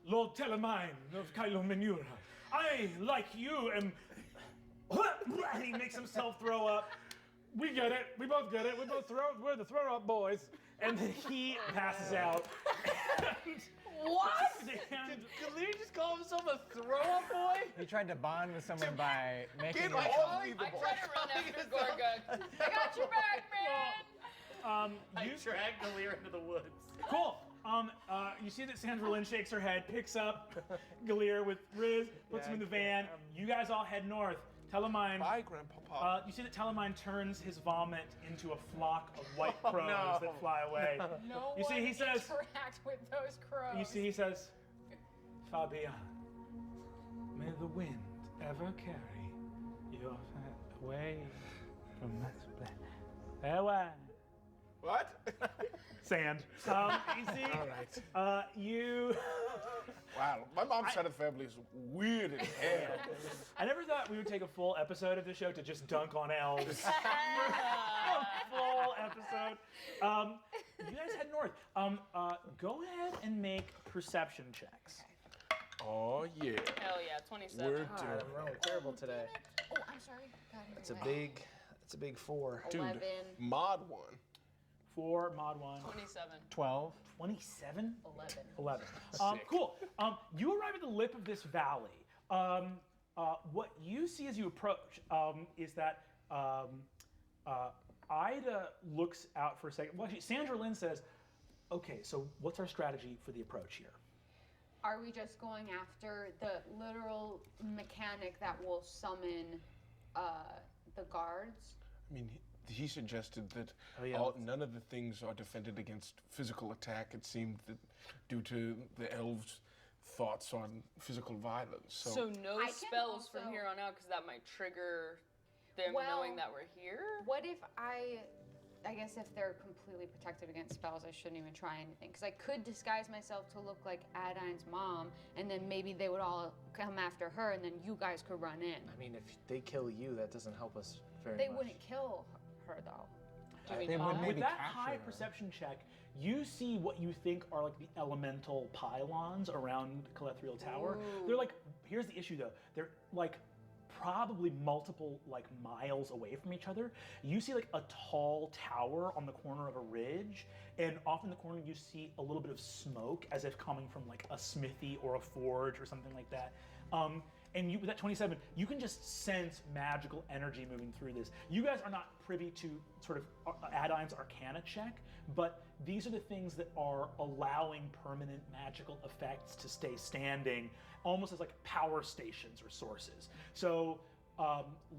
Lord Telemine of Kylo Menura, I, like you, am... He makes himself throw up. We get it. We both get it. We're the throw-up boys. And then he passes out. What? And Did Galir just call himself a throw-up boy? He tried to bond with someone by making Get it. off me, I the try to run after Gorga. I got your back, man. I dragged Galir into the woods. Cool. You see that Sandra Lynn shakes her head, picks up Galir with Riz, puts him in the van. You guys all head north. Telemine. Bye, Grandpapa. You see that Telemine turns his vomit into a flock of white crows no. that fly away. No You see, one he says- interact with those crows. You see, he says, Fabian, may the wind ever carry your head away from this place. Away. What? Sand. You see, All right. you. Wow, my mom's side of the family is weird as hell. I never thought we would take a full episode of the show to just dunk on elves. A full episode. You guys head north. Go ahead and make perception checks. Oh yeah, Hell yeah, 27. we're God, doing I'm rolling terrible today. Oh, I'm sorry. God, It's a big 4. dude. 11. Mod 1. 4, mod 1. 27. 12. 27? 11. 11. Cool. You arrive at the lip of this valley. What you see as you approach is that Ida looks out for a second. Well, actually, Sandra Lynn says, okay, so what's our strategy for the approach here? Are we just going after the literal mechanic that will summon the guards? I mean, he suggested that yeah. none of the things are defended against physical attack. It seemed that due to the elves' thoughts on physical violence. So no I can spells also- from here on out because that might trigger them Well, knowing that we're here. What if I guess if they're completely protected against spells, I shouldn't even try anything. Because I could disguise myself to look like Adine's mom, and then maybe they would all come after her, and then you guys could run in. I mean, if they kill you, that doesn't help us very They much. wouldn't kill her, though. They would maybe With that capture high her. perception check, you see what you think are like the elemental pylons around Calethriel Tower. They're like, here's the issue though, they're like probably multiple like miles away from each other. You see like a tall tower on the corner of a ridge, and off in the corner you see a little bit of smoke as if coming from like a smithy or a forge or something like that. And you, with that 27, you can just sense magical energy moving through this. You guys are not privy to sort of Adine's Arcana check, but these are the things that are allowing permanent magical effects to stay standing, almost as like power stations or sources. So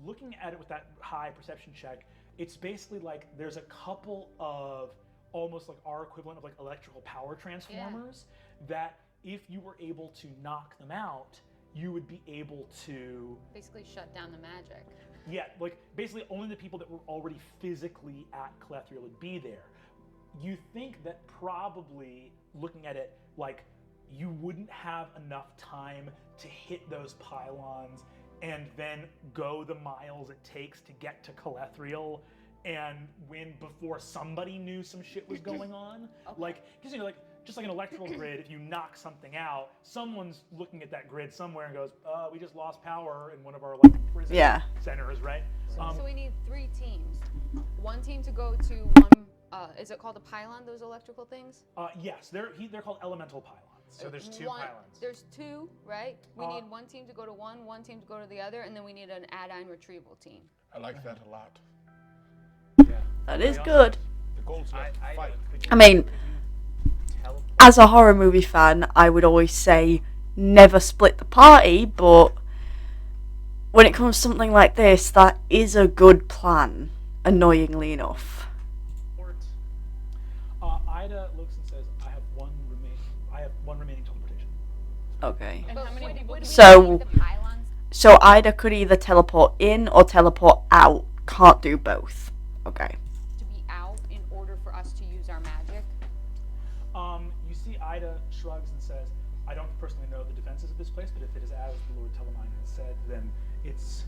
looking at it with that high perception check, it's basically like there's a couple of almost like our equivalent of like electrical power transformers that if you were able to knock them out, you would be able to, Basically shut down the magic. yeah, like basically only the people that were already physically at Calethria would be there. You think that probably, looking at it, like, you wouldn't have enough time to hit those pylons and then go the miles it takes to get to Calethriel and win before somebody knew some shit was going on. Like, because you know, like, just like an electrical grid, if you knock something out, someone's looking at that grid somewhere and goes, we just lost power in one of our like prison centers, right? So we need 3 teams. One team to go to one, is it called a pylon, those electrical things? Yes, they're called elemental pylons. So there's 2 One- pylons. There's 2, right? We need one team to go to one team to go to the other, and then we need an add-on retrieval team. I like that a lot. That is good. The goal's not to fight. I mean, as a horror movie fan, I would always say never split the party, but when it comes to something like this, that is a good plan, annoyingly enough. Ida looks and says, I have one remaining teleportation. Okay. And how many people? So, The pylons. so Ida could either teleport in or teleport out. Can't do both. Okay. To be out in order for us to use our magic. You see Ida shrugs and says, I don't personally know the defenses of this place, but if it is as the Lord Telemine has said, then it's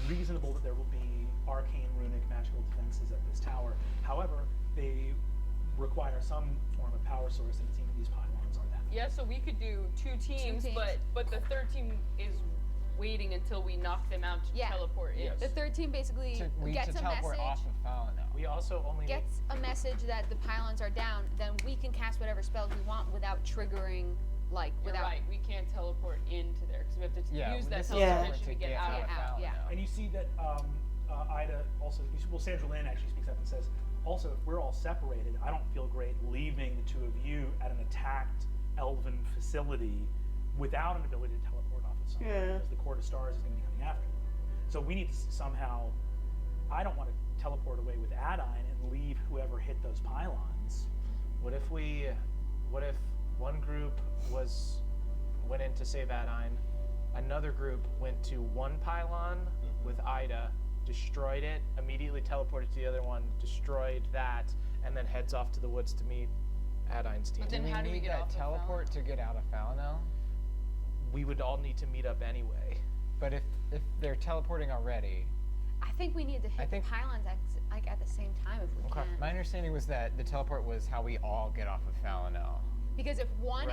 reasonable that there will be arcane, runic, magical defenses at this tower. However, they require some form of power source, and it seems these pylons are that. Yeah, so we could do 2 teams, teams. but the third team is waiting until we knock them out to teleport in. The third team basically gets a teleport message. off of Fallinel. We also only need Gets a message that the pylons are down, then we can cast whatever spells we want without triggering, like, You're without. right, we can't teleport into there because we have to Yeah, use that this is teleportation to to get get out. out of out, yeah. Fallinel. And you see that Ida also, Sandra Lynn actually speaks up and says, also, if we're all separated, I don't feel great leaving the 2 of you at an attacked elven facility without an ability to teleport off of something, because the Court of Stars is going to be coming after you. So we need to somehow, I don't want to teleport away with Adine and leave whoever hit those pylons. What if one group went in to save Adine, another group went to one pylon with Ida, destroyed it, immediately teleported to the other one, destroyed that, and then heads off to the woods to meet Adine's team. But then how do we need get that off of teleport to get out of Fallinel? We would all need to meet up anyway. But if they're teleporting already, I think we need to hit the pylons at the same time if we can. my understanding was that the teleport was how we all get off of Fallinel. Because if one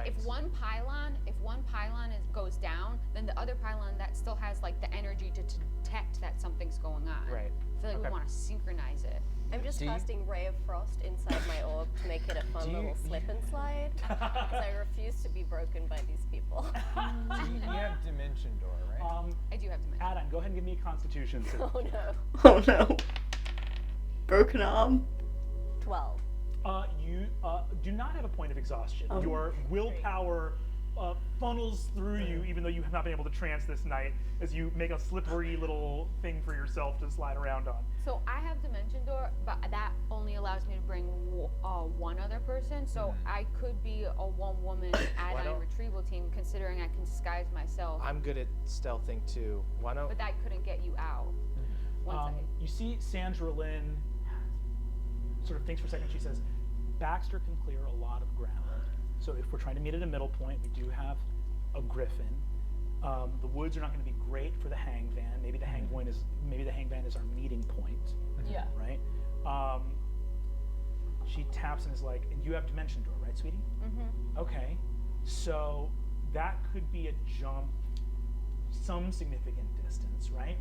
pylon goes down, then the other pylon that still has like the energy to detect that something's going on. Right. I feel like we want to synchronize it. I'm just Do you- casting Ray of Frost inside my orb to make it a fun Do you- little slip and slide. Because I refuse to be broken by these people. You have Dimension Door, right? I do have to mention. Adine, go ahead and give me a Constitution save. Oh no. Oh no. Broken arm. 12. You do not have a point of exhaustion. Your willpower funnels through you, even though you have not been able to trance this night, as you make a slippery little thing for yourself to slide around on. So I have Dimension Door, but that only allows me to bring one other person. So I could be a one-woman add-on retrieval team, considering I can disguise myself. I'm good at stealthing too. Why don't? But that couldn't get you out. You see Sandra Lynn sort of thinks for a second. She says, Baxter can clear a lot of ground. So if we're trying to meet at a middle point, we do have a griffin. The woods are not going to be great for the hang van. Maybe the hang van is our meeting point. Yeah. Right? She taps and is like, and you have Dimension Door, right, sweetie? Mm-hmm. Okay. So that could be a jump some significant distance, right?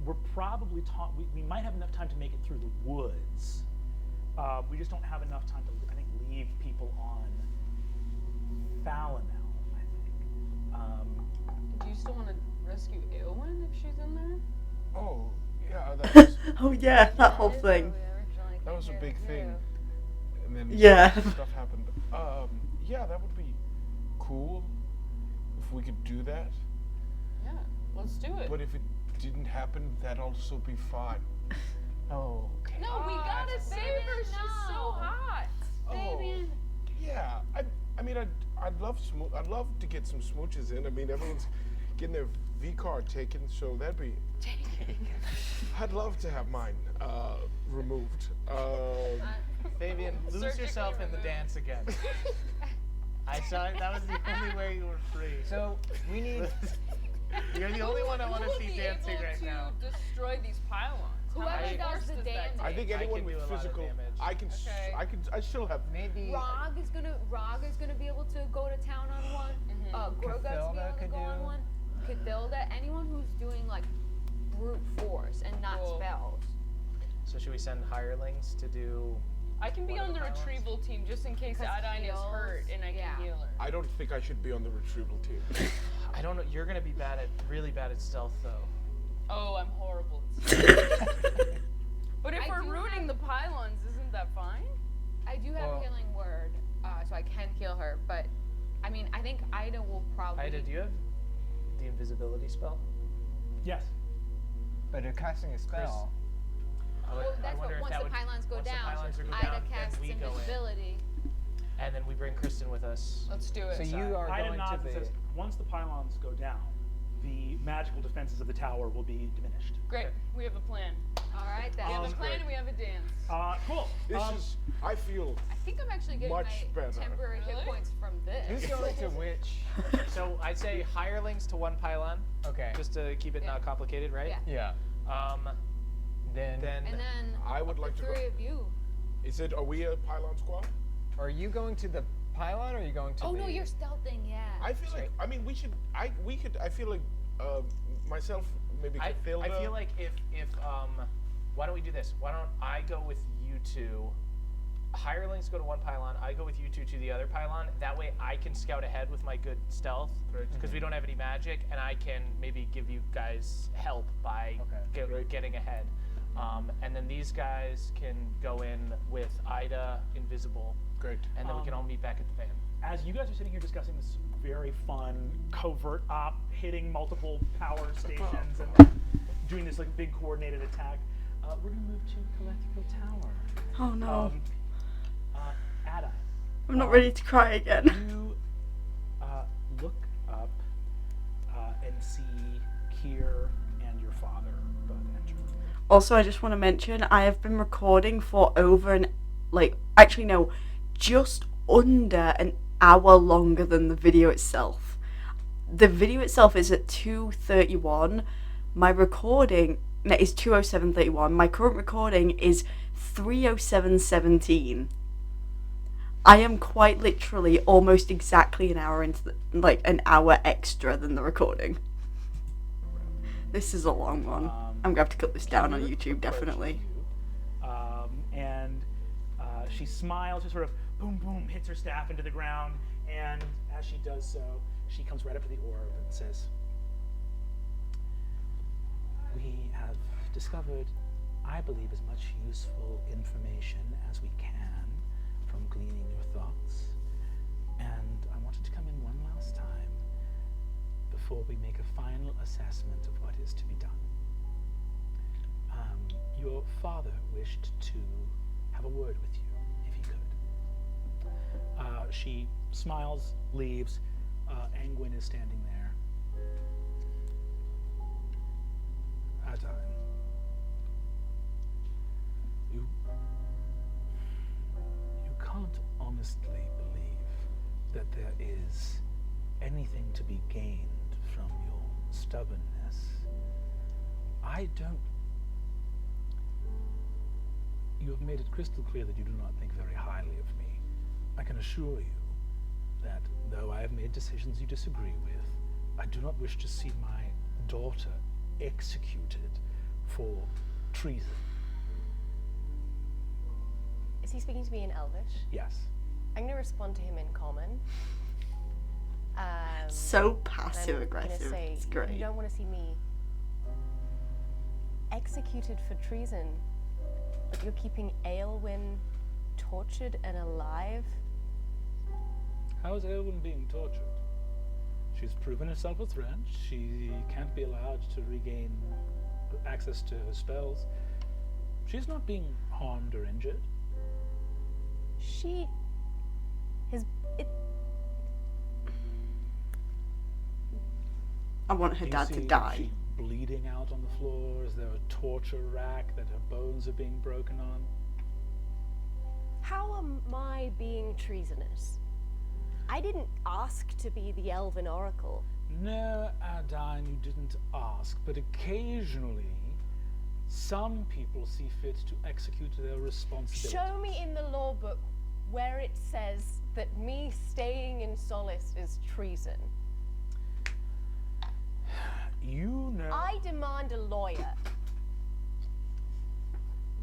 We're probably we might have enough time to make it through the woods. We just don't have enough time to, I think, leave people on Fallinel, I think. Do you still want to rescue Eowyn if she's in there? Oh, yeah, that was, Oh yeah, that whole thing. that was a big thing. And then Yeah. stuff happened. Yeah, that would be cool if we could do that. Yeah, let's do it. But if it didn't happen, that'd also be fine. Oh, okay. No, we gotta save her. She's so hot. Oh, yeah. I mean, I'd love to get some smooches in. I mean, everyone's getting their V card taken, so that'd be. I'd love to have mine removed. Fabian, lose yourself in the dance again. I saw it. That was the only way you were free. So we need. You're the only one I want to see dancing right now. Destroy these pylons. Whoever does the damage. I think anyone with physical, I can. I still have. Maybe. Rog is gonna be able to go to town on one. Grogat's gonna be able to go on one. Cathilda, anyone who's doing like brute force and not spells. So should we send hirelings to do? I can be one on of the pylons? retrieval team just in case Adine is hurt and I can heal her. I don't think I should be on the retrieval team. I don't know. You're gonna be really bad at stealth though. Oh, I'm horrible at stealth. But if we're do rooting the pylons, isn't that fine? I do have a healing word, so I can heal her. But I mean, I think Ida will probably. Ida, do you have the invisibility spell? Yes. But you're casting a spell. Well, that's what once the pylons go down, Ida casts invisibility. And then we bring Kristen with us. Let's do it. So you are Ida going nods to and the. says, once the pylons go down, the magical defenses of the tower will be diminished. Great. We have a plan. All right, then. We have a plan and we have a dance. Cool. This is. I feel. I think I'm actually getting Much my better. temporary hit points from this. Who's going to which? So I'd say hirelings to one pylon. Okay. Just to keep it not complicated, right? Yeah. Yeah. Then. And then I would like to go. three of you. Are we a pylon squad? Are you going to the pylon or are you going to Oh the. no, you're stealthing. Yeah. I feel like. I mean, we should. I feel like myself, maybe Cathilda. I feel like if why don't we do this? Why don't I go with you two? Hirelings go to one pylon. I go with you two to the other pylon. That way I can scout ahead with my good stealth because we don't have any magic, and I can maybe give you guys help by getting ahead. And then these guys can go in with Ida invisible. Great. And then we can all meet back at the van. As you guys are sitting here discussing this very fun covert op, hitting multiple power stations and then doing this like big coordinated attack, we're gonna move to Collectical Tower. Oh no. Ada, I'm not ready to cry again. you look up and see Kier and your father both enter. Also, I just want to mention I have been recording for just under an hour longer than the video itself. The video itself is at 2:31. My recording is 2:07:31. My current recording is 3:07:17. I am quite literally almost exactly an hour into an hour extra than the recording. This is a long one. I'm gonna have to cut this down on YouTube, definitely. And she smiles, just sort of boom, boom, hits her staff into the ground, and as she does so, she comes right up to the orb and says, "We have discovered, I believe, as much useful information as we can from gleaning your thoughts, and I wanted to come in one last time before we make a final assessment of what is to be done. Your father wished to have a word with you, if he could." She smiles, leaves. Angwin is standing there. Adine, you can't honestly believe that there is anything to be gained from your stubbornness. You have made it crystal clear that you do not think very highly of me. I can assure you that though I have made decisions you disagree with, I do not wish to see my daughter executed for treason. Is he speaking to me in Elvish? Yes. I'm going to respond to him in Common. So And passive I'm aggressive. gonna say, It's you great. don't want to see me executed for treason, but you're keeping Aelwyn tortured and alive? How is Elwyn being tortured? She's proven herself a threat. She can't be allowed to regain access to her spells. She's not being harmed or injured. She has I want her You dad to see die. she's bleeding out on the floor. Is there a torture rack that her bones are being broken on? How am I being treasonous? I didn't ask to be the Elven Oracle. No, Adine, you didn't ask, but occasionally some people see fit to execute their responsibilities. Show me in the law book where it says that me staying in Solace is treason. You know. I demand a lawyer.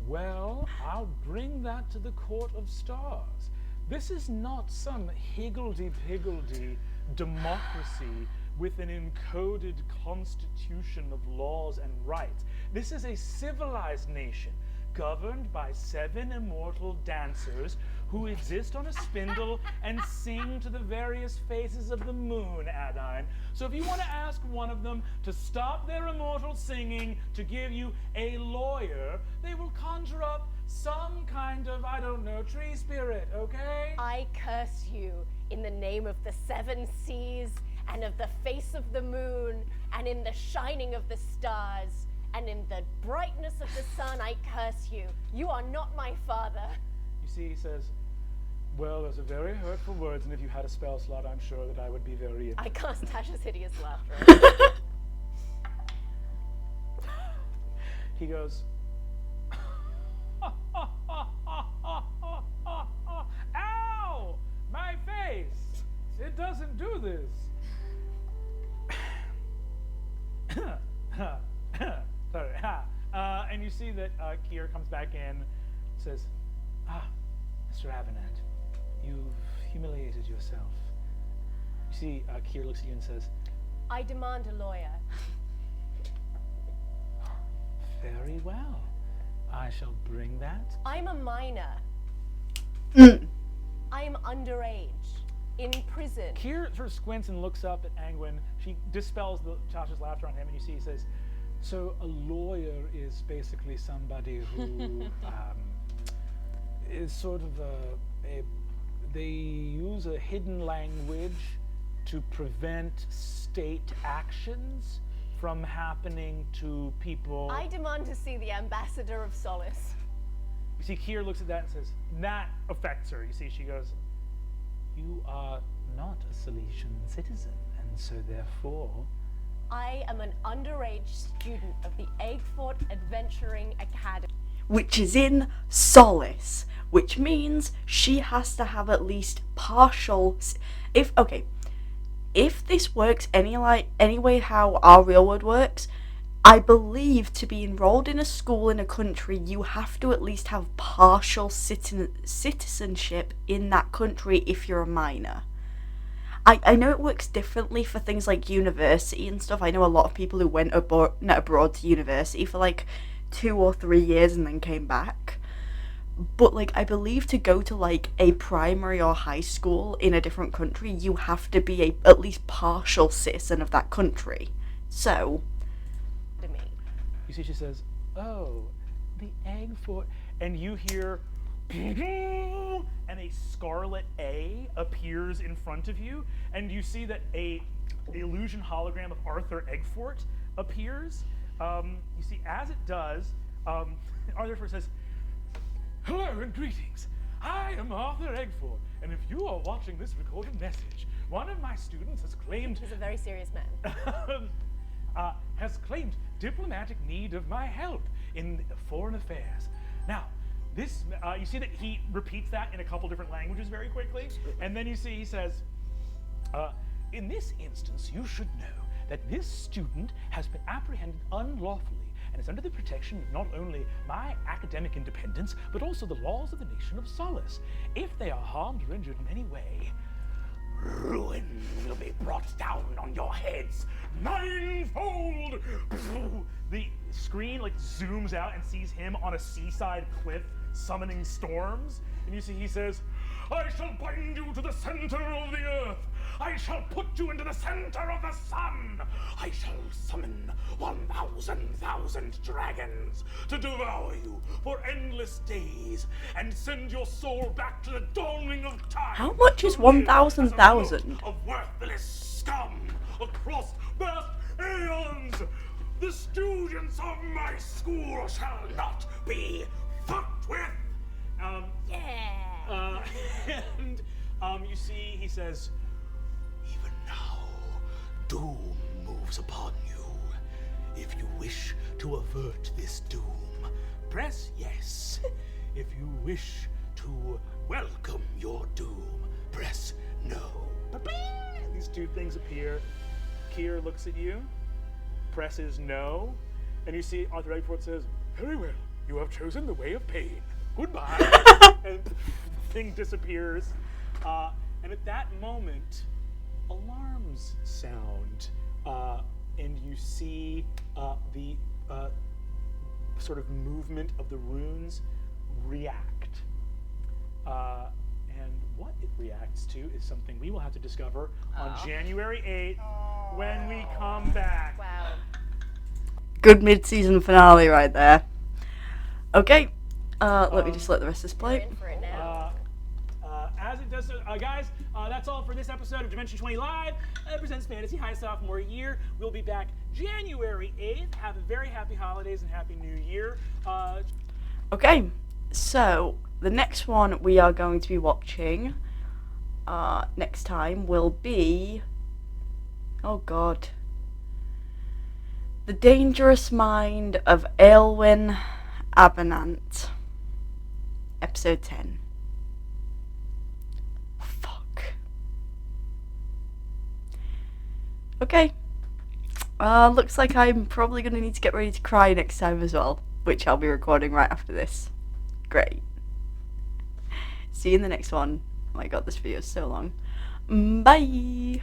Well, I'll bring that to the Court of Stars. This is not some higgledy-piggledy democracy with an encoded constitution of laws and rights. This is a civilized nation governed by 7 immortal dancers who exist on a spindle and sing to the various phases of the moon, Adine. So if you want to ask one of them to stop their immortal singing to give you a lawyer, they will conjure up some kind of, I don't know, tree spirit, okay? I curse you in the name of the 7 seas and of the face of the moon and in the shining of the stars and in the brightness of the sun. I curse you. You are not my father. You see, he says, well, those are very hurtful words, and if you had a spell slot, I'm sure that I would be very I cast Tasha's hideous laughter. He goes, ow! My face! It doesn't do this. Sorry. And you see that Kier comes back in and says, Mr. Avenant, you've humiliated yourself. You see, Kier looks at you and says, I demand a lawyer. very well. I shall bring that. I'm a minor. I am underage. In prison. Kier sort of squints and looks up at Angwin. She dispels Tasha's laughter on him, and you see he says, so a lawyer is basically somebody who is sort of they use a hidden language to prevent state actions from happening to people. I demand to see the ambassador of Solace. You see, Kier looks at that and says, that affects her. You see, she goes, You are not a Silesian citizen, and so therefore... I am an underage student of the Eggfort Adventuring Academy. Which is in Solace, which means she has to have at least partial... If this works any way how our real world works, I believe to be enrolled in a school in a country, you have to at least have partial citizenship in that country if you're a minor. I know it works differently for things like university and stuff. I know a lot of people who went abroad to university for like 2 or 3 years and then came back. But like, I believe to go to like a primary or high school in a different country, you have to be at least partial citizen of that country. So... You see, she says, oh, the egg fort... and you hear, and a scarlet A appears in front of you, and you see that the illusion hologram of Arthur Eggfort appears. You see, as it does, Arthur Eggfort says, hello and greetings. I am Arthur Eggfort, and if you are watching this recorded message, one of my students has claimed... He's a very serious man. has claimed diplomatic need of my help in foreign affairs. Now, this, you see that he repeats that in a couple different languages very quickly, and then you see he says, in this instance, you should know that this student has been apprehended unlawfully and is under the protection of not only my academic independence, but also the laws of the nation of Solace. If they are harmed or injured in any way, ruin will be brought down on your heads ninefold. The screen like zooms out and sees him on a seaside cliff summoning storms, and you see he says, I shall bind you to the center of the earth. I shall put you into the center of the sun. I shall summon 1,000 dragons to devour you for endless days and send your soul back to the dawning of time. How much is 1,000,000? Of worthless scum across vast aeons, the students of my school shall not be fucked with. And you see, he says, even now, doom moves upon you. If you wish to avert this doom, press yes. If you wish to welcome your doom, press no. Ba-bing! These two things appear. Kier looks at you, presses no, and you see Arthur Eggford says, very well, you have chosen the way of pain. Goodbye. And the thing disappears. And at that moment, alarms sound, and you see the sort of movement of the runes react. And what it reacts to is something we will have to discover on January 8th when we come back. Wow. Good mid-season finale right there. Okay, let me just let the rest of this We're play. in for it now. As it does, guys, that's all for this episode of Dimension 20 Live. It presents Fantasy High Sophomore Year. We'll be back January 8th. Have a very happy holidays and happy new year. Okay, so the next one we are going to be watching next time will be, oh god, The Dangerous Mind of Aelwyn Avenant, episode 10. Fuck. Okay. Looks like I'm probably going to need to get ready to cry next time as well, which I'll be recording right after this. Great. See you in the next one. Oh my god, this video is so long. Bye!